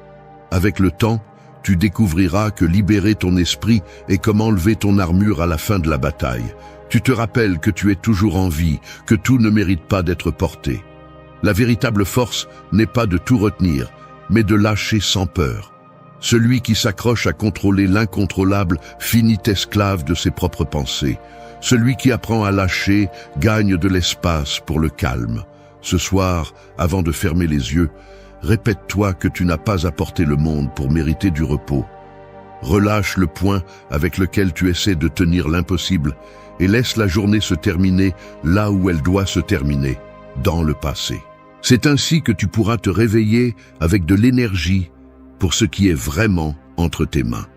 Avec le temps, tu découvriras que libérer ton esprit est comme enlever ton armure à la fin de la bataille. Tu te rappelles que tu es toujours en vie, que tout ne mérite pas d'être porté. La véritable force n'est pas de tout retenir, mais de lâcher sans peur. Celui qui s'accroche à contrôler l'incontrôlable finit esclave de ses propres pensées. Celui qui apprend à lâcher gagne de l'espace pour le calme. Ce soir, avant de fermer les yeux, répète-toi que tu n'as pas apporté le monde pour mériter du repos. Relâche le poing avec lequel tu essaies de tenir l'impossible et laisse la journée se terminer là où elle doit se terminer, dans le passé. C'est ainsi que tu pourras te réveiller avec de l'énergie pour ce qui est vraiment entre tes mains.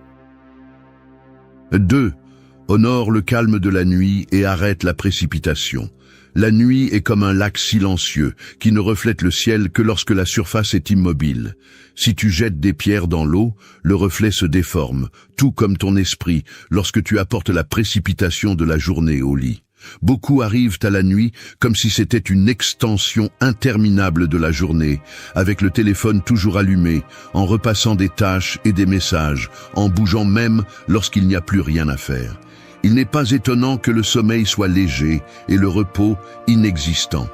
2. Honore le calme de la nuit et arrête la précipitation. La nuit est comme un lac silencieux qui ne reflète le ciel que lorsque la surface est immobile. Si tu jettes des pierres dans l'eau, le reflet se déforme, tout comme ton esprit lorsque tu apportes la précipitation de la journée au lit. Beaucoup arrivent à la nuit comme si c'était une extension interminable de la journée, avec le téléphone toujours allumé, en repassant des tâches et des messages, en bougeant même lorsqu'il n'y a plus rien à faire. Il n'est pas étonnant que le sommeil soit léger et le repos inexistant.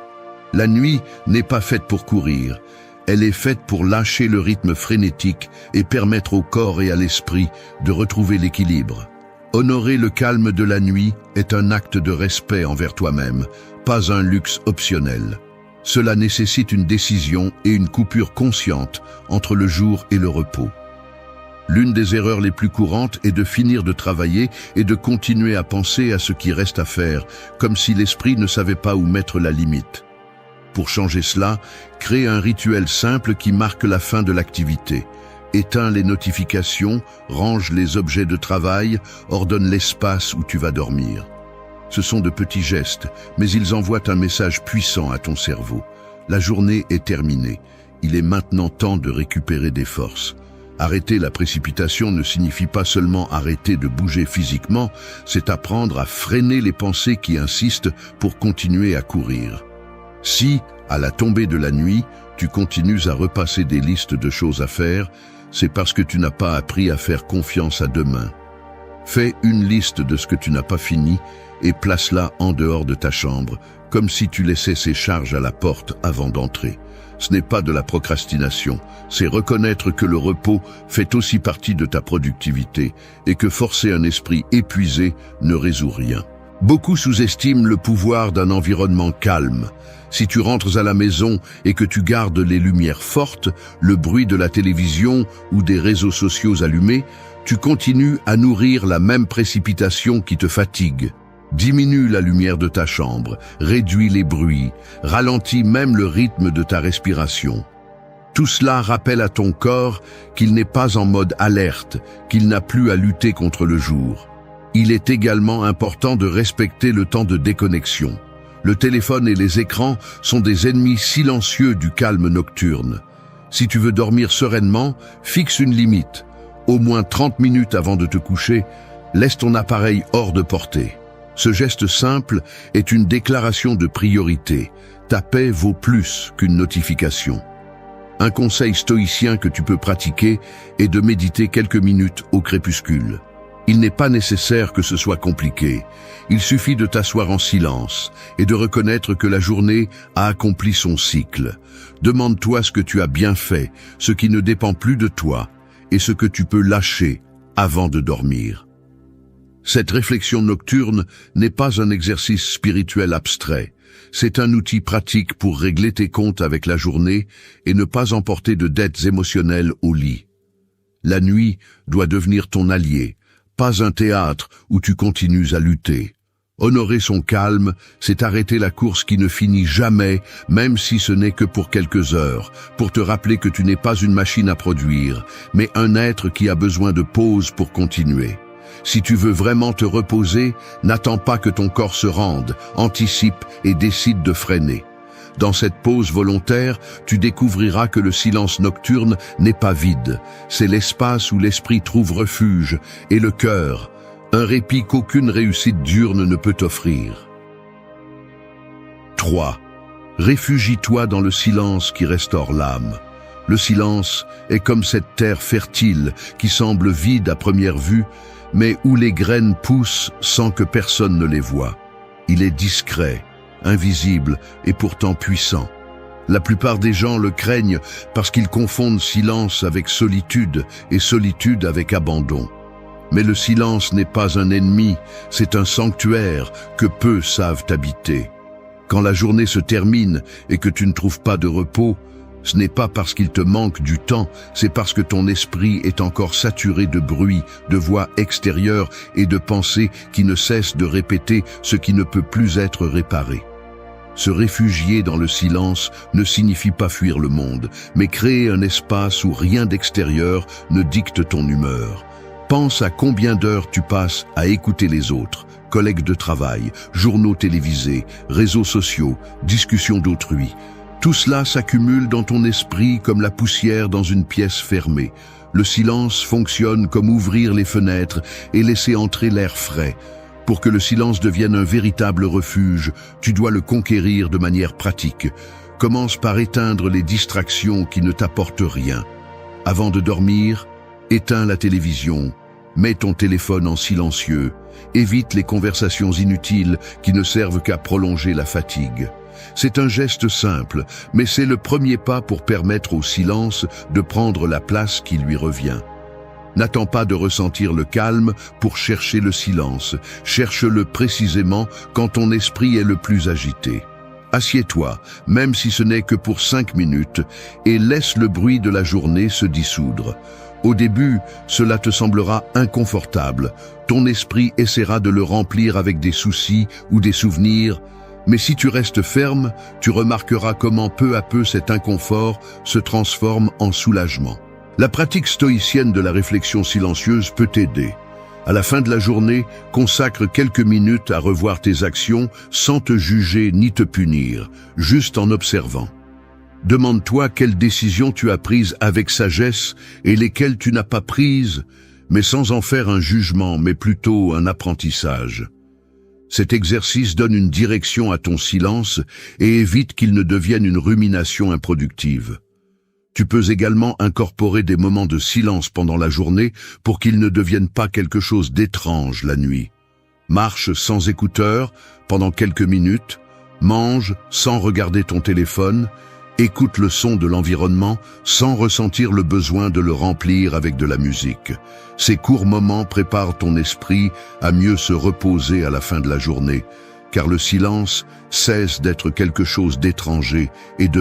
La nuit n'est pas faite pour courir, elle est faite pour lâcher le rythme frénétique et permettre au corps et à l'esprit de retrouver l'équilibre. Honorer le calme de la nuit est un acte de respect envers toi-même, pas un luxe optionnel. Cela nécessite une décision et une coupure consciente entre le jour et le repos. L'une des erreurs les plus courantes est de finir de travailler et de continuer à penser à ce qui reste à faire, comme si l'esprit ne savait pas où mettre la limite. Pour changer cela, crée un rituel simple qui marque la fin de l'activité. Éteins les notifications, range les objets de travail, ordonne l'espace où tu vas dormir. Ce sont de petits gestes, mais ils envoient un message puissant à ton cerveau. La journée est terminée. Il est maintenant temps de récupérer des forces. Arrêter la précipitation ne signifie pas seulement arrêter de bouger physiquement, c'est apprendre à freiner les pensées qui insistent pour continuer à courir. Si, à la tombée de la nuit, tu continues à repasser des listes de choses à faire, c'est parce que tu n'as pas appris à faire confiance à demain. Fais une liste de ce que tu n'as pas fini et place-la en dehors de ta chambre, comme si tu laissais ces charges à la porte avant d'entrer. Ce n'est pas de la procrastination, c'est reconnaître que le repos fait aussi partie de ta productivité et que forcer un esprit épuisé ne résout rien. Beaucoup sous-estiment le pouvoir d'un environnement calme. Si tu rentres à la maison et que tu gardes les lumières fortes, le bruit de la télévision ou des réseaux sociaux allumés, tu continues à nourrir la même précipitation qui te fatigue. Diminue la lumière de ta chambre, réduis les bruits, ralentis même le rythme de ta respiration. Tout cela rappelle à ton corps qu'il n'est pas en mode alerte, qu'il n'a plus à lutter contre le jour. Il est également important de respecter le temps de déconnexion. Le téléphone et les écrans sont des ennemis silencieux du calme nocturne. Si tu veux dormir sereinement, fixe une limite. Au moins 30 minutes avant de te coucher, laisse ton appareil hors de portée. Ce geste simple est une déclaration de priorité. Ta paix vaut plus qu'une notification. Un conseil stoïcien que tu peux pratiquer est de méditer quelques minutes au crépuscule. Il n'est pas nécessaire que ce soit compliqué. Il suffit de t'asseoir en silence et de reconnaître que la journée a accompli son cycle. Demande-toi ce que tu as bien fait, ce qui ne dépend plus de toi, et ce que tu peux lâcher avant de dormir. Cette réflexion nocturne n'est pas un exercice spirituel abstrait. C'est un outil pratique pour régler tes comptes avec la journée et ne pas emporter de dettes émotionnelles au lit. La nuit doit devenir ton allié, pas un théâtre où tu continues à lutter. Honorer son calme, c'est arrêter la course qui ne finit jamais, même si ce n'est que pour quelques heures, pour te rappeler que tu n'es pas une machine à produire, mais un être qui a besoin de pause pour continuer. Si tu veux vraiment te reposer, n'attends pas que ton corps se rende, anticipe et décide de freiner. Dans cette pause volontaire, tu découvriras que le silence nocturne n'est pas vide. C'est l'espace où l'esprit trouve refuge, et le cœur, un répit qu'aucune réussite diurne ne peut offrir. 3. Réfugie-toi dans le silence qui restaure l'âme. Le silence est comme cette terre fertile qui semble vide à première vue, mais où les graines poussent sans que personne ne les voie. Il est discret, invisible et pourtant puissant. La plupart des gens le craignent parce qu'ils confondent silence avec solitude et solitude avec abandon. Mais le silence n'est pas un ennemi, c'est un sanctuaire que peu savent habiter. Quand la journée se termine et que tu ne trouves pas de repos, ce n'est pas parce qu'il te manque du temps, c'est parce que ton esprit est encore saturé de bruit, de voix extérieures et de pensées qui ne cessent de répéter ce qui ne peut plus être réparé. Se réfugier dans le silence ne signifie pas fuir le monde, mais créer un espace où rien d'extérieur ne dicte ton humeur. Pense à combien d'heures tu passes à écouter les autres, collègues de travail, journaux télévisés, réseaux sociaux, discussions d'autrui. Tout cela s'accumule dans ton esprit comme la poussière dans une pièce fermée. Le silence fonctionne comme ouvrir les fenêtres et laisser entrer l'air frais. Pour que le silence devienne un véritable refuge, tu dois le conquérir de manière pratique. Commence par éteindre les distractions qui ne t'apportent rien. Avant de dormir, éteins la télévision, mets ton téléphone en silencieux, évite les conversations inutiles qui ne servent qu'à prolonger la fatigue. C'est un geste simple, mais c'est le premier pas pour permettre au silence de prendre la place qui lui revient. N'attends pas de ressentir le calme pour chercher le silence. Cherche-le précisément quand ton esprit est le plus agité. Assieds-toi, même si ce n'est que pour 5 minutes, et laisse le bruit de la journée se dissoudre. Au début, cela te semblera inconfortable. Ton esprit essaiera de le remplir avec des soucis ou des souvenirs, mais si tu restes ferme, tu remarqueras comment peu à peu cet inconfort se transforme en soulagement. La pratique stoïcienne de la réflexion silencieuse peut t'aider. À la fin de la journée, consacre quelques minutes à revoir tes actions sans te juger ni te punir, juste en observant. Demande-toi quelles décisions tu as prises avec sagesse et lesquelles tu n'as pas prises, mais sans en faire un jugement, mais plutôt un apprentissage. Cet exercice donne une direction à ton silence et évite qu'il ne devienne une rumination improductive. Tu peux également incorporer des moments de silence pendant la journée pour qu'ils ne deviennent pas quelque chose d'étrange la nuit. Marche sans écouteurs pendant quelques minutes, mange sans regarder ton téléphone, écoute le son de l'environnement sans ressentir le besoin de le remplir avec de la musique. Ces courts moments préparent ton esprit à mieux se reposer à la fin de la journée, car le silence cesse d'être quelque chose d'étranger et de